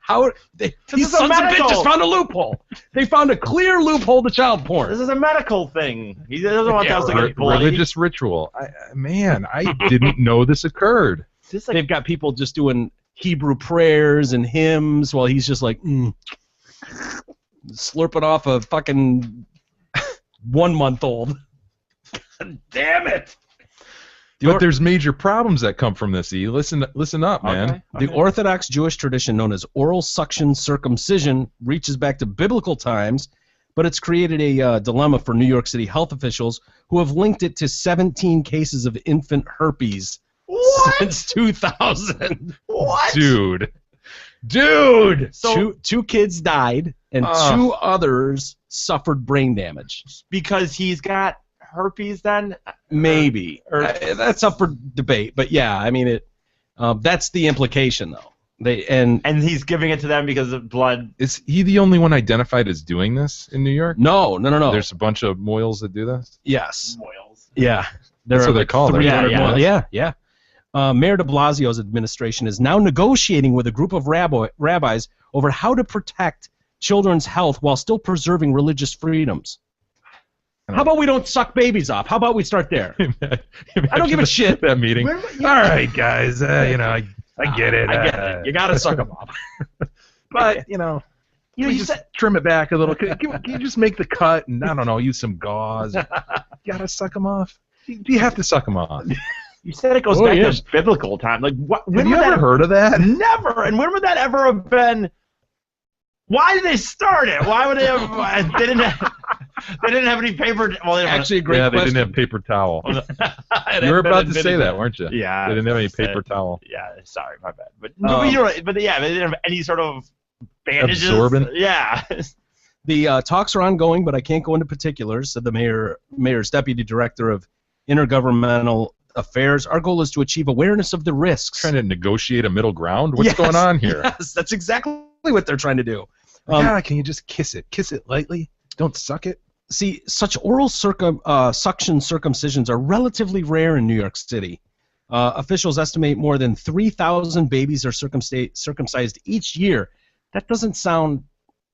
[SPEAKER 5] How these
[SPEAKER 7] is a
[SPEAKER 5] sons of
[SPEAKER 7] medical-
[SPEAKER 5] bitches found a loophole. They found a clear loophole to child porn.
[SPEAKER 7] this is a medical thing. He doesn't want us to get bloody.
[SPEAKER 6] Religious ritual. Man, I didn't know this occurred.
[SPEAKER 7] Just like,
[SPEAKER 5] They've got people just doing Hebrew prayers and hymns while he's just like slurping off a fucking 1-month-old. God damn it!
[SPEAKER 6] But there's major problems that come from this. E. Listen up, man.
[SPEAKER 7] Okay.
[SPEAKER 5] The Orthodox Jewish tradition known as oral suction circumcision reaches back to biblical times, but it's created a dilemma for New York City health officials who have linked it to 17 cases of infant herpes since 2000.
[SPEAKER 7] what?
[SPEAKER 6] Dude.
[SPEAKER 7] So
[SPEAKER 5] Two kids died, and 2 others suffered brain damage.
[SPEAKER 7] because he's got herpes, then
[SPEAKER 5] Maybe.
[SPEAKER 7] Or-
[SPEAKER 5] That's up for debate, but yeah, I mean it. That's the implication, though. And
[SPEAKER 7] he's giving it to them because of blood.
[SPEAKER 6] Is he the only one identified as doing this in New York?
[SPEAKER 5] no.
[SPEAKER 6] There's a bunch of moils that do this?
[SPEAKER 5] Yes.
[SPEAKER 7] Boils.
[SPEAKER 5] Yeah.
[SPEAKER 6] That's what they call them.
[SPEAKER 5] 300
[SPEAKER 7] Yeah,
[SPEAKER 5] more. Yeah. Mayor de Blasio's administration is now negotiating with a group of rabbis over how to protect children's health while still preserving religious freedoms. How about we don't suck babies off? How about we start there? I don't give a shit.
[SPEAKER 6] That meeting. All right, guys. I get it.
[SPEAKER 5] I get it. You gotta suck them off.
[SPEAKER 6] But
[SPEAKER 7] You
[SPEAKER 6] just trim it back a little. Can you just make the cut and I don't know, use some gauze? You gotta suck them off. You have to suck them off.
[SPEAKER 7] You said it goes
[SPEAKER 5] Oh,
[SPEAKER 7] back
[SPEAKER 5] yeah.
[SPEAKER 7] to biblical time. Like, what?
[SPEAKER 6] Have you ever heard of that?
[SPEAKER 7] Never. And when would that ever have been? Why did they start it? Why would they have? They didn't have any paper. Well, they
[SPEAKER 5] Actually, a great
[SPEAKER 6] Yeah, they
[SPEAKER 5] question.
[SPEAKER 6] didn't have paper towel.
[SPEAKER 7] didn't.
[SPEAKER 6] You were about to say that, weren't you?
[SPEAKER 7] Yeah.
[SPEAKER 6] They didn't have any
[SPEAKER 7] I said-
[SPEAKER 6] paper towel.
[SPEAKER 7] Yeah. Sorry, my bad. But you're right. But yeah, they didn't have any sort of bandages.
[SPEAKER 6] Absorbent?
[SPEAKER 7] Yeah.
[SPEAKER 5] The talks are ongoing, but I can't go into particulars, said the mayor's deputy director of intergovernmental affairs. Our goal is to achieve awareness of the risks.
[SPEAKER 6] Trying to negotiate a middle ground? What's
[SPEAKER 5] Yes,
[SPEAKER 6] going on here?
[SPEAKER 5] Yes, that's exactly what they're trying to do.
[SPEAKER 6] Can you just kiss it? Kiss it lightly. Don't suck it.
[SPEAKER 5] See, such oral suction circumcisions are relatively rare in New York City. Officials estimate more than 3,000 babies are circumcised each year. That doesn't sound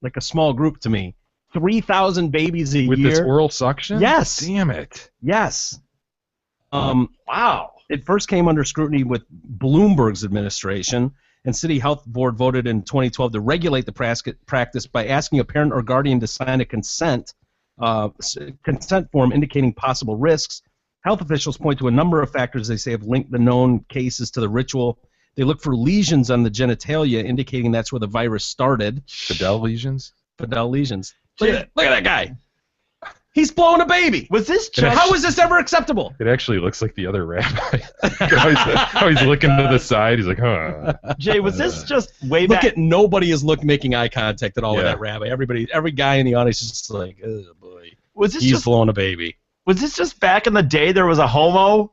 [SPEAKER 5] like a small group to me. 3,000 babies a
[SPEAKER 6] With
[SPEAKER 5] year.
[SPEAKER 6] this oral suction?
[SPEAKER 5] Yes.
[SPEAKER 6] Damn it.
[SPEAKER 5] Yes.
[SPEAKER 7] Wow.
[SPEAKER 5] It first came under scrutiny with Bloomberg's administration, and City Health Board voted in 2012 to regulate the practice by asking a parent or guardian to sign a consent form indicating possible risks. Health officials point to a number of factors they say have linked the known cases to the ritual. They look for lesions on the genitalia, indicating that's where the virus started.
[SPEAKER 6] Fidel lesions?
[SPEAKER 5] Fidel lesions. Look at that guy. He's blowing a baby.
[SPEAKER 7] Was this just?
[SPEAKER 5] How is this ever acceptable?
[SPEAKER 6] It actually looks like the other rabbi. how he's looking to the side. He's like, huh.
[SPEAKER 7] Jay, was this just way
[SPEAKER 5] Look
[SPEAKER 7] back?
[SPEAKER 5] at nobody is making eye contact at all with
[SPEAKER 6] Yeah.
[SPEAKER 5] that rabbi. Every guy in the audience is just like, oh boy,
[SPEAKER 7] Was this
[SPEAKER 5] he's
[SPEAKER 7] just?
[SPEAKER 5] blowing a baby.
[SPEAKER 7] Was this just back in the day? There was a homo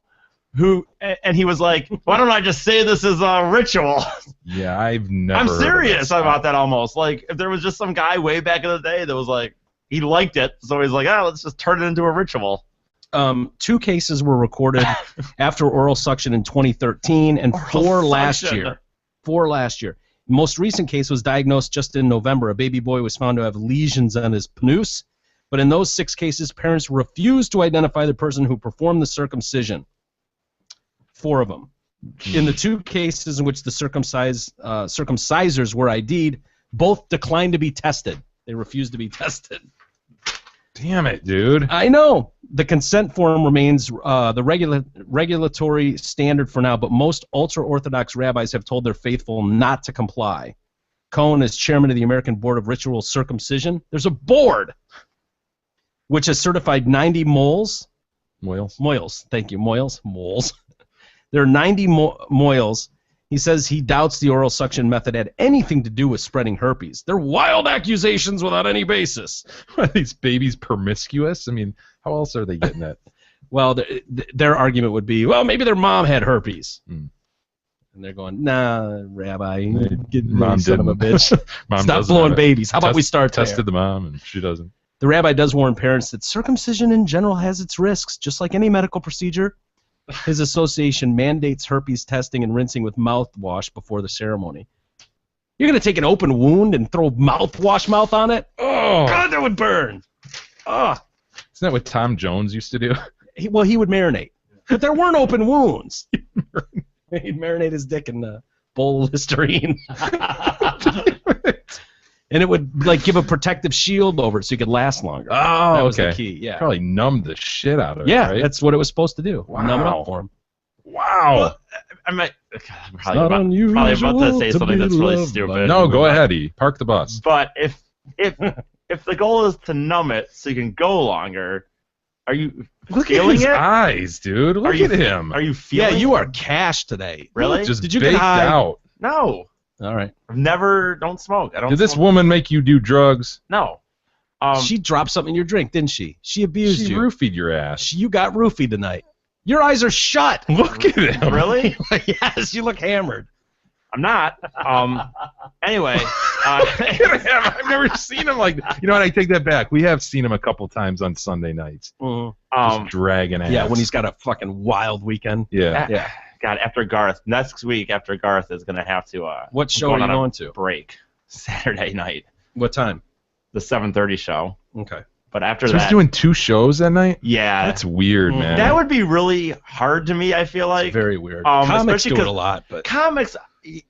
[SPEAKER 7] who, and he was like, "Why don't I just say this is a ritual?"
[SPEAKER 6] Yeah, I've never.
[SPEAKER 7] I'm
[SPEAKER 6] heard of
[SPEAKER 7] serious
[SPEAKER 6] this.
[SPEAKER 7] about that. Almost like if there was just some guy way back in the day that was like, he liked it, so he's like, "Oh, let's just turn it into a ritual."
[SPEAKER 5] 2 cases were recorded after oral suction in 2013, and
[SPEAKER 7] Oral
[SPEAKER 5] 4 last
[SPEAKER 7] suction.
[SPEAKER 5] year. 4 last year. Most recent case was diagnosed just in November. A baby boy was found to have lesions on his penis, but in those 6 cases, parents refused to identify the person who performed the circumcision. 4 of them. In the 2 cases in which the circumcisers were ID'd, both declined to be tested. They refused to be tested.
[SPEAKER 6] Damn it, dude.
[SPEAKER 5] I know. The consent form remains the regulatory standard for now, but most ultra-Orthodox rabbis have told their faithful not to comply. Cohen is chairman of the American Board of Ritual Circumcision. There's a board which has certified 90 moles.
[SPEAKER 6] Moils.
[SPEAKER 5] Thank you. Moles. There are 90 moils. He says he doubts the oral suction method had anything to do with spreading herpes. They're wild accusations without any basis.
[SPEAKER 6] Are these babies promiscuous? I mean, how else are they getting it?
[SPEAKER 5] Well, their argument would be, well, maybe their mom had herpes.
[SPEAKER 6] Hmm.
[SPEAKER 5] And they're going, nah, Rabbi, get
[SPEAKER 6] Mom
[SPEAKER 5] son of a
[SPEAKER 6] didn't.
[SPEAKER 5] bitch.
[SPEAKER 6] Mom
[SPEAKER 5] Stop
[SPEAKER 6] doesn't
[SPEAKER 5] blowing
[SPEAKER 6] have it.
[SPEAKER 5] babies. How about we start there?
[SPEAKER 6] Tested the mom, and she doesn't.
[SPEAKER 5] The rabbi does warn parents that circumcision in general has its risks, just like any medical procedure. His association mandates herpes testing and rinsing with mouthwash before the ceremony. You're gonna take an open wound and throw wash mouth on it?
[SPEAKER 6] Oh,
[SPEAKER 5] God, that would burn. Oh,
[SPEAKER 6] isn't that what Tom Jones used to do?
[SPEAKER 5] he would marinate, but there weren't open wounds. He'd marinate his dick in a bowl of Listerine. And it would like give a protective shield over it so you could last longer.
[SPEAKER 6] Oh,
[SPEAKER 5] That was the
[SPEAKER 6] okay.
[SPEAKER 5] key. Yeah.
[SPEAKER 6] Probably numbed the shit out of it.
[SPEAKER 5] Yeah,
[SPEAKER 6] right?
[SPEAKER 5] that's what it was supposed to do.
[SPEAKER 6] Wow.
[SPEAKER 5] Numb it up for him.
[SPEAKER 6] Wow.
[SPEAKER 7] I might
[SPEAKER 5] not
[SPEAKER 7] probably about to say
[SPEAKER 5] unusual
[SPEAKER 7] something
[SPEAKER 5] to
[SPEAKER 7] that's
[SPEAKER 5] be
[SPEAKER 7] really
[SPEAKER 5] loved
[SPEAKER 7] stupid.
[SPEAKER 6] No, go ahead, E. Park the bus.
[SPEAKER 7] But if the goal is to numb it so you can go longer, are you
[SPEAKER 6] Look at
[SPEAKER 7] feeling
[SPEAKER 6] his
[SPEAKER 7] it?
[SPEAKER 6] eyes, dude. Look
[SPEAKER 7] you
[SPEAKER 6] at him.
[SPEAKER 7] Are you
[SPEAKER 5] Yeah,
[SPEAKER 7] feeling?
[SPEAKER 5] you are cash today.
[SPEAKER 7] Really?
[SPEAKER 6] Just
[SPEAKER 5] Did you get
[SPEAKER 6] baked
[SPEAKER 5] high?
[SPEAKER 6] out.
[SPEAKER 7] No,
[SPEAKER 5] All right.
[SPEAKER 7] I've never. Don't smoke. I don't.
[SPEAKER 6] Did this
[SPEAKER 7] smoke.
[SPEAKER 6] woman make you do drugs?
[SPEAKER 7] No.
[SPEAKER 5] She dropped something in your drink, didn't she? She abused
[SPEAKER 6] She
[SPEAKER 5] you.
[SPEAKER 6] roofied your ass.
[SPEAKER 5] You got roofied tonight. Your eyes are shut.
[SPEAKER 6] Look at him.
[SPEAKER 7] Really?
[SPEAKER 5] Yes, you look hammered.
[SPEAKER 7] I'm not. Anyway.
[SPEAKER 6] I've never seen him like that. You know what? I take that back. We have seen him a couple times on Sunday nights. Just dragging ass.
[SPEAKER 5] Yeah, when he's got a fucking wild weekend.
[SPEAKER 6] Yeah.
[SPEAKER 5] Yeah.
[SPEAKER 7] God, after Garth, next week after Garth is gonna have to.
[SPEAKER 5] What show are you
[SPEAKER 7] on a
[SPEAKER 5] going to?
[SPEAKER 7] break Saturday night,
[SPEAKER 5] What time?
[SPEAKER 7] the 7:30 show.
[SPEAKER 5] Okay.
[SPEAKER 7] But after
[SPEAKER 6] So
[SPEAKER 7] that,
[SPEAKER 6] he's doing 2 shows that night?
[SPEAKER 7] yeah,
[SPEAKER 6] That's weird, man.
[SPEAKER 7] that would be really hard to me. I feel like
[SPEAKER 5] It's very weird.
[SPEAKER 7] Um,
[SPEAKER 5] Comics
[SPEAKER 7] especially
[SPEAKER 5] do it
[SPEAKER 7] 'cause
[SPEAKER 5] a lot, but
[SPEAKER 7] comics.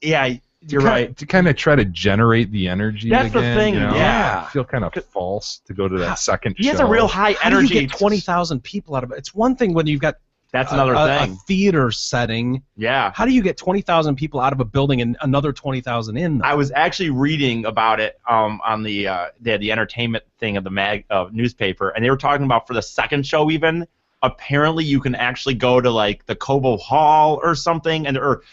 [SPEAKER 7] Yeah, you're right.
[SPEAKER 6] To kind of try to generate the energy
[SPEAKER 7] That's the
[SPEAKER 6] again,
[SPEAKER 7] thing,
[SPEAKER 6] you know?
[SPEAKER 7] yeah.
[SPEAKER 6] I feel kind of false to go to that second
[SPEAKER 7] He
[SPEAKER 6] show.
[SPEAKER 7] has a real high
[SPEAKER 5] how do
[SPEAKER 7] energy.
[SPEAKER 5] you get 20,000 people out of it? It's one thing when you've got
[SPEAKER 7] That's another
[SPEAKER 5] a
[SPEAKER 7] thing.
[SPEAKER 5] theater setting.
[SPEAKER 7] Yeah.
[SPEAKER 5] How do you get 20,000 people out of a building and another 20,000 in?
[SPEAKER 7] I was actually reading about it on the they had the entertainment thing of the newspaper, and they were talking about for the second show even. Apparently, you can actually go to like the Cobo Hall or something, or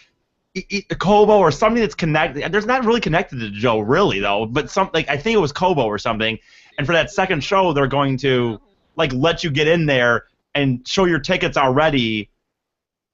[SPEAKER 7] Cobo or something that's connected. There's not really connected to Joe, really though, but something I think it was Cobo or something. And for that second show, they're going to like let you get in there and show your tickets already.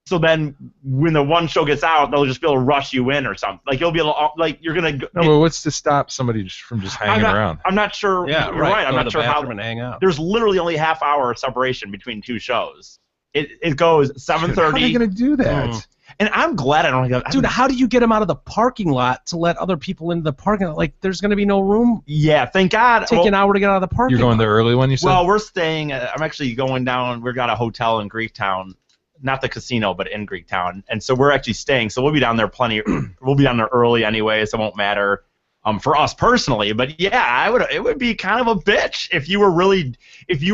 [SPEAKER 7] So then, when the one show gets out, they'll just be able to rush you in or something. Like you'll be able to, like you're gonna.
[SPEAKER 6] No, but what's to stop somebody from just hanging around?
[SPEAKER 7] I'm not sure.
[SPEAKER 5] yeah,
[SPEAKER 7] you're right. I'm
[SPEAKER 5] Go to
[SPEAKER 7] not
[SPEAKER 5] the
[SPEAKER 7] sure how.
[SPEAKER 5] bathroom and hang out.
[SPEAKER 7] There's literally only half hour separation between 2 shows. It goes
[SPEAKER 6] How are they
[SPEAKER 7] 7:30,
[SPEAKER 6] going to do that?
[SPEAKER 7] and I'm glad I don't have.
[SPEAKER 5] Dude, how do you get them out of the parking lot to let other people into the parking lot? Like, there's going to be no room.
[SPEAKER 7] Yeah, thank God.
[SPEAKER 5] Take an hour to get out of the parking
[SPEAKER 6] You're going
[SPEAKER 5] lot.
[SPEAKER 6] the early one, you said?
[SPEAKER 7] Well, we're staying. I'm actually going down. We've got a hotel in Greektown, not the casino, but in Greektown, and so we're actually staying. So we'll be down there plenty. We'll be down there early anyway, so it won't matter. For us personally, but yeah, it would be kind of a bitch if you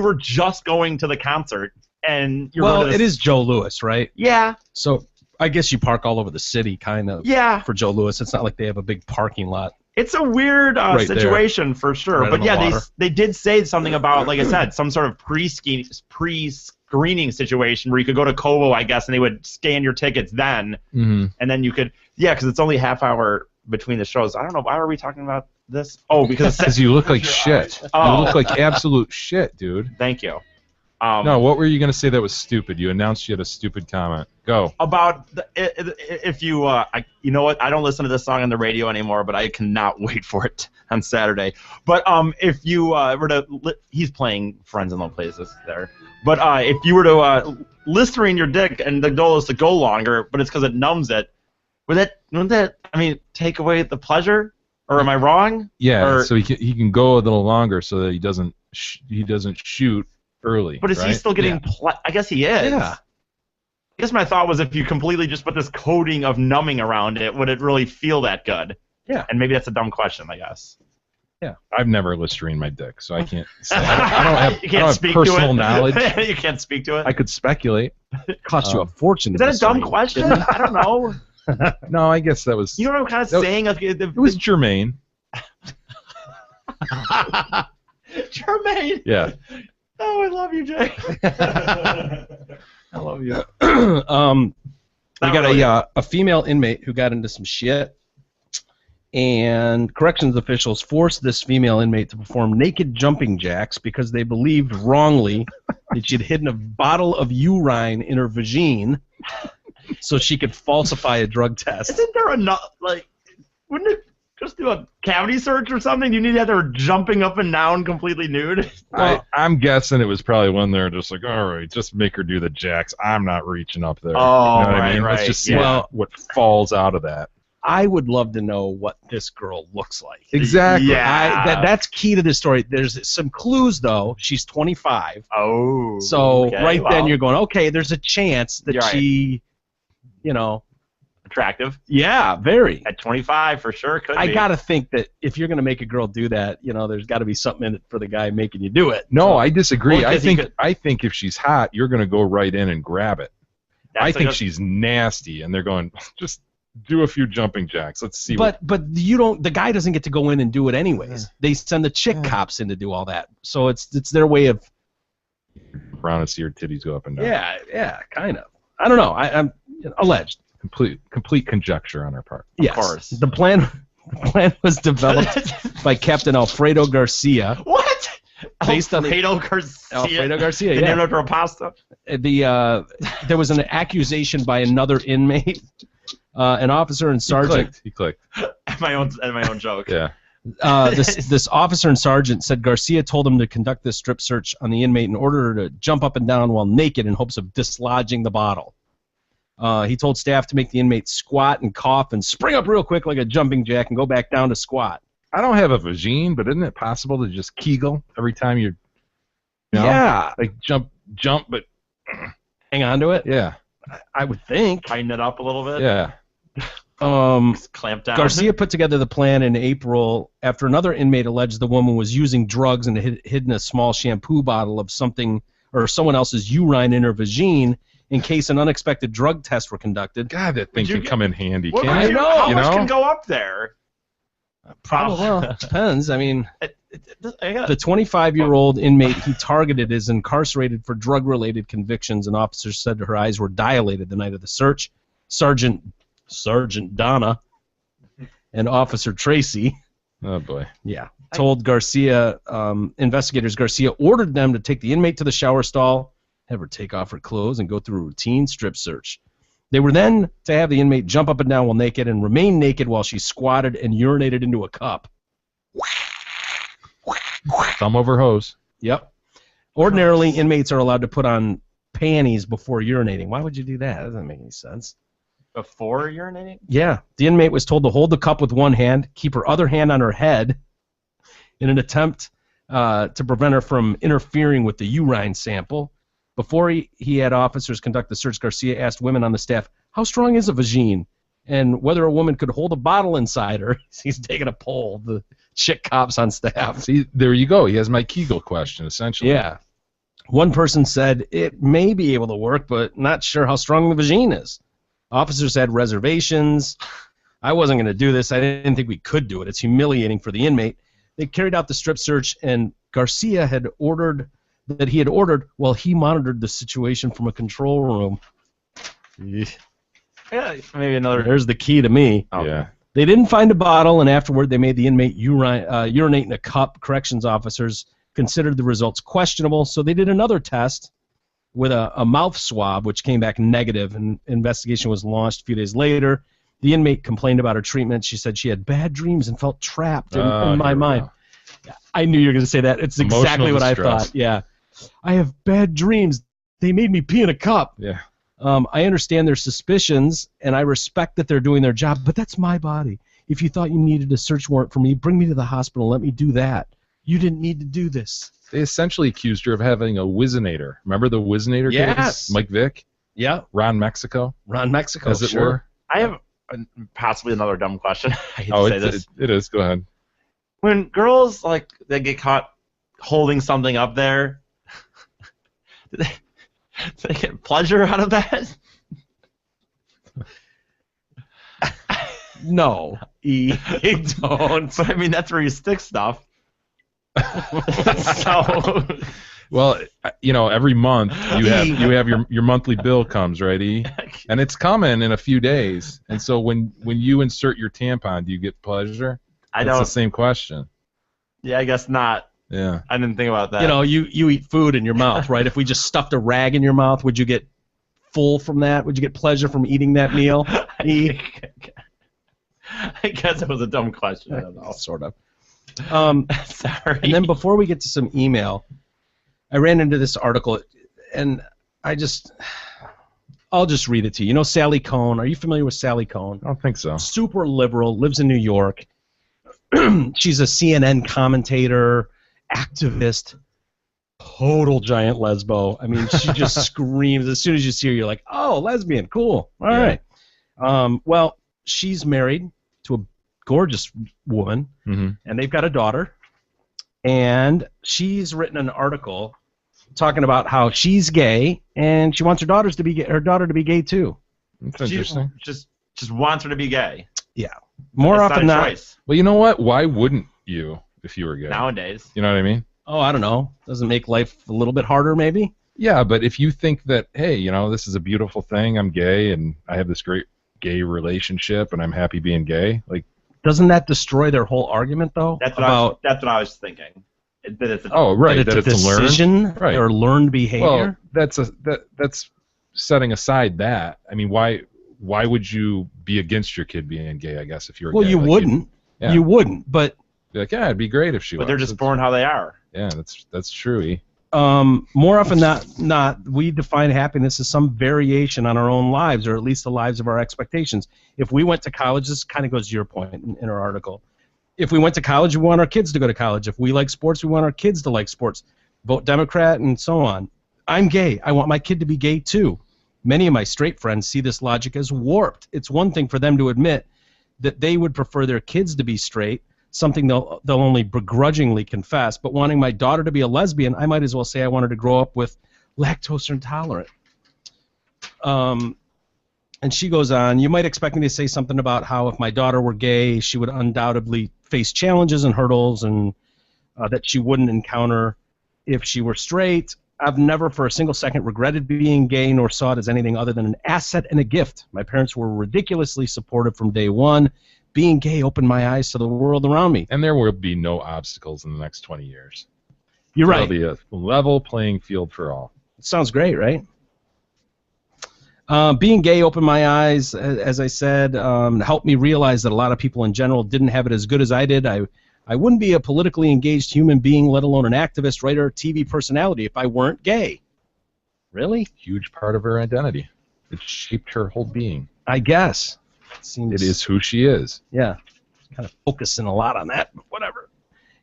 [SPEAKER 7] were just going to the concert and you're
[SPEAKER 5] Well,
[SPEAKER 7] going to
[SPEAKER 5] it is Joe Louis, right?
[SPEAKER 7] Yeah,
[SPEAKER 5] So I guess you park all over the city, kind of.
[SPEAKER 7] yeah.
[SPEAKER 5] For Joe Louis, it's not like they have a big parking lot.
[SPEAKER 7] It's a weird
[SPEAKER 6] Right there.
[SPEAKER 7] situation for sure,
[SPEAKER 5] Right
[SPEAKER 7] but
[SPEAKER 5] on the
[SPEAKER 7] yeah,
[SPEAKER 5] water.
[SPEAKER 7] they did say something about, like I said, some sort of pre-screening situation where you could go to Kobo, I guess, and they would scan your tickets then,
[SPEAKER 6] Mm-hmm.
[SPEAKER 7] and then you could, yeah, because it's only half hour between the shows. I don't know, why are we talking about this? Oh, because
[SPEAKER 6] Because you look like shit.
[SPEAKER 7] Oh.
[SPEAKER 6] You look like absolute shit, dude.
[SPEAKER 7] thank you.
[SPEAKER 6] No, what were you going to say that was stupid? You announced you had a stupid comment. Go.
[SPEAKER 7] About if you you know what, I don't listen to this song on the radio anymore, but I cannot wait for it on Saturday. But if you were to he's playing Friends in Low Places there, but if you were to Listerine your dick and the goal is to go longer, but it's because it numbs it, wouldn't that I mean take away the pleasure, or am I wrong?
[SPEAKER 6] Yeah,
[SPEAKER 7] Or-
[SPEAKER 6] so he can go a little longer so that he doesn't shoot early.
[SPEAKER 7] But is he
[SPEAKER 6] right?
[SPEAKER 7] still getting I guess he is.
[SPEAKER 5] Yeah.
[SPEAKER 7] I guess my thought was if you completely just put this coating of numbing around it, would it really feel that good?
[SPEAKER 5] Yeah.
[SPEAKER 7] And maybe that's a dumb question, I guess.
[SPEAKER 6] I've never Listerine my dick, so I can't say. I don't have,
[SPEAKER 7] You
[SPEAKER 6] I
[SPEAKER 7] can't
[SPEAKER 6] don't have
[SPEAKER 7] speak
[SPEAKER 6] personal
[SPEAKER 7] to it.
[SPEAKER 6] knowge.
[SPEAKER 7] You can't speak to it.
[SPEAKER 6] I could speculate.
[SPEAKER 5] It cost you a fortune.
[SPEAKER 7] Is
[SPEAKER 5] to
[SPEAKER 7] that a dumb
[SPEAKER 5] Listerine.
[SPEAKER 7] question? I don't know.
[SPEAKER 6] No, I guess that was.
[SPEAKER 7] You know what I'm kind of
[SPEAKER 6] That-
[SPEAKER 7] saying?
[SPEAKER 6] It was germane.
[SPEAKER 7] Jermaine.
[SPEAKER 6] Yeah.
[SPEAKER 7] Oh, I love you, Jay.
[SPEAKER 5] I love you. We got
[SPEAKER 7] really.
[SPEAKER 5] a female inmate who got into some shit, and corrections officials forced this female inmate to perform naked jumping jacks because they believed wrongly that she'd hidden a bottle of urine in her vagine so she could falsify a drug test.
[SPEAKER 7] Isn't there enough, like, wouldn't it just do a cavity search or something? You need to have her jumping up and down completely nude?
[SPEAKER 6] I'm guessing it was probably when they're just like, all right, just make her do the jacks. I'm not reaching up there.
[SPEAKER 7] Oh,
[SPEAKER 6] you know what I
[SPEAKER 7] right,
[SPEAKER 6] mean?
[SPEAKER 7] right,
[SPEAKER 6] Let's just see
[SPEAKER 7] yeah.
[SPEAKER 6] what falls out of that.
[SPEAKER 5] I would love to know what this girl looks like.
[SPEAKER 6] Exactly.
[SPEAKER 7] Yeah.
[SPEAKER 5] That's key to this story. There's some clues, though. She's 25.
[SPEAKER 7] Oh.
[SPEAKER 5] So
[SPEAKER 7] okay,
[SPEAKER 5] then you're going, okay, there's a chance that
[SPEAKER 7] You're right.
[SPEAKER 5] she, you know.
[SPEAKER 7] attractive.
[SPEAKER 5] Yeah, very.
[SPEAKER 7] At 25, for sure, could
[SPEAKER 5] I
[SPEAKER 7] be.
[SPEAKER 5] got to think that if you're going to make a girl do that, you know, there's got to be something in it for the guy making you do it.
[SPEAKER 6] No, I disagree.
[SPEAKER 7] Well, 'cause
[SPEAKER 6] I think if she's hot, you're going to go right in and grab it.
[SPEAKER 7] That's
[SPEAKER 6] I
[SPEAKER 7] a
[SPEAKER 6] think
[SPEAKER 7] good-
[SPEAKER 6] she's nasty, and they're going, just do a few jumping jacks. Let's see.
[SPEAKER 5] But you don't. The guy doesn't get to go in and do it anyways. They send the chick cops in to do all that. So it's their way of.
[SPEAKER 6] Brown and see her titties go up and down.
[SPEAKER 5] Yeah, kind of. I don't know. I'm alleged.
[SPEAKER 6] Complete conjecture on our part.
[SPEAKER 5] Yes.
[SPEAKER 7] course.
[SPEAKER 5] The plan was developed by Captain Alfredo Garcia.
[SPEAKER 7] What?
[SPEAKER 5] Based on the-
[SPEAKER 7] Alfredo Garcia.
[SPEAKER 5] Alfredo Garcia,
[SPEAKER 7] The
[SPEAKER 5] yeah.
[SPEAKER 7] name of her pasta.
[SPEAKER 5] There was an accusation by another inmate, an officer and sergeant.
[SPEAKER 6] He clicked.
[SPEAKER 7] my own joke.
[SPEAKER 6] Yeah.
[SPEAKER 5] This officer and sergeant said Garcia told him to conduct this strip search on the inmate in order to jump up and down while naked in hopes of dislodging the bottle. He told staff to make the inmate squat and cough and spring up real quick like a jumping jack and go back down to squat.
[SPEAKER 6] I don't have a vagine, but isn't it possible to just Kegel every time you know,
[SPEAKER 5] Yeah.
[SPEAKER 6] like jump, but
[SPEAKER 5] Hang on to it?
[SPEAKER 6] yeah,
[SPEAKER 5] I would think.
[SPEAKER 7] Tighten it up a little bit.
[SPEAKER 6] yeah.
[SPEAKER 7] Just clamp down.
[SPEAKER 5] Garcia put together the plan in April after another inmate alleged the woman was using drugs and had hidden a small shampoo bottle of something or someone else's urine in her vagine in case an unexpected drug tests were conducted.
[SPEAKER 6] God, that thing
[SPEAKER 7] Did you
[SPEAKER 6] can
[SPEAKER 7] get-
[SPEAKER 6] come in handy.
[SPEAKER 7] What
[SPEAKER 6] Can't
[SPEAKER 7] would
[SPEAKER 6] it?
[SPEAKER 7] you- How
[SPEAKER 6] You
[SPEAKER 7] much
[SPEAKER 6] know?
[SPEAKER 7] can go up there?
[SPEAKER 5] Probably, well, depends. I mean,
[SPEAKER 7] I got
[SPEAKER 5] the 25-year-old inmate he targeted is incarcerated for drug-related convictions, and officers said her eyes were dilated the night of the search. Sergeant Donna and Officer Tracy,
[SPEAKER 6] Oh boy.
[SPEAKER 5] told Garcia, investigators Garcia ordered them to take the inmate to the shower stall, have her take off her clothes, and go through a routine strip search. They were then to have the inmate jump up and down while naked and remain naked while she squatted and urinated into a cup.
[SPEAKER 6] Thumb over hose.
[SPEAKER 5] Yep. Ordinarily, inmates are allowed to put on panties before urinating. Why would you do that? That doesn't make any sense.
[SPEAKER 7] before urinating.
[SPEAKER 5] Yeah. The inmate was told to hold the cup with one hand, keep her other hand on her head in an attempt to prevent her from interfering with the urine sample. Before he had officers conduct the search, Garcia asked women on the staff, how strong is a vagine? And whether a woman could hold a bottle inside her. He's taking a poll. The chick cops on staff.
[SPEAKER 6] See, there you go. He has my Kegel question, essentially.
[SPEAKER 5] Yeah. One person said it may be able to work, but not sure how strong the vagine is. Officers had reservations. I wasn't going to do this. I didn't think we could do it. It's humiliating for the inmate. They carried out the strip search, and Garcia had ordered while he monitored the situation from a control room.
[SPEAKER 7] Yeah, maybe another.
[SPEAKER 5] There's the key to me.
[SPEAKER 6] Yeah.
[SPEAKER 5] They didn't find a bottle, and afterward they made the inmate urinate in a cup. Corrections officers considered the results questionable, so they did another test with a mouth swab, which came back negative, and investigation was launched a few days later. The inmate complained about her treatment. She said she had bad dreams and felt trapped in my
[SPEAKER 6] here we
[SPEAKER 5] mind.
[SPEAKER 6] go.
[SPEAKER 5] I knew you were going to say that. It's
[SPEAKER 6] Emotional
[SPEAKER 5] exactly what I
[SPEAKER 6] distress.
[SPEAKER 5] thought. Yeah. I have bad dreams. They made me pee in a cup.
[SPEAKER 6] Yeah.
[SPEAKER 5] I understand their suspicions, and I respect that they're doing their job, but that's my body. If you thought you needed a search warrant for me, bring me to the hospital and let me do that. You didn't need to do this.
[SPEAKER 6] They essentially accused her of having a Wizinator. Remember the Wizinator
[SPEAKER 5] Yes.
[SPEAKER 6] case? Mike Vick?
[SPEAKER 5] Yeah.
[SPEAKER 6] Ron Mexico?
[SPEAKER 5] Ron Mexico,
[SPEAKER 6] As it
[SPEAKER 5] sure.
[SPEAKER 6] were?
[SPEAKER 7] I have possibly another dumb question. I hate
[SPEAKER 6] Oh,
[SPEAKER 7] to say this.
[SPEAKER 6] it is. Go ahead.
[SPEAKER 7] When girls they get caught holding something up there, do they get pleasure out of that?
[SPEAKER 5] No. Don't.
[SPEAKER 7] But I mean, that's where you stick stuff. So
[SPEAKER 6] Well, every month you have your monthly bill comes, right, E? And it's coming in a few days. And so when you insert your tampon, do you get pleasure?
[SPEAKER 7] I
[SPEAKER 6] That's
[SPEAKER 7] don't.
[SPEAKER 6] the same question.
[SPEAKER 7] Yeah, I guess not.
[SPEAKER 6] Yeah.
[SPEAKER 7] I didn't think about that.
[SPEAKER 5] You eat food in your mouth, right? If we just stuffed a rag in your mouth, would you get full from that? Would you get pleasure from eating that meal? E?
[SPEAKER 7] I guess it was a dumb question. I don't know.
[SPEAKER 5] Sort of.
[SPEAKER 7] Sorry.
[SPEAKER 5] And then before we get to some email, I ran into this article, and I just I'll just read it to you. You know Sally Cohn? Are you familiar with Sally Cohn?
[SPEAKER 6] I don't think so.
[SPEAKER 5] Super liberal, lives in New York. She's a CNN commentator, activist, total giant lesbo. I mean, she just screams. As soon as you see her, you're like, oh, lesbian, cool. All right. Well, she's married to a gorgeous woman, and they've got a daughter. And she's written an article talking about how she's gay, and she wants her daughter to be gay too.
[SPEAKER 6] That's interesting.
[SPEAKER 7] Just wants her to be gay.
[SPEAKER 5] Yeah. More
[SPEAKER 7] It's
[SPEAKER 5] often
[SPEAKER 7] not a
[SPEAKER 5] than not.
[SPEAKER 7] choice
[SPEAKER 6] Well, you know what? Why wouldn't you if you were gay?
[SPEAKER 7] nowadays.
[SPEAKER 6] You know what I mean?
[SPEAKER 5] Oh, I don't know. Doesn't make life a little bit harder, maybe?
[SPEAKER 6] Yeah, but if you think that, hey, you know, this is a beautiful thing, I'm gay, and I have this great gay relationship, and I'm happy being gay, like,
[SPEAKER 5] Doesn't that destroy their whole argument, though?
[SPEAKER 7] That's what I was thinking. That it's a,
[SPEAKER 5] that it's a decision
[SPEAKER 6] learned, right.
[SPEAKER 5] or learned behavior?
[SPEAKER 6] Well, that's setting aside that. I mean, why would you be against your kid being gay, I guess, if you were
[SPEAKER 5] Well,
[SPEAKER 6] gay?
[SPEAKER 5] you wouldn't.
[SPEAKER 6] Yeah.
[SPEAKER 5] You wouldn't, but...
[SPEAKER 6] Be like, yeah, it'd be great if she was.
[SPEAKER 7] But they're just born how they are.
[SPEAKER 6] Yeah, that's true.
[SPEAKER 5] More often than not, we define happiness as some variation on our own lives, or at least the lives of our expectations. If we went to college, this kind of goes to your point in our article. If we went to college, we want our kids to go to college. If we like sports, we want our kids to like sports. Vote Democrat and so on. I'm gay. I want my kid to be gay too. Many of my straight friends see this logic as warped. It's one thing for them to admit that they would prefer their kids to be straight, something they'll only begrudgingly confess, but wanting my daughter to be a lesbian, I might as well say I want her to grow up with lactose intolerant. And she goes on, you might expect me to say something about how if my daughter were gay, she would undoubtedly face challenges and hurdles and that she wouldn't encounter if she were straight. I've never for a single second regretted being gay nor saw it as anything other than an asset and a gift. My parents were ridiculously supportive from day one. Being gay opened my eyes to the world around me.
[SPEAKER 6] And there will be no obstacles in the next 20 years.
[SPEAKER 5] You're right.
[SPEAKER 6] There'll be a level playing field for all.
[SPEAKER 5] Sounds great, right? Being gay opened my eyes, as I said, helped me realize that a lot of people in general didn't have it as good as I did. I wouldn't be a politically engaged human being, let alone an activist, writer, TV personality, if I weren't gay. Really?
[SPEAKER 6] Huge part of her identity. It shaped her whole being.
[SPEAKER 5] I guess.
[SPEAKER 6] It is who she is.
[SPEAKER 5] Yeah. Kind of focusing a lot on that, but whatever.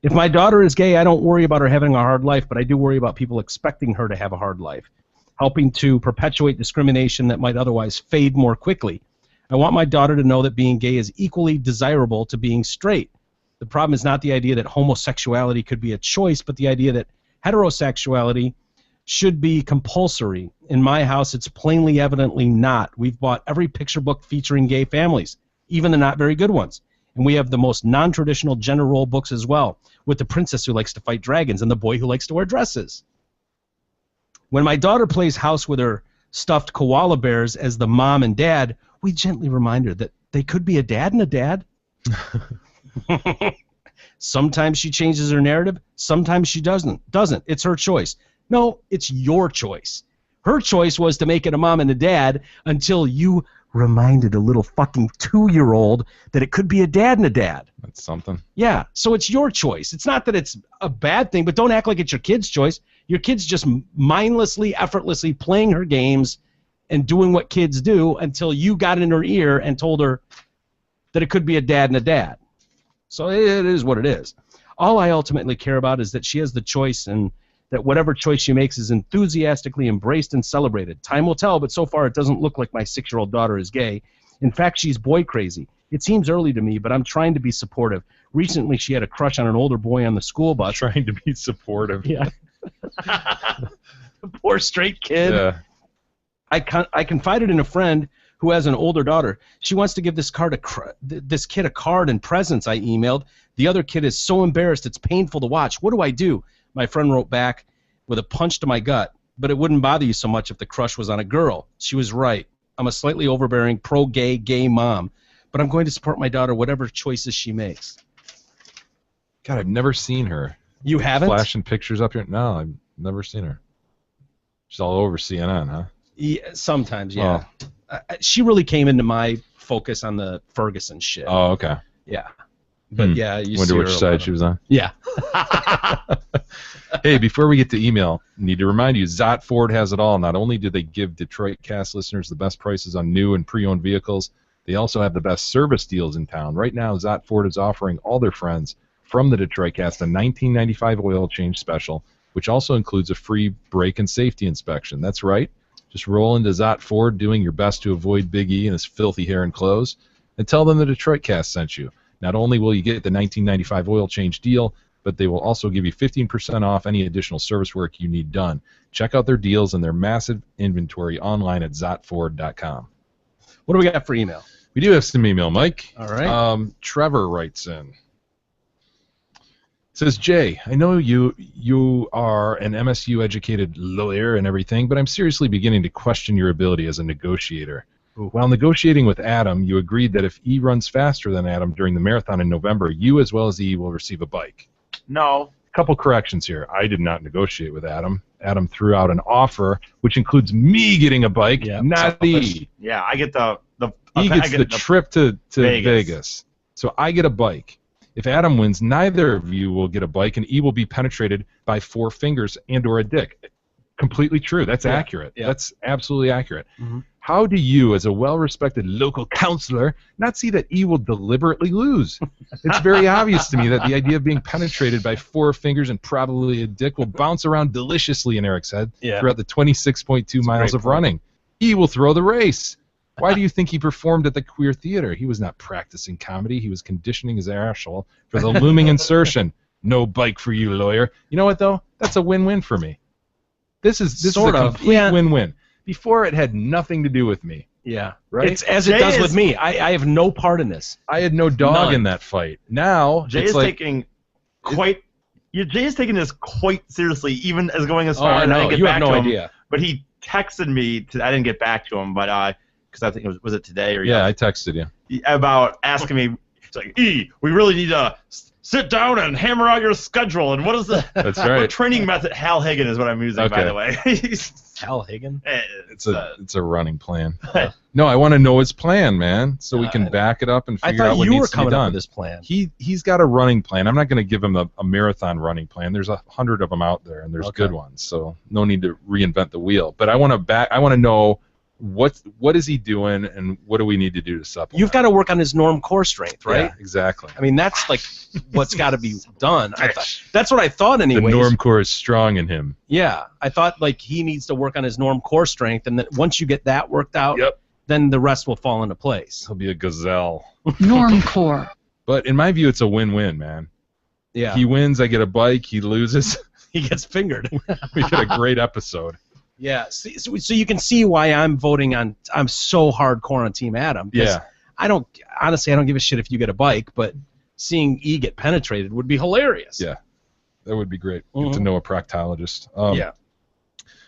[SPEAKER 5] If my daughter is gay, I don't worry about her having a hard life, but I do worry about people expecting her to have a hard life, helping to perpetuate discrimination that might otherwise fade more quickly. I want my daughter to know that being gay is equally desirable to being straight. The problem is not the idea that homosexuality could be a choice, but the idea that heterosexuality should be compulsory. In my house, it's plainly evidently not. We've bought every picture book featuring gay families, even the not very good ones. And we have the most non-traditional gender role books as well, with the princess who likes to fight dragons and the boy who likes to wear dresses. When my daughter plays house with her stuffed koala bears as the mom and dad, we gently remind her that they could be a dad and a dad. Sometimes she changes her narrative, sometimes she doesn't. It's her choice. No, it's your choice. Her choice was to make it a mom and a dad until you reminded a little fucking 2-year-old that it could be a dad and a dad.
[SPEAKER 6] That's something.
[SPEAKER 5] Yeah, so it's your choice. It's not that it's a bad thing, but don't act like it's your kid's choice. Your kid's just mindlessly, effortlessly playing her games and doing what kids do until you got in her ear and told her that it could be a dad and a dad. So it is what it is. All I ultimately care about is that she has the choice and that whatever choice she makes is enthusiastically embraced and celebrated. Time will tell, but so far it doesn't look like my 6-year-old daughter is gay. In fact, she's boy crazy. It seems early to me, but I'm trying to be supportive. Recently, she had a crush on an older boy on the school bus.
[SPEAKER 6] Trying to be supportive.
[SPEAKER 5] Yeah. Poor straight kid.
[SPEAKER 6] Yeah.
[SPEAKER 5] I confided in a friend who has an older daughter. She wants to give this kid a card and presents, I emailed. The other kid is so embarrassed it's painful to watch. What do I do? My friend wrote back with a punch to my gut, but it wouldn't bother you so much if the crush was on a girl. She was right. I'm a slightly overbearing, pro-gay, gay mom, but I'm going to support my daughter whatever choices she makes.
[SPEAKER 6] God, I've never seen her.
[SPEAKER 5] You haven't?
[SPEAKER 6] Flashing pictures up here? No, I've never seen her. She's all over CNN, huh?
[SPEAKER 5] Yeah, sometimes, yeah. She really came into my focus on the Ferguson shit.
[SPEAKER 6] Oh, okay.
[SPEAKER 5] Yeah. But yeah, you
[SPEAKER 6] Wonder
[SPEAKER 5] see
[SPEAKER 6] which
[SPEAKER 5] her
[SPEAKER 6] side
[SPEAKER 5] around.
[SPEAKER 6] she was on.
[SPEAKER 5] Yeah.
[SPEAKER 6] Hey, before we get to email, need to remind you, Zott Ford has it all. Not only do they give Detroit Cast listeners the best prices on new and pre-owned vehicles, they also have the best service deals in town. Right now, Zott Ford is offering all their friends from the Detroit Cast a $19.95 oil change special, which also includes a free brake and safety inspection. That's right. Just roll into Zott Ford doing your best to avoid Big E and his filthy hair and clothes, and tell them the Detroit Cast sent you. Not only will you get the $19.95 oil change deal, but they will also give you 15% off any additional service work you need done. Check out their deals and their massive inventory online at zottford.com.
[SPEAKER 5] What do we got for email?
[SPEAKER 6] We do have some email, Mike.
[SPEAKER 5] All right.
[SPEAKER 6] Trevor writes in. Says, Jay, I know you are an MSU-educated lawyer and everything, but I'm seriously beginning to question your ability as a negotiator. While negotiating with Adam, you agreed that if E runs faster than Adam during the marathon in November, you as well as E will receive a bike.
[SPEAKER 7] No.
[SPEAKER 6] Couple corrections here. I did not negotiate with Adam. Adam threw out an offer, which includes me getting a bike, not E.
[SPEAKER 7] Yeah, I get the
[SPEAKER 6] E gets the trip to Vegas. So I get a bike. If Adam wins, neither of you will get a bike, and E will be penetrated by 4 fingers and or a dick. Completely true. That's accurate.
[SPEAKER 5] Yeah.
[SPEAKER 6] That's absolutely accurate.
[SPEAKER 5] Mm-hmm.
[SPEAKER 6] How do you, as a well-respected local counselor, not see that E will deliberately lose? It's very obvious to me that the idea of being penetrated by 4 fingers and probably a dick will bounce around deliciously in Eric's head throughout the 26.2 miles of running. E will throw the race. Why do you think he performed at the Queer Theater? He was not practicing comedy. He was conditioning his arsehole for the looming insertion. No bike for you, lawyer. You know what, though? That's a win-win for me. This is a complete win-win. Before, it had nothing to do with me.
[SPEAKER 5] Yeah.
[SPEAKER 6] Right?
[SPEAKER 5] It's as it does with me. I have no part in this.
[SPEAKER 6] I had no dog in that fight. Now,
[SPEAKER 7] Jay
[SPEAKER 6] it's
[SPEAKER 7] is
[SPEAKER 6] like...
[SPEAKER 7] taking quite... Jay is taking this quite seriously, even as going as far
[SPEAKER 5] I
[SPEAKER 7] as I
[SPEAKER 5] know.
[SPEAKER 7] didn't get
[SPEAKER 5] You
[SPEAKER 7] back
[SPEAKER 5] have no
[SPEAKER 7] to him.
[SPEAKER 5] idea.
[SPEAKER 7] But he texted me. I didn't get back to him, but because I think it was it today or
[SPEAKER 6] Yeah, I texted you.
[SPEAKER 7] About asking me. It's like, E, we really need to sit down and hammer out your schedule. And what is the
[SPEAKER 6] That's right.
[SPEAKER 7] what training method? Hal Hagen is what I'm using, by the way.
[SPEAKER 5] Hal Hagen?
[SPEAKER 6] It's a running plan. No, I want to know his plan, man, so we can back it up and figure out what
[SPEAKER 5] you were
[SPEAKER 6] needs to be
[SPEAKER 5] coming up
[SPEAKER 6] done.
[SPEAKER 5] with this plan.
[SPEAKER 6] He's got a running plan. I'm not going to give him a marathon running plan. There's 100 of them out there, and there's good ones, so no need to reinvent the wheel. But I want to know what is he doing, and what do we need to do to supplement?
[SPEAKER 5] You've got to work on his norm core strength, right?
[SPEAKER 6] Yeah, exactly.
[SPEAKER 5] I mean, that's like what's got to be done. That's what I thought anyway.
[SPEAKER 6] The norm core is strong in him.
[SPEAKER 5] Yeah, I thought like he needs to work on his norm core strength, and then once you get that worked out, then the rest will fall into place.
[SPEAKER 6] He'll be a gazelle.
[SPEAKER 9] Norm core.
[SPEAKER 6] But in my view, it's a win-win, man.
[SPEAKER 5] Yeah.
[SPEAKER 6] He wins, I get a bike. He loses,
[SPEAKER 5] he gets fingered.
[SPEAKER 6] We get a great episode.
[SPEAKER 5] Yeah, so you can see why I'm so hardcore on Team Adam.
[SPEAKER 6] Yeah.
[SPEAKER 5] I don't give a shit if you get a bike, but seeing E get penetrated would be hilarious.
[SPEAKER 6] Yeah, that would be great. Get to know a proctologist.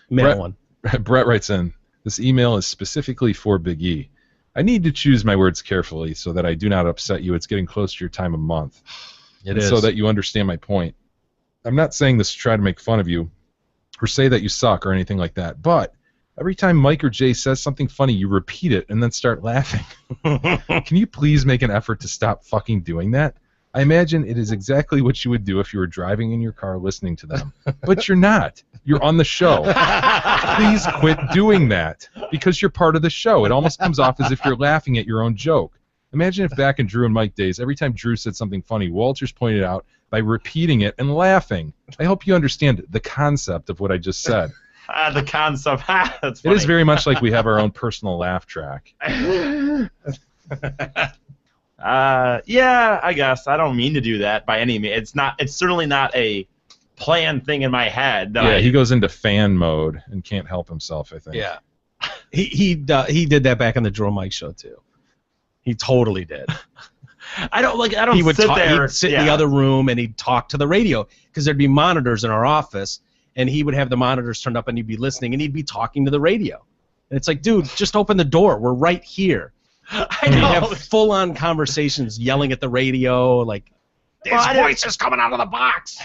[SPEAKER 6] Brett writes in, this email is specifically for Big E. I need to choose my words carefully so that I do not upset you. It's getting close to your time of month.
[SPEAKER 5] It is.
[SPEAKER 6] So that you understand my point. I'm not saying this to try to make fun of you or say that you suck or anything like that, but every time Mike or Jay says something funny, you repeat it and then start laughing. Can you please make an effort to stop fucking doing that? I imagine it is exactly what you would do if you were driving in your car listening to them. But you're not. You're on the show. Please quit doing that because you're part of the show. It almost comes off as if you're laughing at your own joke. Imagine if back in Drew and Mike days, every time Drew said something funny, Walters pointed out by repeating it and laughing. I hope you understand the concept of what I just said.
[SPEAKER 7] The concept. That's
[SPEAKER 6] It
[SPEAKER 7] funny.
[SPEAKER 6] is very much like we have our own personal laugh track.
[SPEAKER 7] Yeah, I guess. I don't mean to do that by any means. It's certainly not a planned thing in my head.
[SPEAKER 6] He goes into fan mode and can't help himself, I think.
[SPEAKER 5] Yeah. He did that back on the Drew and Mike show too. He totally did.
[SPEAKER 7] He would
[SPEAKER 5] sit
[SPEAKER 7] there.
[SPEAKER 5] He'd sit in the other room and he'd talk to the radio because there'd be monitors in our office, and he would have the monitors turned up and he'd be listening and he'd be talking to the radio. And it's like, dude, just open the door. We're right here.
[SPEAKER 7] I know.
[SPEAKER 5] He'd have full-on conversations, yelling at the radio, like, "This voice is coming out of the box."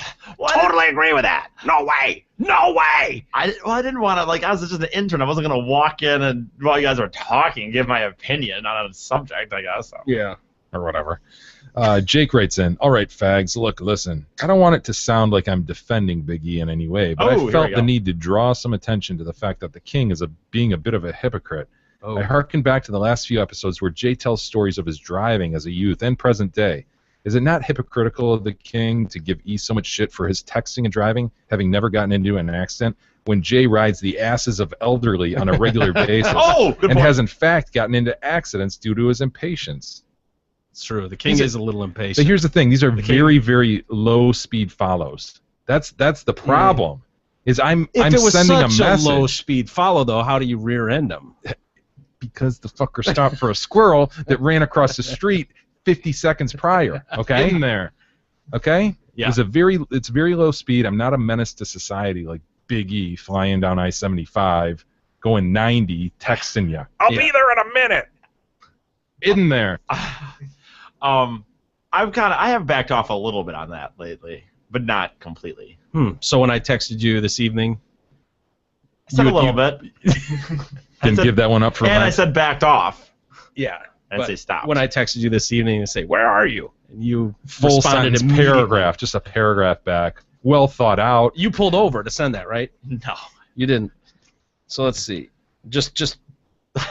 [SPEAKER 5] Totally agree with that. No way. No way.
[SPEAKER 7] I didn't want to, I was just an intern. I wasn't going to walk in and while you guys were talking, give my opinion on a subject, I guess. So.
[SPEAKER 5] Yeah.
[SPEAKER 6] or whatever. Jake writes in, all right, fags, look, listen, I don't want it to sound like I'm defending Big E in any way, but I felt the need to draw some attention to the fact that the King is being a bit of a hypocrite. I hearken back to the last few episodes where Jay tells stories of his driving as a youth and present day. Is it not hypocritical of the King to give E so much shit for his texting and driving, having never gotten into an accident, when Jay rides the asses of elderly on a regular basis and has in fact gotten into accidents due to his impatience?
[SPEAKER 5] It's true. The King is a little impatient.
[SPEAKER 6] But here's the thing. These are very, very low-speed follows. That's the problem. Is I'm sending a message. If it was such a
[SPEAKER 5] low-speed follow, though, how do you rear-end him?
[SPEAKER 6] Because the fucker stopped for a squirrel that ran across the street 50 seconds prior. Okay?
[SPEAKER 5] In there.
[SPEAKER 6] Okay?
[SPEAKER 5] Yeah.
[SPEAKER 6] It's very low speed. I'm not a menace to society like Big E flying down I-75, going 90, texting you. I'll be there in a minute. In there.
[SPEAKER 7] I have backed off a little bit on that lately, but not completely.
[SPEAKER 5] So when I texted you this evening,
[SPEAKER 7] I said a little bit.
[SPEAKER 6] Didn't give that one up for
[SPEAKER 7] and I said backed off.
[SPEAKER 5] Yeah.
[SPEAKER 7] And say stop.
[SPEAKER 5] When I texted you this evening and say, where are you? And you
[SPEAKER 6] full
[SPEAKER 5] responded
[SPEAKER 6] sentence paragraph, just a paragraph back. Well thought out.
[SPEAKER 5] You pulled over to send that, right?
[SPEAKER 7] No.
[SPEAKER 5] You didn't. So let's see. Just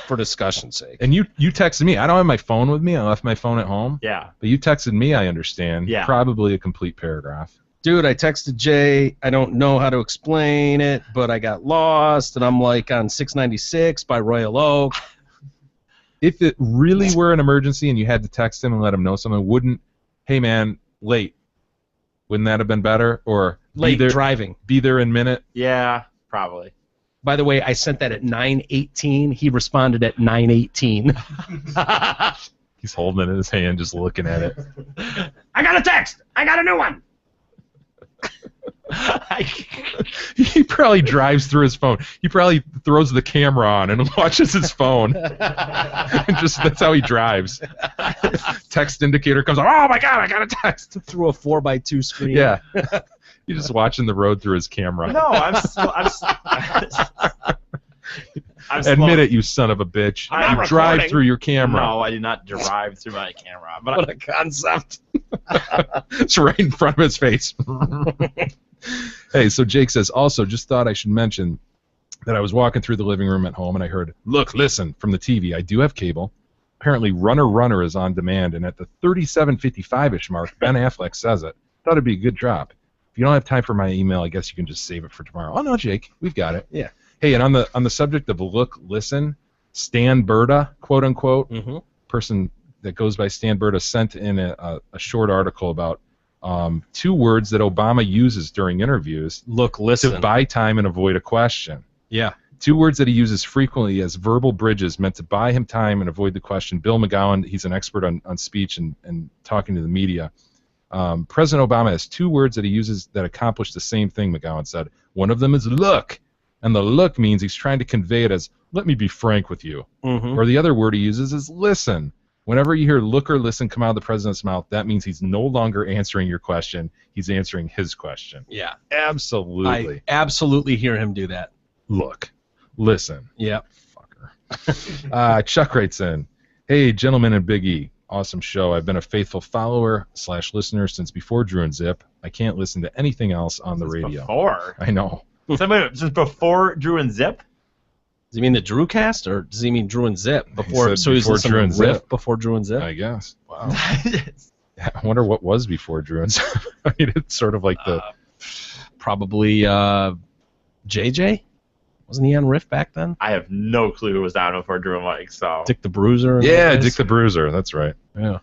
[SPEAKER 5] for discussion's sake.
[SPEAKER 6] And you texted me. I don't have my phone with me. I left my phone at home.
[SPEAKER 7] Yeah.
[SPEAKER 6] But you texted me, I understand.
[SPEAKER 7] Yeah.
[SPEAKER 6] Probably a complete paragraph.
[SPEAKER 5] Dude, I texted Jay. I don't know how to explain it, but I got lost, and I'm like on 696 by Royal Oak.
[SPEAKER 6] If it really were an emergency and you had to text him and let him know something, hey man, late. Wouldn't that have been better? Or
[SPEAKER 5] late driving.
[SPEAKER 6] Be there in a minute?
[SPEAKER 7] Yeah, probably.
[SPEAKER 5] By the way, I sent that at 9:18. He responded at 9:18.
[SPEAKER 6] He's holding it in his hand, just looking at it.
[SPEAKER 5] I got a text. I got a new one.
[SPEAKER 6] He probably drives through his phone. He probably throws the camera on and watches his phone. And that's how he drives. Text indicator comes on. Oh my God! I got a text
[SPEAKER 5] through a 4x2 screen.
[SPEAKER 6] Yeah, you're just watching the road through his camera.
[SPEAKER 7] No, I'm
[SPEAKER 6] Admit it, you son of a bitch. You drive through your camera.
[SPEAKER 7] No, I did not drive through my camera. But
[SPEAKER 5] what a concept.
[SPEAKER 6] It's right in front of his face. Hey, so Jake says, also, just thought I should mention that I was walking through the living room at home and I heard, look, listen, from the TV. I do have cable. Apparently, Runner is on demand, and at the 37:55-ish mark, Ben Affleck says it. Thought it'd be a good drop. If you don't have time for my email, I guess you can just save it for tomorrow. Oh, no, Jake, we've got it.
[SPEAKER 5] Yeah.
[SPEAKER 6] Hey, and on the subject of look, listen, Stan Berta, quote-unquote, person that goes by Stan Berta, sent in a short article about 2 words that Obama uses during interviews.
[SPEAKER 5] Look, listen.
[SPEAKER 6] To buy time and avoid a question.
[SPEAKER 5] Yeah. 2
[SPEAKER 6] words that he uses frequently as verbal bridges meant to buy him time and avoid the question. Bill McGowan, he's an expert on speech and talking to the media. President Obama has 2 words that he uses that accomplish the same thing, McGowan said. One of them is look. And the look means he's trying to convey it as, let me be frank with you. Or the other word he uses is listen. Whenever you hear look or listen come out of the president's mouth, that means he's no longer answering your question. He's answering his question.
[SPEAKER 5] Yeah.
[SPEAKER 6] Absolutely.
[SPEAKER 5] I absolutely hear him do that.
[SPEAKER 6] Look. Listen.
[SPEAKER 5] Yeah.
[SPEAKER 6] Fucker. Chuck writes in, hey, gentlemen and Big E. Awesome show. I've been a faithful follower/listener since before Drew and Zip. I can't listen to anything else on the radio.
[SPEAKER 7] Before?
[SPEAKER 6] I know.
[SPEAKER 7] Since before Drew and Zip?
[SPEAKER 5] Does he mean the Drew cast, or does he mean Drew and Zip? Before
[SPEAKER 6] he's Drew and Zip.
[SPEAKER 5] Before Drew and Zip?
[SPEAKER 6] I guess. Wow. I wonder what was before Drew and Zip. I mean, it's sort of like the...
[SPEAKER 5] probably JJ? Wasn't he on Riff back then?
[SPEAKER 7] I have no clue who was on before Drew and Mike, so...
[SPEAKER 5] Dick the Bruiser?
[SPEAKER 6] Yeah, Dick the Bruiser. That's right. Yeah.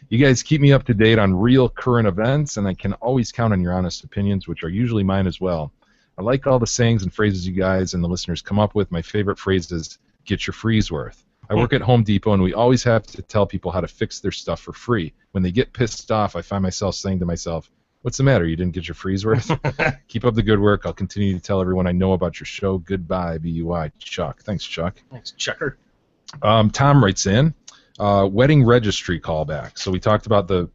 [SPEAKER 6] You guys keep me up to date on real current events, and I can always count on your honest opinions, which are usually mine as well. I like all the sayings and phrases you guys and the listeners come up with. My favorite phrase is, get your free's worth. I work at Home Depot, and we always have to tell people how to fix their stuff for free. When they get pissed off, I find myself saying to myself, what's the matter? You didn't get your free's worth? Keep up the good work. I'll continue to tell everyone I know about your show. Goodbye, B-U-I. Chuck. Thanks, Chuck.
[SPEAKER 5] Thanks, Chucker.
[SPEAKER 6] Tom writes in, wedding registry callback. So we talked about the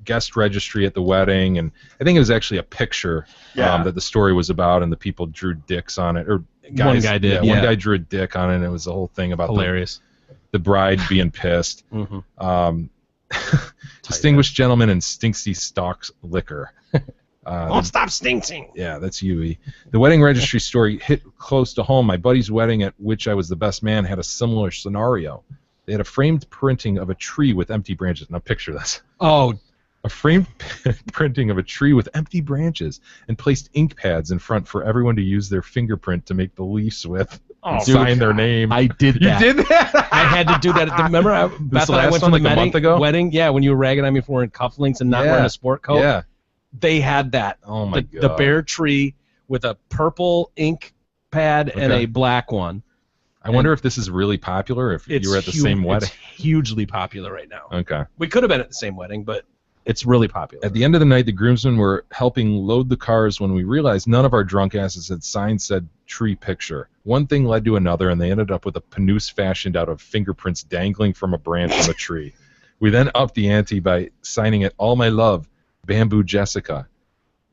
[SPEAKER 6] guest registry at the wedding, and I think it was actually a picture that the story was about, and the people drew dicks on it. Or guys,
[SPEAKER 5] one guy did.
[SPEAKER 6] One guy drew a dick on it, and it was the whole thing about
[SPEAKER 5] hilarious.
[SPEAKER 6] The bride being pissed. Distinguished gentleman and Stinksy Stalks Liquor.
[SPEAKER 5] Won't stop stinking.
[SPEAKER 6] Yeah, that's UE. The wedding registry story hit close to home. My buddy's wedding, at which I was the best man, had a similar scenario. They had a framed printing of a tree with empty branches. Now picture this.
[SPEAKER 5] Oh,
[SPEAKER 6] A framed printing of a tree with empty branches, and placed ink pads in front for everyone to use their fingerprint to make the leaves with. And sign their name.
[SPEAKER 5] I did that.
[SPEAKER 6] You did that?
[SPEAKER 5] I had to do that. Remember, Beth and I went to the
[SPEAKER 6] month ago?
[SPEAKER 5] wedding. Yeah, when you were ragging on me for wearing cufflinks and not wearing a sport coat.
[SPEAKER 6] Yeah.
[SPEAKER 5] They had that.
[SPEAKER 6] Oh my
[SPEAKER 5] the
[SPEAKER 6] God.
[SPEAKER 5] bare tree with a purple ink pad and a black one.
[SPEAKER 6] I wonder if this is really popular. If you were at the same wedding.
[SPEAKER 5] It's hugely popular right now.
[SPEAKER 6] Okay.
[SPEAKER 5] We could have been at the same wedding, but it's really popular.
[SPEAKER 6] At the end of the night, the groomsmen were helping load the cars when we realized none of our drunk asses had signed said tree picture. One thing led to another, and they ended up with a panouse fashioned out of fingerprints dangling from a branch from a tree. We then upped the ante by signing it All My Love, Bamboo Jessica,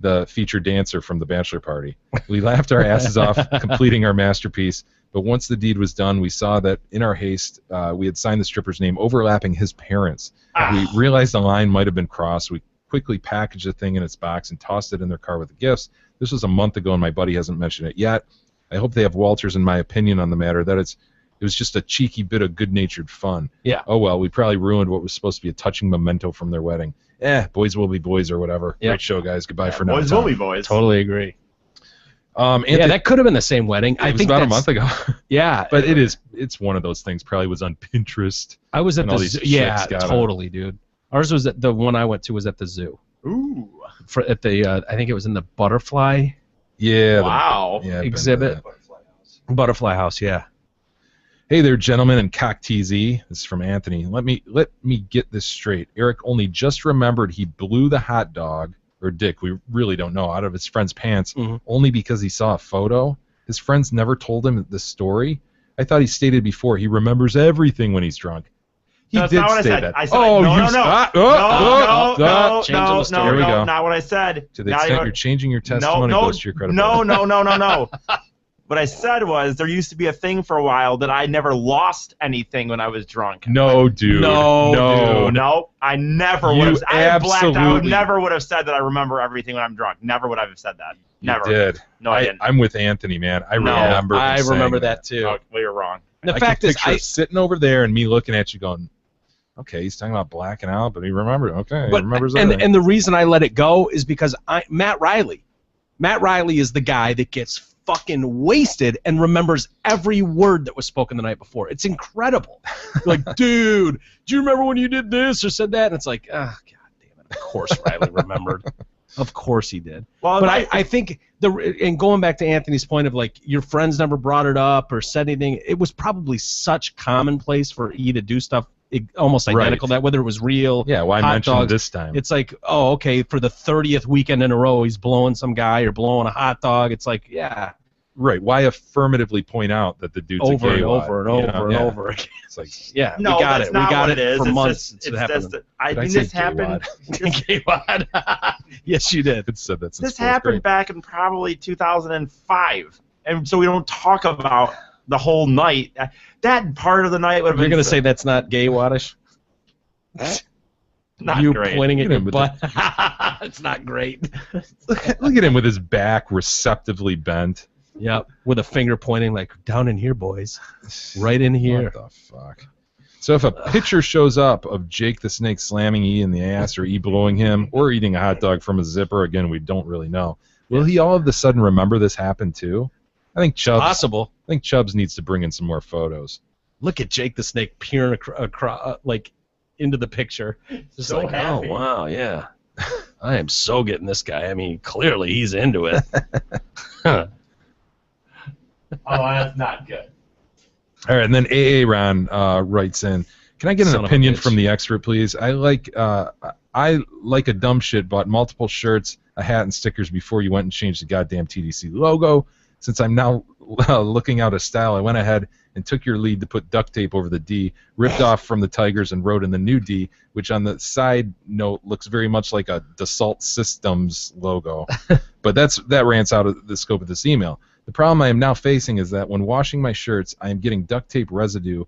[SPEAKER 6] the featured dancer from the bachelor party. We laughed our asses off, completing our masterpiece. But once the deed was done, we saw that in our haste, we had signed the stripper's name overlapping his parents. We realized the line might have been crossed. We quickly packaged the thing in its box and tossed it in their car with the gifts. This was a month ago, and my buddy hasn't mentioned it yet. I hope they have Walters and my opinion on the matter, that it was just a cheeky bit of good-natured fun.
[SPEAKER 5] Yeah.
[SPEAKER 6] Oh, well, we probably ruined what was supposed to be a touching memento from their wedding. Boys will be boys or whatever.
[SPEAKER 5] Yep.
[SPEAKER 6] Great show, guys. Goodbye for now.
[SPEAKER 7] Boys will be boys.
[SPEAKER 5] Totally agree.
[SPEAKER 6] Yeah,
[SPEAKER 5] that could have been the same wedding.
[SPEAKER 6] I think about a month ago.
[SPEAKER 5] Yeah.
[SPEAKER 6] But it's one of those things. Probably was on Pinterest.
[SPEAKER 5] I was at
[SPEAKER 6] and all
[SPEAKER 5] the
[SPEAKER 6] these
[SPEAKER 5] zoo.
[SPEAKER 6] chicks
[SPEAKER 5] Yeah,
[SPEAKER 6] got
[SPEAKER 5] totally, dude. Ours was the one I went to was at the zoo.
[SPEAKER 7] Ooh.
[SPEAKER 5] At the I think it was in the butterfly
[SPEAKER 6] Yeah.
[SPEAKER 7] Wow.
[SPEAKER 6] Yeah, I've been to
[SPEAKER 5] exhibit.
[SPEAKER 6] that.
[SPEAKER 5] Butterfly house, yeah.
[SPEAKER 6] Hey there, gentlemen, and cock TZ. This is from Anthony. Let me get this straight. Eric only just remembered he blew the hot dog, or dick, we really don't know, out of his friend's pants only because he saw a photo. His friends never told him the story. I thought he stated before he remembers everything when he's drunk. He
[SPEAKER 7] That's
[SPEAKER 6] did
[SPEAKER 7] not what
[SPEAKER 6] say
[SPEAKER 7] I said.
[SPEAKER 6] that.
[SPEAKER 7] I said,
[SPEAKER 6] oh,
[SPEAKER 7] no,
[SPEAKER 6] you
[SPEAKER 7] no, no.
[SPEAKER 5] Changing the story.
[SPEAKER 6] Here we go.
[SPEAKER 7] Not what I said.
[SPEAKER 6] To the
[SPEAKER 7] Now
[SPEAKER 6] extent you're changing your testimony goes to your credibility.
[SPEAKER 7] No. What I said was there used to be a thing for a while that I never lost anything when I was drunk.
[SPEAKER 6] No, dude. No.
[SPEAKER 7] No, I never would have. I had blacked out. I never would have said that I remember everything when I'm drunk. Never would I have said that. Never.
[SPEAKER 6] You did.
[SPEAKER 7] No, I didn't.
[SPEAKER 6] I'm with Anthony, man. I remember.
[SPEAKER 5] I
[SPEAKER 6] him
[SPEAKER 5] remember
[SPEAKER 6] saying
[SPEAKER 5] that too.
[SPEAKER 7] Oh, well, you're wrong.
[SPEAKER 5] The
[SPEAKER 6] I
[SPEAKER 5] fact
[SPEAKER 6] can
[SPEAKER 5] is,
[SPEAKER 6] picture sitting over there and me looking at you going, okay, he's talking about blacking out, but he remembered. Okay, he remembers everything.
[SPEAKER 5] And the reason I let it go is because Matt Riley is the guy that gets fucking wasted and remembers every word that was spoken the night before. It's incredible. Like, dude, do you remember when you did this or said that? And it's like, god damn it. Of course Riley remembered. Of course he did. Well, but I think and going back to Anthony's point of like your friends never brought it up or said anything, it was probably such commonplace for E to do stuff almost identical that whether it was real.
[SPEAKER 6] Yeah, why mention
[SPEAKER 5] dogs,
[SPEAKER 6] this time?
[SPEAKER 5] It's like, oh, okay, for the 30th weekend in a row, he's blowing some guy or blowing a hot dog. It's like, yeah.
[SPEAKER 6] Right. Why affirmatively point out that the dude's
[SPEAKER 5] over
[SPEAKER 6] a gay
[SPEAKER 5] and over and over and over again.
[SPEAKER 6] It's like,
[SPEAKER 5] yeah,
[SPEAKER 7] no,
[SPEAKER 5] we got
[SPEAKER 7] that's
[SPEAKER 5] it.
[SPEAKER 7] Not
[SPEAKER 5] we got
[SPEAKER 7] what
[SPEAKER 5] it for
[SPEAKER 7] it's
[SPEAKER 5] months.
[SPEAKER 7] Just, I mean,
[SPEAKER 6] say
[SPEAKER 7] this happened.
[SPEAKER 5] Gay wad. Yes, you did.
[SPEAKER 6] It said that since
[SPEAKER 7] This happened
[SPEAKER 6] grade.
[SPEAKER 7] back in probably 2005, and so we don't talk about the whole night. That part of the night would have been.
[SPEAKER 5] You're gonna say that's not gay waddish?
[SPEAKER 7] Not
[SPEAKER 5] you
[SPEAKER 7] great.
[SPEAKER 5] pointing at your
[SPEAKER 6] Look
[SPEAKER 5] butt. It's not great.
[SPEAKER 6] Look at him with his back receptively bent.
[SPEAKER 5] Yep, with a finger pointing like down in here, boys, right in here.
[SPEAKER 6] What the fuck? So if a picture shows up of Jake the Snake slamming E in the ass or E blowing him or eating a hot dog from a zipper, again, we don't really know. Will he all of a sudden remember this happened too? I think Chubbs.
[SPEAKER 5] Possible.
[SPEAKER 6] I think Chubbs needs to bring in some more photos.
[SPEAKER 5] Look at Jake the Snake peering across, like into the picture. Just
[SPEAKER 7] So
[SPEAKER 5] like,
[SPEAKER 7] happy.
[SPEAKER 5] oh wow, yeah. I am so getting this guy. I mean, clearly he's into it.
[SPEAKER 7] Oh, that's not good.
[SPEAKER 6] All right, and then AA Ron writes in, can I get
[SPEAKER 5] Son
[SPEAKER 6] an
[SPEAKER 5] of a
[SPEAKER 6] opinion
[SPEAKER 5] bitch.
[SPEAKER 6] from the expert, please? I like a dumb shit, bought multiple shirts, a hat, and stickers before you went and changed the goddamn TDC logo. Since I'm now looking out a style, I went ahead and took your lead to put duct tape over the D, ripped off from the Tigers, and wrote in the new D, which on the side note looks very much like a Dassault Systems logo. But that rants out of the scope of this email. The problem I am now facing is that when washing my shirts, I am getting duct tape residue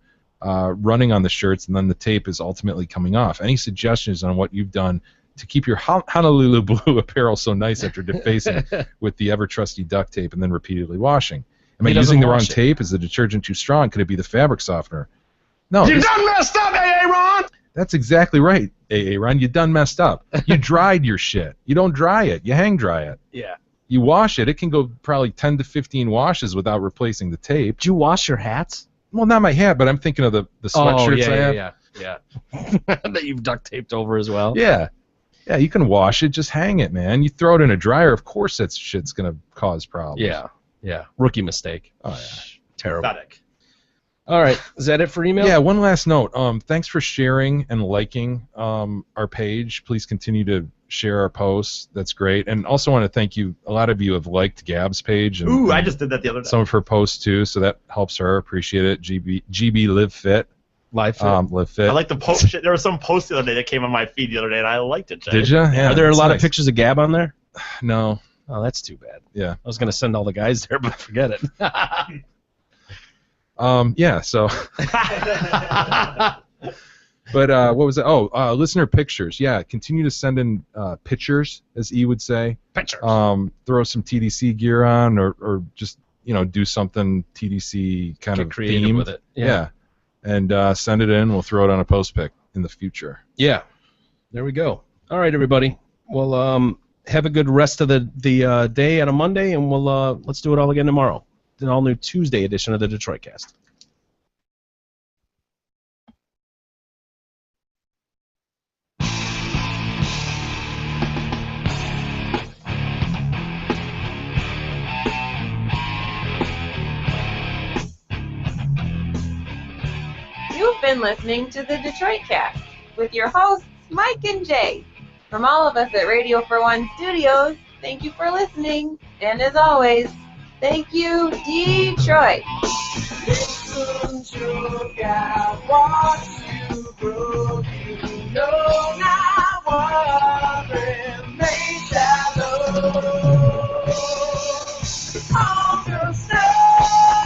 [SPEAKER 6] running on the shirts, and then the tape is ultimately coming off. Any suggestions on what you've done to keep your Honolulu Blue apparel so nice after defacing with the ever-trusty duct tape and then repeatedly washing? Am I using the wrong tape? Is the detergent too strong? Could it be the fabric softener? No.
[SPEAKER 5] You done messed up, AA Ron!
[SPEAKER 6] That's exactly right, AA Ron. You done messed up. You dried your shit. You don't dry it. You hang dry it.
[SPEAKER 5] Yeah.
[SPEAKER 6] You wash it. It can go probably 10 to 15 washes without replacing the tape.
[SPEAKER 5] Did you wash your hats?
[SPEAKER 6] Well, not my hat, but I'm thinking of the sweatshirts I have.
[SPEAKER 5] Yeah. That you've duct taped over as well.
[SPEAKER 6] Yeah. Yeah, you can wash it. Just hang it, man. You throw it in a dryer, of course that shit's going to cause problems.
[SPEAKER 5] Yeah. Rookie mistake.
[SPEAKER 6] Oh, yeah.
[SPEAKER 5] Terrible.
[SPEAKER 7] Pathetic.
[SPEAKER 5] All right. Is that it for email?
[SPEAKER 6] Yeah, one last note. Thanks for sharing and liking our page. Please continue to share our posts. That's great. And also want to thank you. A lot of you have liked Gab's page. And,
[SPEAKER 7] Ooh, I just did that the other day.
[SPEAKER 6] Some of her posts, too, so that helps her. Appreciate it. GB Live Fit.
[SPEAKER 5] Live Fit.
[SPEAKER 6] Live Fit.
[SPEAKER 7] I like the post. There was some post the other day that came on my feed the other day, and I liked it, Jay.
[SPEAKER 6] Did you? Yeah,
[SPEAKER 5] Are there a
[SPEAKER 6] that's
[SPEAKER 5] lot
[SPEAKER 6] nice.
[SPEAKER 5] of pictures of Gab on there?
[SPEAKER 6] No.
[SPEAKER 5] Oh, that's too bad.
[SPEAKER 6] Yeah.
[SPEAKER 5] I was going to send all the guys there, but forget it.
[SPEAKER 6] Yeah, so. But what was it? Oh, listener pictures. Yeah, continue to send in pictures, as E would say.
[SPEAKER 5] Pictures.
[SPEAKER 6] Throw some TDC gear on, or just do something TDC kind
[SPEAKER 5] Get
[SPEAKER 6] of
[SPEAKER 5] creative
[SPEAKER 6] themed.
[SPEAKER 5] with it.
[SPEAKER 6] Yeah. And send it in. We'll throw it on a post pic in the future.
[SPEAKER 5] Yeah. There we go. All right, everybody. Well, have a good rest of the day on a Monday, and we'll let's do it all again tomorrow. The all-new Tuesday edition of the Detroit Cast.
[SPEAKER 2] You've been listening to the Detroit Cast with your hosts, Mike and Jay. From all of us at Radio for One Studios, thank you for listening. And as always, thank you, Detroit.
[SPEAKER 1] Listen to God, watch you grow. You know not what remains that love. On the side.